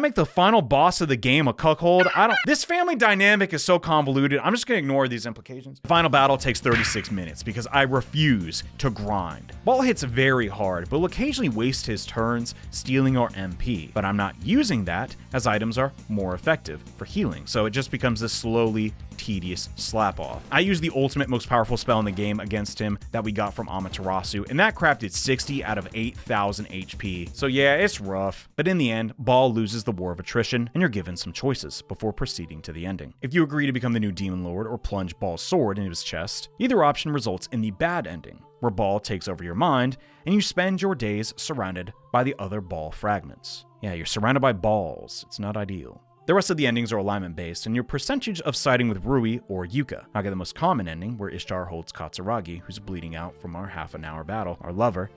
Speaker 1: make the final boss of the game a cuckold? This family dynamic is so convoluted, I'm just gonna ignore these implications. The final battle takes 36 minutes because I refuse to grind. Bael hits very hard, but will occasionally waste his turns stealing our MP, but I'm not using that as items are more effective for healing, so it just becomes this slowly tedious slap off. I used the ultimate most powerful spell in the game against him that we got from Amaterasu, and that crap did 60 out of 8,000 HP. So yeah, it's rough. But in the end, Bael loses the war of attrition, and you're given some choices before proceeding to the ending. If you agree to become the new Demon Lord or plunge Bael's sword into his chest, either option results in the bad ending, where Bael takes over your mind, and you spend your days surrounded by the other Bael fragments. Yeah, you're surrounded by balls. It's not ideal. The rest of the endings are alignment-based, and your percentage of siding with Rui or Yuka. I get the most common ending, where Ishtar holds Katsuragi, who's bleeding out from our half-an-hour battle, our lover,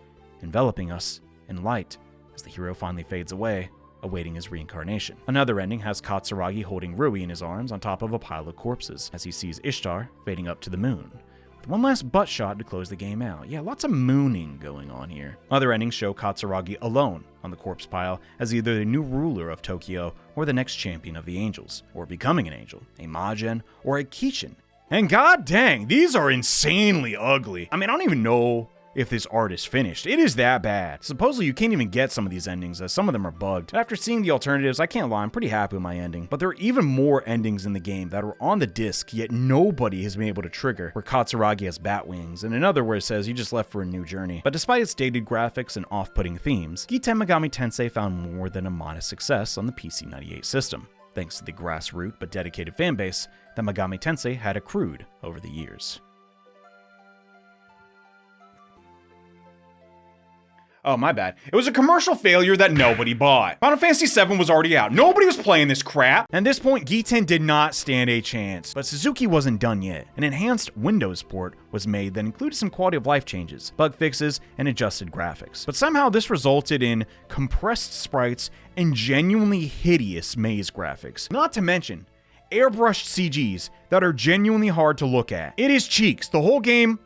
Speaker 1: enveloping us in light as the hero finally fades away, awaiting his reincarnation. Another ending has Katsuragi holding Rui in his arms on top of a pile of corpses, as he sees Ishtar fading up to the moon. One last butt shot to close the game out. Yeah, lots of mooning going on here. Other endings show Katsuragi alone on the corpse pile as either the new ruler of Tokyo or the next champion of the angels, or becoming an angel, a Magen, or a Kishin. And god dang, these are insanely ugly. I mean, I don't even know if this art is finished. It is that bad. Supposedly you can't even get some of these endings, as some of them are bugged. After seeing the alternatives, I can't lie, I'm pretty happy with my ending. But there are even more endings in the game that are on the disc, yet nobody has been able to trigger, where Katsuragi has bat wings, and another where it says he just left for a new journey. But despite its dated graphics and off-putting themes, Giten Megami Tensei found more than a modest success on the PC-98 system, thanks to the grassroots but dedicated fanbase that Megami Tensei had accrued over the years. Oh, my bad. It was a commercial failure that nobody bought. Final Fantasy VII was already out. Nobody was playing this crap. At this point, Giten did not stand a chance. But Suzuki wasn't done yet. An enhanced Windows port was made that included some quality of life changes, bug fixes, and adjusted graphics. But somehow this resulted in compressed sprites and genuinely hideous maze graphics. Not to mention, airbrushed CGs that are genuinely hard to look at. It is cheeks. The whole game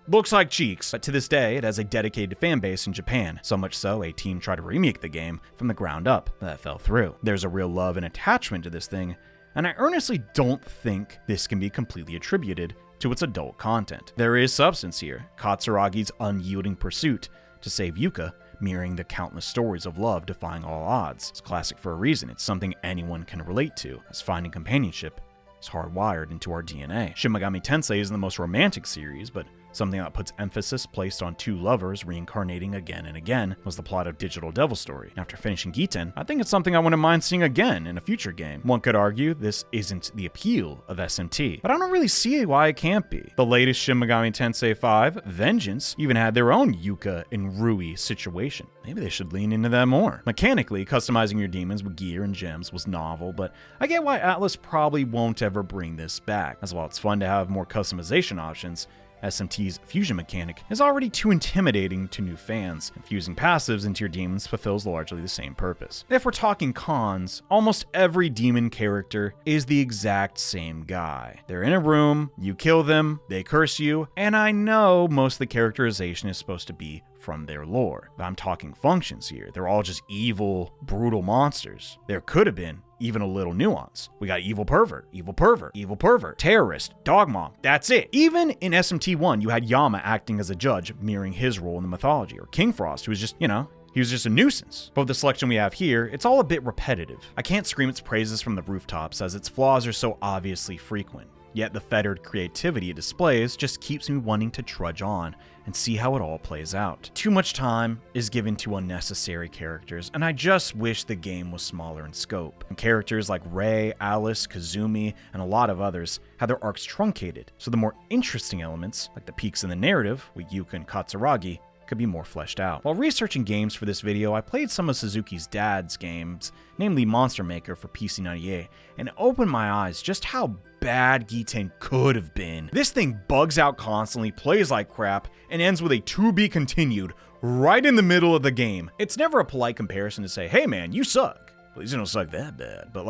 Speaker 1: looks like cheeks, but to this day, it has a dedicated fan base in Japan. So much so, a team tried to remake the game from the ground up. That fell through. There's a real love and attachment to this thing, and I earnestly don't think this can be completely attributed to its adult content. There is substance here. Katsuragi's unyielding pursuit to save Yuka, mirroring the countless stories of love defying all odds. It's classic for a reason. It's something anyone can relate to, as finding companionship is hardwired into our DNA. Shin Megami Tensei isn't the most romantic series, but something that puts emphasis placed on two lovers reincarnating again and again was the plot of Digital Devil Story. After finishing Giten, I think it's something I wouldn't mind seeing again in a future game. One could argue this isn't the appeal of SMT, but I don't really see why it can't be. The latest Shin Megami Tensei 5, Vengeance, even had their own Yuka and Rui situation. Maybe they should lean into that more. Mechanically, customizing your demons with gear and gems was novel, but I get why ATLUS probably won't ever bring this back. As while it's fun to have more customization options, SMT's fusion mechanic is already too intimidating to new fans. Infusing passives into your demons fulfills largely the same purpose. If we're talking cons, almost every demon character is the exact same guy. They're in a room, you kill them, they curse you, and I know most of the characterization is supposed to be from their lore, but I'm talking functions here. They're all just evil, brutal monsters. There could have been even a little nuance. We got evil pervert, evil pervert, evil pervert, terrorist, dog mom. That's it. Even in SMT1, you had Yama acting as a judge, mirroring his role in the mythology, or King Frost, who was just, he was just a nuisance. But with the selection we have here, it's all a bit repetitive. I can't scream its praises from the rooftops as its flaws are so obviously frequent. Yet the fettered creativity it displays just keeps me wanting to trudge on and see how it all plays out. Too much time is given to unnecessary characters, and I just wish the game was smaller in scope. And characters like Rei, Alice, Kazumi, and a lot of others had their arcs truncated, so the more interesting elements, like the peaks in the narrative with Yuka and Katsuragi, could be more fleshed out. While researching games for this video, I played some of Suzuki's dad's games, namely Monster Maker for PC98, and it opened my eyes just how bad Giten could have been. This thing bugs out constantly, plays like crap, and ends with a to be continued right in the middle of the game. It's never a polite comparison to say, hey man, you suck. At least you don't suck that bad. But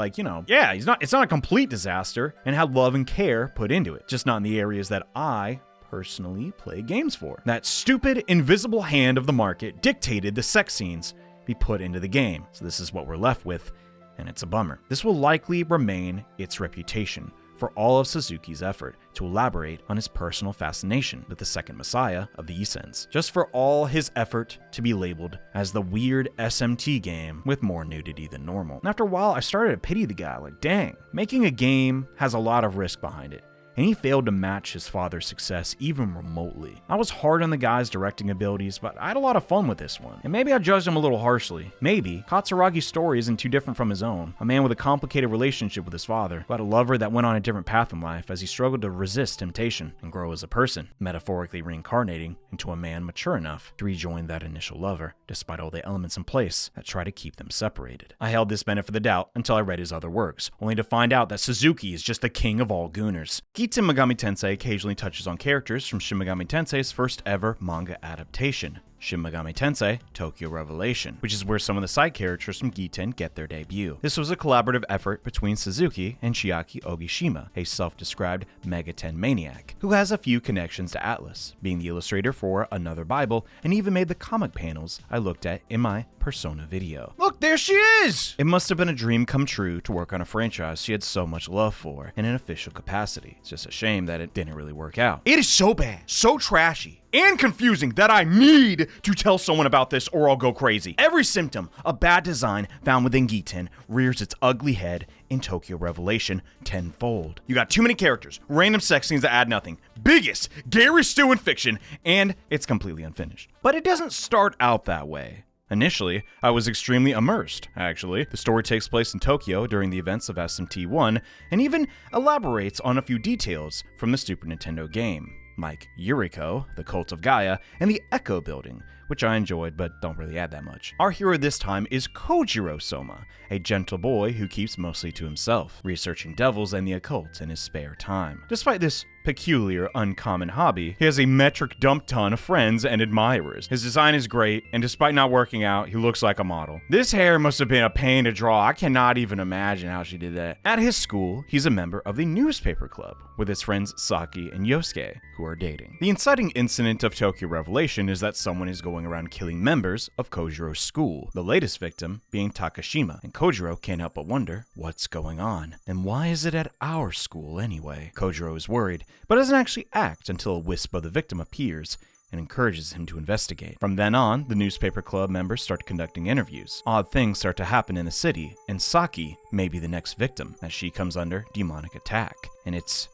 Speaker 1: yeah, it's not a complete disaster, and had love and care put into it, just not in the areas that I personally play games for. That stupid invisible hand of the market dictated the sex scenes be put into the game. So this is what we're left with, and it's a bummer. This will likely remain its reputation for all of Suzuki's effort to elaborate on his personal fascination with the second messiah of the Essenes, just for all his effort to be labeled as the weird SMT game with more nudity than normal. And after a while, I started to pity the guy, like dang, making a game has a lot of risk behind it, and he failed to match his father's success even remotely. I was hard on the guy's directing abilities, but I had a lot of fun with this one. And maybe I judged him a little harshly. Maybe Katsuragi's story isn't too different from his own. A man with a complicated relationship with his father, who had a lover that went on a different path in life as he struggled to resist temptation and grow as a person, metaphorically reincarnating into a man mature enough to rejoin that initial lover, despite all the elements in place that try to keep them separated. I held this benefit of the doubt until I read his other works, only to find out that Suzuki is just the king of all gooners. Giten Megami Tensei occasionally touches on characters from Shin Megami Tensei's first ever manga adaptation, Shin Megami Tensei Tokyo Revelation, which is where some of the side characters from Giten get their debut. This was a collaborative effort between Suzuki and Chiaki Ogishima, a self-described Megaten maniac, who has a few connections to ATLUS, being the illustrator for Another Bible, and even made the comic panels I looked at in my Persona video. Look, there she is! It must have been a dream come true to work on a franchise she had so much love for in an official capacity. It's just a shame that it didn't really work out. It is so bad, so trashy, and confusing that I need to tell someone about this or I'll go crazy. Every symptom of bad design found within Giten rears its ugly head in Tokyo Revelation tenfold. You got too many characters, random sex scenes that add nothing, biggest Gary stew in fiction, and it's completely unfinished. But it doesn't start out that way. Initially, I was extremely immersed, actually. The story takes place in Tokyo during the events of SMT1, and even elaborates on a few details from the Super Nintendo game, like Yuriko, the Cult of Gaia, and the Echo Building, which I enjoyed but don't really add that much. Our hero this time is Kojiro Soma, a gentle boy who keeps mostly to himself, researching devils and the occult in his spare time. Despite this peculiar, uncommon hobby, he has a metric dump ton of friends and admirers. His design is great, and despite not working out, he looks like a model. This hair must have been a pain to draw. I cannot even imagine how she did that. At his school, he's a member of the newspaper club with his friends Saki and Yosuke, who are dating. The inciting incident of Tokyo Revelation is that someone is going around killing members of Kojiro's school, the latest victim being Takashima, and Kojiro can't help but wonder what's going on. And why is it at our school anyway? Kojiro is worried, but doesn't actually act until a wisp of the victim appears and encourages him to investigate. From then on, the newspaper club members start conducting interviews. Odd things start to happen in the city, and Saki may be the next victim as she comes under demonic attack. And it's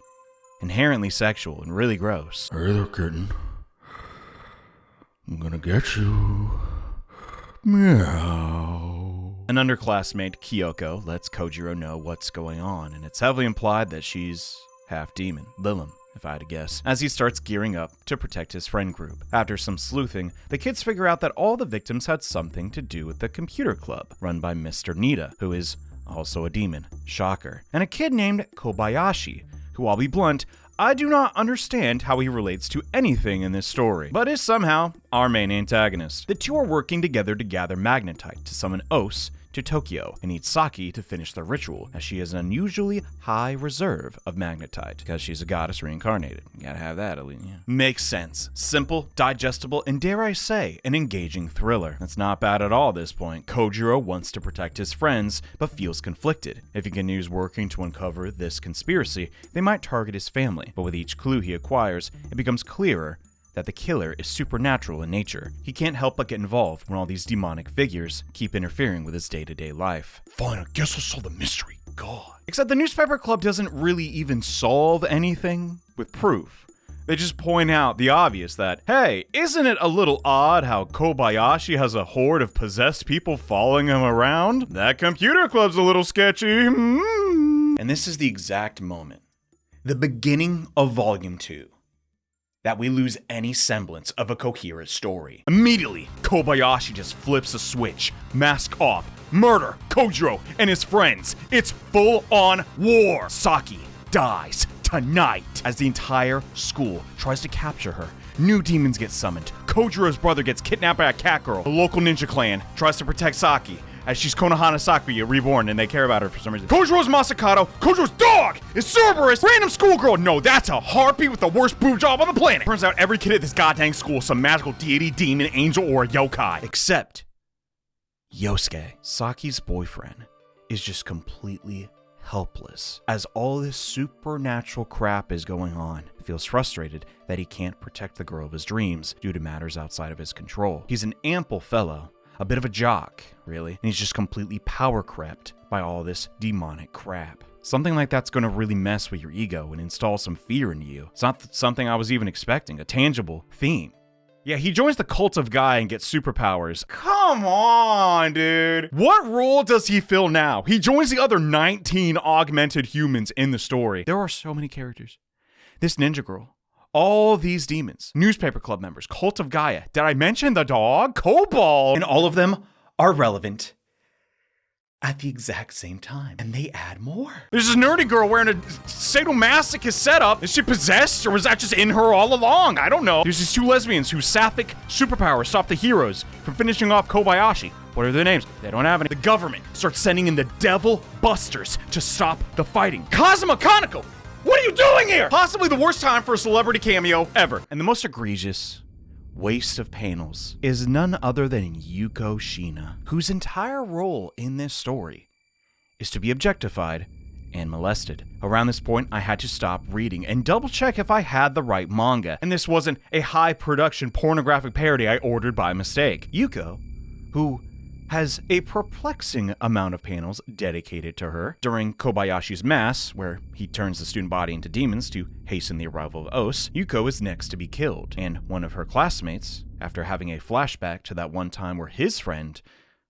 Speaker 1: inherently sexual and really gross.
Speaker 4: Hey there, kitten. I'm gonna get you. Meow.
Speaker 1: An underclassmate, Kyoko, lets Kojiro know what's going on, and it's heavily implied that she's half demon. Lilum, if I had to guess, as he starts gearing up to protect his friend group. After some sleuthing, the kids figure out that all the victims had something to do with the computer club, run by Mr. Nita, who is also a demon, shocker, and a kid named Kobayashi, who, I'll be blunt, I do not understand how he relates to anything in this story, but is somehow our main antagonist. The two are working together to gather magnetite to summon Os to Tokyo and need Saki to finish the ritual, as she has an unusually high reserve of magnetite, because she's a goddess reincarnated. You gotta have that, at least. Yeah. Makes sense. Simple, digestible, and dare I say, an engaging thriller. That's not bad at all at this point. Kojiro wants to protect his friends, but feels conflicted. If he continues working to uncover this conspiracy, they might target his family, but with each clue he acquires, it becomes clearer that the killer is supernatural in nature. He can't help but get involved when all these demonic figures keep interfering with his day-to-day life.
Speaker 4: Fine, I guess I'll solve the mystery. God.
Speaker 1: Except the newspaper club doesn't really even solve anything with proof. They just point out the obvious that, hey, isn't it a little odd how Kobayashi has a horde of possessed people following him around? That computer club's a little sketchy. And this is the exact moment, the beginning of Volume 2, that we lose any semblance of a coherent story. Immediately, Kobayashi just flips a switch, mask off, murder Kojiro and his friends. It's full-on war. Saki dies tonight as the entire school tries to capture her. New demons get summoned. Kojiro's brother gets kidnapped by a cat girl. The local ninja clan tries to protect Saki, as she's Konohana Saki reborn and they care about her for some reason. Kojiro's Masakato, Kojiro's dog is Cerberus, random schoolgirl. No, that's a harpy with the worst boob job on the planet. Turns out every kid at this goddamn school is some magical deity, demon, angel, or a yokai. Except Yosuke, Saki's boyfriend, is just completely helpless as all this supernatural crap is going on. He feels frustrated that he can't protect the girl of his dreams due to matters outside of his control. He's an ample fellow, a bit of a jock, really, and he's just completely power crept by all this demonic crap. Something like that's gonna really mess with your ego and install some fear into you. It's not something I was even expecting, a tangible theme. Yeah, he joins the cult of Gaia and gets superpowers. Come on, dude. What role does he fill now? He joins the other 19 augmented humans in the story. There are so many characters. This ninja girl, all these demons, newspaper club members, cult of Gaia. Did I mention the dog? Cobalt. And all of them are relevant at the exact same time. And they add more. There's this nerdy girl wearing a sadomasochist setup. Is she possessed, or was that just in her all along? I don't know. There's these two lesbians whose sapphic superpowers stop the heroes from finishing off Kobayashi. What are their names? They don't have any. The government starts sending in the devil busters to stop the fighting. Kazuma Kaneko! What are you doing here? Possibly the worst time for a celebrity cameo ever. And the most egregious waste of panels is none other than Yuko Shina, whose entire role in this story is to be objectified and molested. Around this point, I had to stop reading and double check if I had the right manga, and this wasn't a high production pornographic parody I ordered by mistake. Yuko, who has a perplexing amount of panels dedicated to her during Kobayashi's mass, where he turns the student body into demons to hasten the arrival of Os. Yuko is next to be killed, and one of her classmates, after having a flashback to that one time where his friend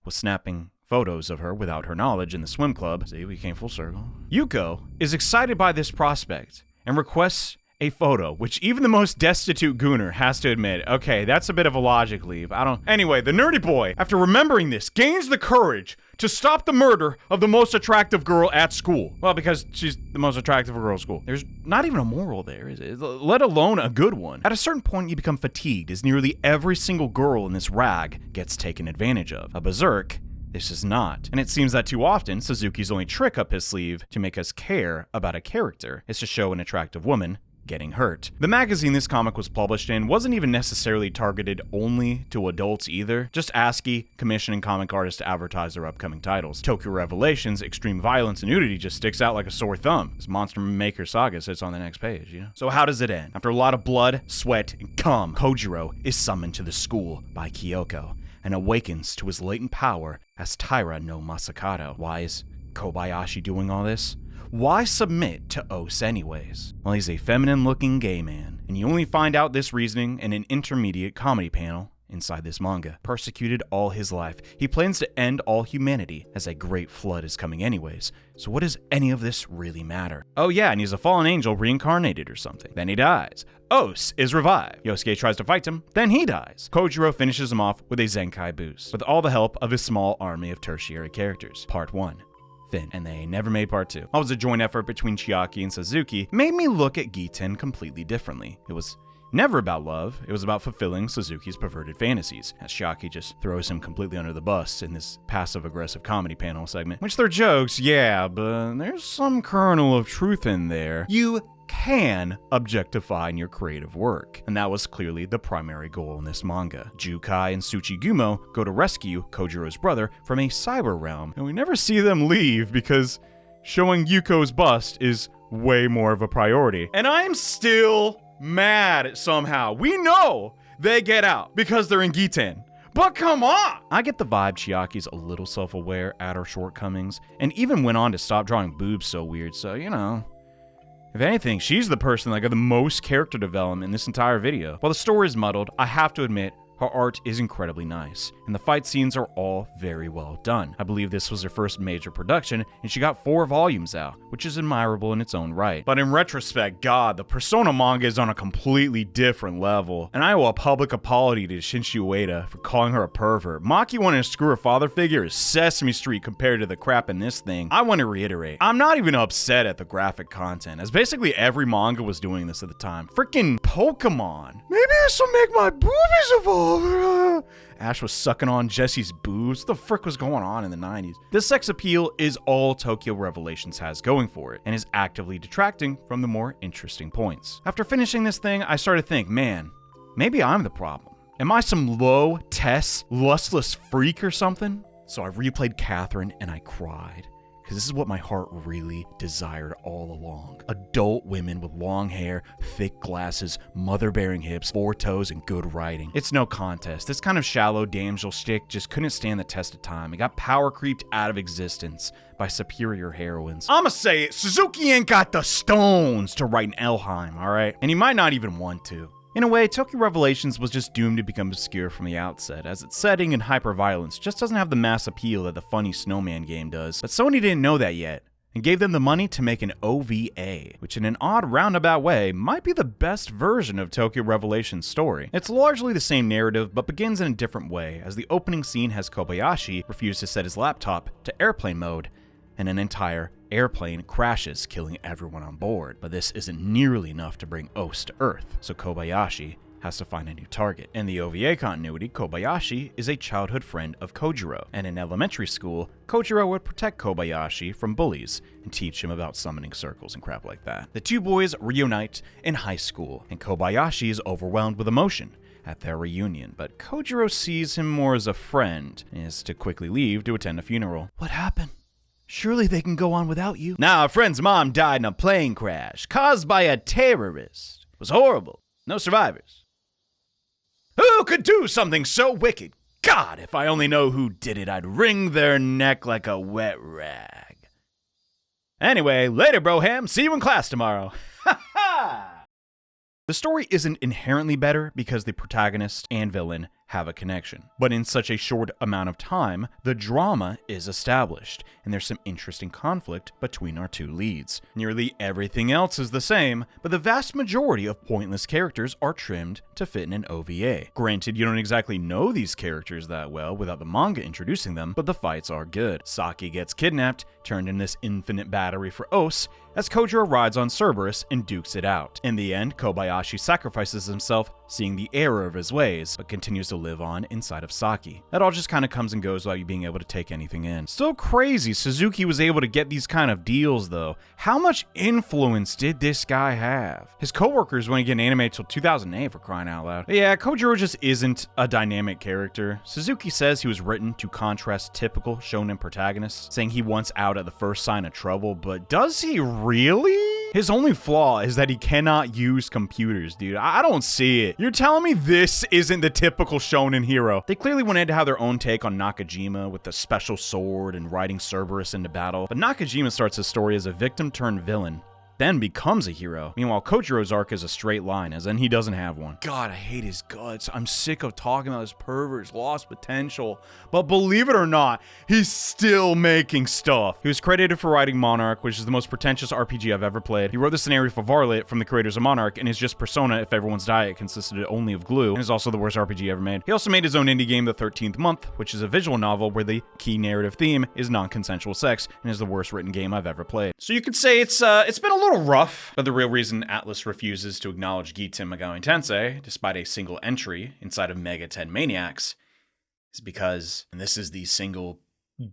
Speaker 1: was snapping photos of her without her knowledge in the swim club. See, we came full circle. Yuko is excited by this prospect and requests a photo, which even the most destitute gooner has to admit, okay, that's a bit of a logic leap. Anyway, the nerdy boy, after remembering this, gains the courage to stop the murder of the most attractive girl at school. Well, because she's the most attractive girl at school. There's not even a moral there, is it? Let alone a good one. At a certain point, you become fatigued as nearly every single girl in this rag gets taken advantage of. A berserk, this is not. And it seems that too often, Suzuki's only trick up his sleeve to make us care about a character is to show an attractive woman getting hurt. The magazine this comic was published in wasn't even necessarily targeted only to adults either, just ASCII commissioning comic artists to advertise their upcoming titles. Tokyo Revelations' extreme violence and nudity just sticks out like a sore thumb, as Monster Maker Saga sits on the next page, you know? So how does it end? After a lot of blood, sweat, and cum, Kojiro is summoned to the school by Kyoko and awakens to his latent power as Taira no Masakado. Why is Kobayashi doing all this? Why submit to Ose anyways? Well, he's a feminine-looking gay man, and you only find out this reasoning in an intermediate comedy panel inside this manga. Persecuted all his life, he plans to end all humanity as a great flood is coming anyways. So what does any of this really matter? Oh yeah, and he's a fallen angel reincarnated or something. Then he dies. Ose is revived. Yosuke tries to fight him, then he dies. Kojiro finishes him off with a Zenkai boost, with all the help of his small army of tertiary characters. Part 1. Fin, and they never made part 2. What was a joint effort between Chiaki and Suzuki made me look at Giten completely differently. It was never about love, it was about fulfilling Suzuki's perverted fantasies, as Chiaki just throws him completely under the bus in this passive-aggressive comedy panel segment. Which they're jokes, yeah, but there's some kernel of truth in there. You can objectify in your creative work, and that was clearly the primary goal in this manga. Jukai and Tsuchigumo go to rescue Kojiro's brother from a cyber realm, and we never see them leave because showing Yuko's bust is way more of a priority. And I'm still mad somehow. We know they get out because they're in Giten. But come on! I get the vibe Chiaki's a little self-aware at her shortcomings, and even went on to stop drawing boobs so weird, so you know. If anything, she's the person that got the most character development in this entire video. While the story is muddled, I have to admit, her art is incredibly nice, and the fight scenes are all very well done. I believe this was her first major production, and she got 4 volumes out, which is admirable in its own right. But in retrospect, God, the Persona manga is on a completely different level, and I owe a public apology to Shinji Ueda for calling her a pervert. Maki wanting to screw her father figure is Sesame Street compared to the crap in this thing. I want to reiterate, I'm not even upset at the graphic content, as basically every manga was doing this at the time. Freaking Pokemon. Maybe this will make my boobies evolve. Ash was sucking on Jesse's boobs. What the frick was going on in the 90s? This sex appeal is all Tokyo Revelations has going for it, and is actively detracting from the more interesting points. After finishing this thing, I started to think, man, maybe I'm the problem. Am I some low, Tess, lustless freak or something? So I replayed Catherine and I cried. Because this is what my heart really desired all along. Adult women with long hair, thick glasses, mother-bearing hips, 4 toes, and good writing. It's no contest. This kind of shallow damsel shtick just couldn't stand the test of time. It got power creeped out of existence by superior heroines. I'ma say it, Suzuki ain't got the stones to write an Elheim, alright? And he might not even want to. In a way, Tokyo Revelations was just doomed to become obscure from the outset, as its setting and hyper-violence just doesn't have the mass appeal that the funny Snowman game does. But Sony didn't know that yet, and gave them the money to make an OVA, which in an odd roundabout way might be the best version of Tokyo Revelations' story. It's largely the same narrative, but begins in a different way, as the opening scene has Kobayashi refuse to set his laptop to airplane mode, and an entire airplane crashes, killing everyone on board. But this isn't nearly enough to bring Ose to Earth, so Kobayashi has to find a new target. In the OVA continuity, Kobayashi is a childhood friend of Kojiro, and in elementary school, Kojiro would protect Kobayashi from bullies and teach him about summoning circles and crap like that. The two boys reunite in high school, and Kobayashi is overwhelmed with emotion at their reunion, but Kojiro sees him more as a friend and is to quickly leave to attend a funeral. What happened? Surely they can go on without you. Nah, a friend's mom died in a plane crash caused by a terrorist. It was horrible. No survivors. Who could do something so wicked? God, if I only know who did it, I'd wring their neck like a wet rag. Anyway, later, Broham. See you in class tomorrow. Ha ha! The story isn't inherently better because the protagonist and villain have a connection. But in such a short amount of time, the drama is established, and there's some interesting conflict between our two leads. Nearly everything else is the same, but the vast majority of pointless characters are trimmed to fit in an OVA. Granted, you don't exactly know these characters that well without the manga introducing them, but the fights are good. Saki gets kidnapped, turned in this infinite battery for Ose, as Kojiro rides on Cerberus and dukes it out. In the end, Kobayashi sacrifices himself, seeing the error of his ways, but continues to live on inside of Saki. That all just kind of comes and goes without you being able to take anything in. Still crazy Suzuki was able to get these kind of deals though. How much influence did this guy have? His coworkers wouldn't get an anime till 2008 for crying out loud. But yeah, Kojiro just isn't a dynamic character. Suzuki says he was written to contrast typical shonen protagonists, saying he wants out at the first sign of trouble, but does he really? His only flaw is that he cannot use computers, dude. I don't see it. You're telling me this isn't the typical shonen hero? They clearly wanted to have their own take on Nakajima with the special sword and riding Cerberus into battle, but Nakajima starts his story as a victim turned villain, then becomes a hero. Meanwhile, Kojiro's arc is a straight line, as in he doesn't have one. God, I hate his guts. I'm sick of talking about his pervert's lost potential. But believe it or not, he's still making stuff. He was credited for writing Monarch, which is the most pretentious RPG I've ever played. He wrote the scenario for Varlet from the creators of Monarch, and is just Persona if everyone's diet consisted only of glue, and is also the worst RPG ever made. He also made his own indie game, The 13th Month, which is a visual novel where the key narrative theme is non-consensual sex, and is the worst written game I've ever played. So you could say it's been a little rough, but the real reason ATLUS refuses to acknowledge Giten Megami Tensei, despite a single entry inside of Mega 10 Maniacs, is because, and this is the single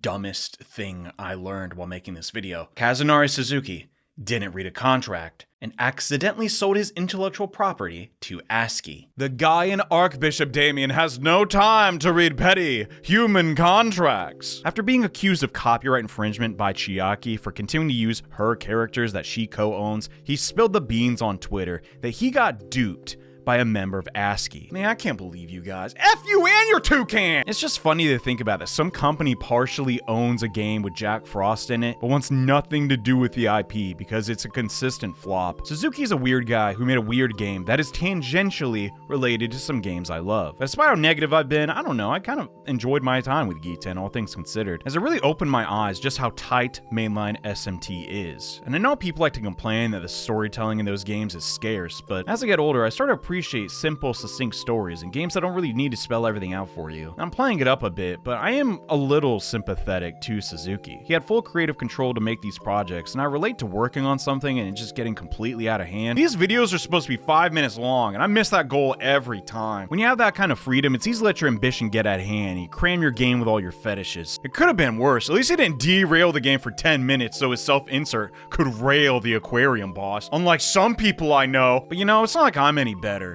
Speaker 1: dumbest thing I learned while making this video, Kazunari Suzuki didn't read a contract and accidentally sold his intellectual property to ASCII. The guy in Archbishop Damien has no time to read petty human contracts. After being accused of copyright infringement by Chiaki for continuing to use her characters that she co-owns, he spilled the beans on Twitter that he got duped by a member of ASCII. Man, I can't believe you guys. F you and your toucan! It's just funny to think about that. Some company partially owns a game with Jack Frost in it, but wants nothing to do with the IP because it's a consistent flop. Suzuki's a weird guy who made a weird game that is tangentially related to some games I love. Despite how negative I've been, I don't know, I kind of enjoyed my time with Giten, all things considered, as it really opened my eyes just how tight mainline SMT is. And I know people like to complain that the storytelling in those games is scarce, but as I get older, I started appreciating simple, succinct stories and games that don't really need to spell everything out for you. I'm playing it up a bit, but I am a little sympathetic to Suzuki. He had full creative control to make these projects, and I relate to working on something and it just getting completely out of hand. These videos are supposed to be 5 minutes long, and I miss that goal every time. When you have that kind of freedom, it's easy to let your ambition get out of hand. You cram your game with all your fetishes. It could have been worse. At least he didn't derail the game for 10 minutes so his self-insert could rail the aquarium boss. Unlike some people I know. But you know, it's not like I'm any better.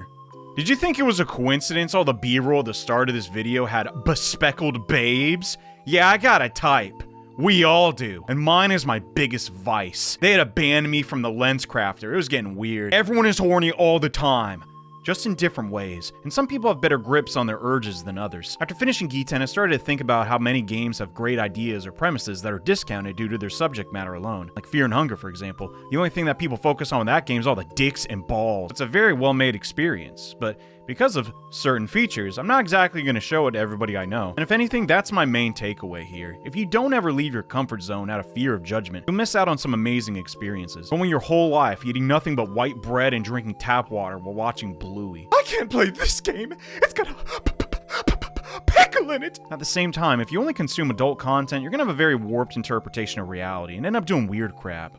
Speaker 1: Did you think it was a coincidence all the B-roll at the start of this video had bespeckled babes? Yeah, I got a type. We all do. And mine is my biggest vice. They had to ban me from the Lens Crafter. It was getting weird. Everyone is horny all the time, just in different ways, and some people have better grips on their urges than others. After finishing Giten, I started to think about how many games have great ideas or premises that are discounted due to their subject matter alone. Like Fear and Hunger, for example. The only thing that people focus on with that game is all the dicks and balls. It's a very well-made experience, but because of certain features, I'm not exactly going to show it to everybody I know. And if anything, that's my main takeaway here. If you don't ever leave your comfort zone out of fear of judgment, you'll miss out on some amazing experiences. Going your whole life eating nothing but white bread and drinking tap water while watching Bluey. I can't play this game. It's got a pickle in it. At the same time, if you only consume adult content, you're going to have a very warped interpretation of reality and end up doing weird crap.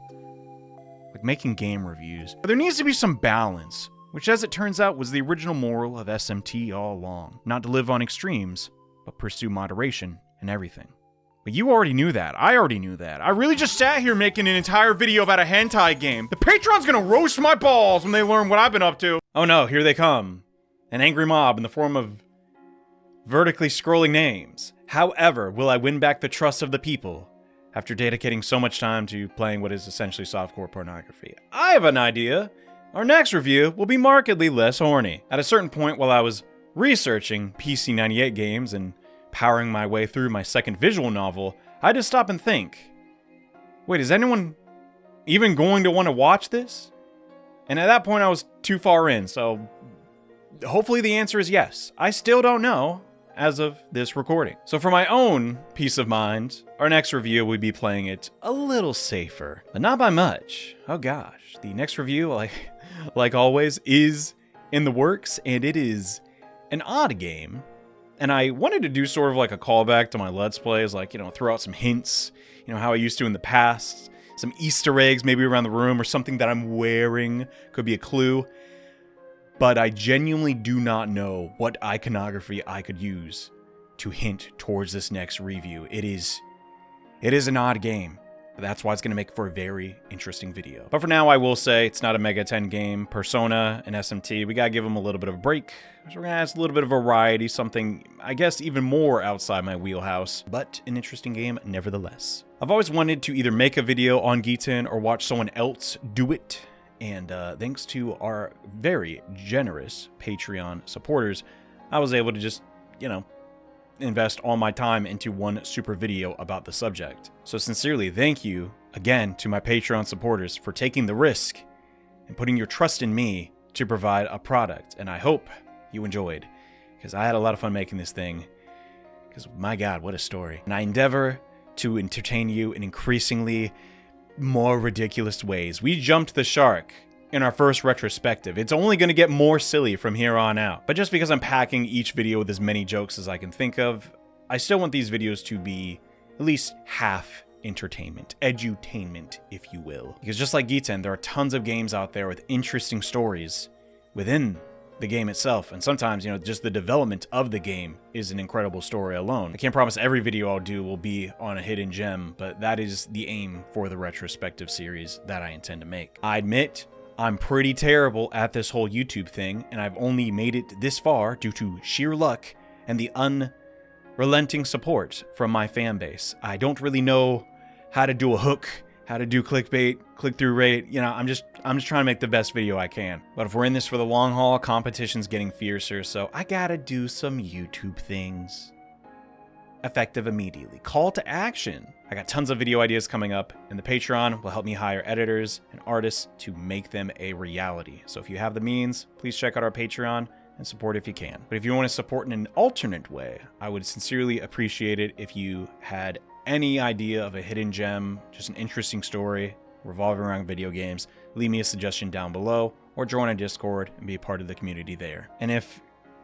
Speaker 1: Like making game reviews. But there needs to be some balance, which as it turns out was the original moral of SMT all along. Not to live on extremes, but pursue moderation in everything. But you already knew that. I already knew that. I really just sat here making an entire video about a hentai game. The Patreon's gonna roast my balls when they learn what I've been up to. Oh no, here they come. An angry mob in the form of vertically scrolling names. However, will I win back the trust of the people after dedicating so much time to playing what is essentially softcore pornography? I have an idea. Our next review will be markedly less horny. At a certain point while I was researching PC98 games and powering my way through my second visual novel, I had to stop and think, wait, is anyone even going to want to watch this? And at that point I was too far in, so hopefully the answer is yes. I still don't know as of this recording. So for my own peace of mind, our next review would be playing it a little safer, but not by much. Oh gosh, the next review, like always, is in the works, and it is an odd game. And I wanted to do sort of like a callback to my Let's Plays, like, throw out some hints, how I used to in the past, some Easter eggs maybe around the room, or something that I'm wearing could be a clue. But I genuinely do not know what iconography I could use to hint towards this next review. It is an odd game. That's why it's going to make for a very interesting video. But for now, I will say it's not a Mega 10 game. Persona and SMT, we got to give them a little bit of a break. So we're going to add a little bit of variety, something, I guess, even more outside my wheelhouse, but an interesting game nevertheless. I've always wanted to either make a video on Giten or watch someone else do it. And thanks to our very generous Patreon supporters, I was able to just, invest all my time into one super video about the subject. So sincerely, thank you again to my Patreon supporters for taking the risk and putting your trust in me to provide a product. And I hope you enjoyed, because I had a lot of fun making this thing, because my God, what a story. And I endeavor to entertain you in increasingly more ridiculous ways. We jumped the shark in our first retrospective. It's only going to get more silly from here on out. But just because I'm packing each video with as many jokes as I can think of, I still want these videos to be at least half entertainment, edutainment, if you will. Because just like Giten, there are tons of games out there with interesting stories within the game itself, and sometimes, just the development of the game is an incredible story alone. I can't promise every video I'll do will be on a hidden gem, but that is the aim for the retrospective series that I intend to make. I admit I'm pretty terrible at this whole YouTube thing, and I've only made it this far due to sheer luck and the unrelenting support from my fan base. I don't really know how to do a hook, how to do clickbait, click-through rate. I'm just trying to make the best video I can. But if we're in this for the long haul, competition's getting fiercer, so I gotta do some YouTube things. Effective immediately. Call to action. I got tons of video ideas coming up, and the Patreon will help me hire editors and artists to make them a reality. So if you have the means, please check out our Patreon and support if you can. But if you want to support in an alternate way, I would sincerely appreciate it if you had any idea of a hidden gem, just an interesting story revolving around video games. Leave me a suggestion down below, or join a Discord and be a part of the community there. And if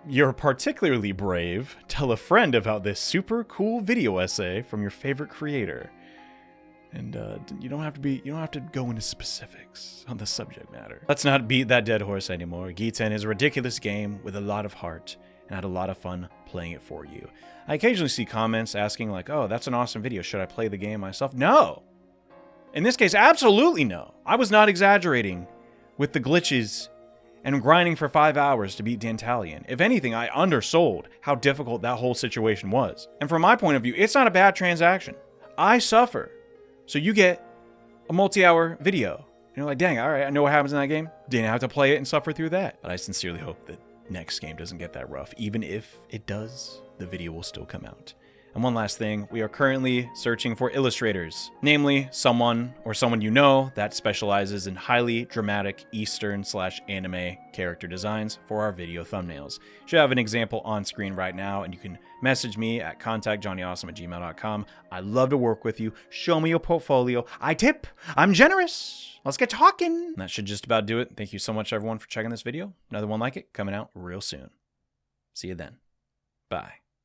Speaker 1: you're particularly brave, tell a friend about this super cool video essay from your favorite creator. And you don't have to go into specifics on the subject matter. Let's not beat that dead horse anymore. Giten is a ridiculous game with a lot of heart, and I had a lot of fun playing it for you. I occasionally see comments asking like, oh, that's an awesome video. Should I play the game myself? No! In this case, absolutely no. I was not exaggerating with the glitches and grinding for 5 hours to beat Dantalion. If anything, I undersold how difficult that whole situation was. And from my point of view, it's not a bad transaction. I suffer. So you get a multi-hour video. And you're like, dang, all right, I know what happens in that game. Didn't have to play it and suffer through that. But I sincerely hope that next game doesn't get that rough. Even if it does, the video will still come out. And one last thing, we are currently searching for illustrators, namely someone you know that specializes in highly dramatic Eastern/anime character designs for our video thumbnails. You should have an example on screen right now, and you can message me at contactjohneawesome@gmail.com. I'd love to work with you. Show me your portfolio. I tip. I'm generous. Let's get talking. And that should just about do it. Thank you so much, everyone, for checking this video. Another one like it coming out real soon. See you then. Bye.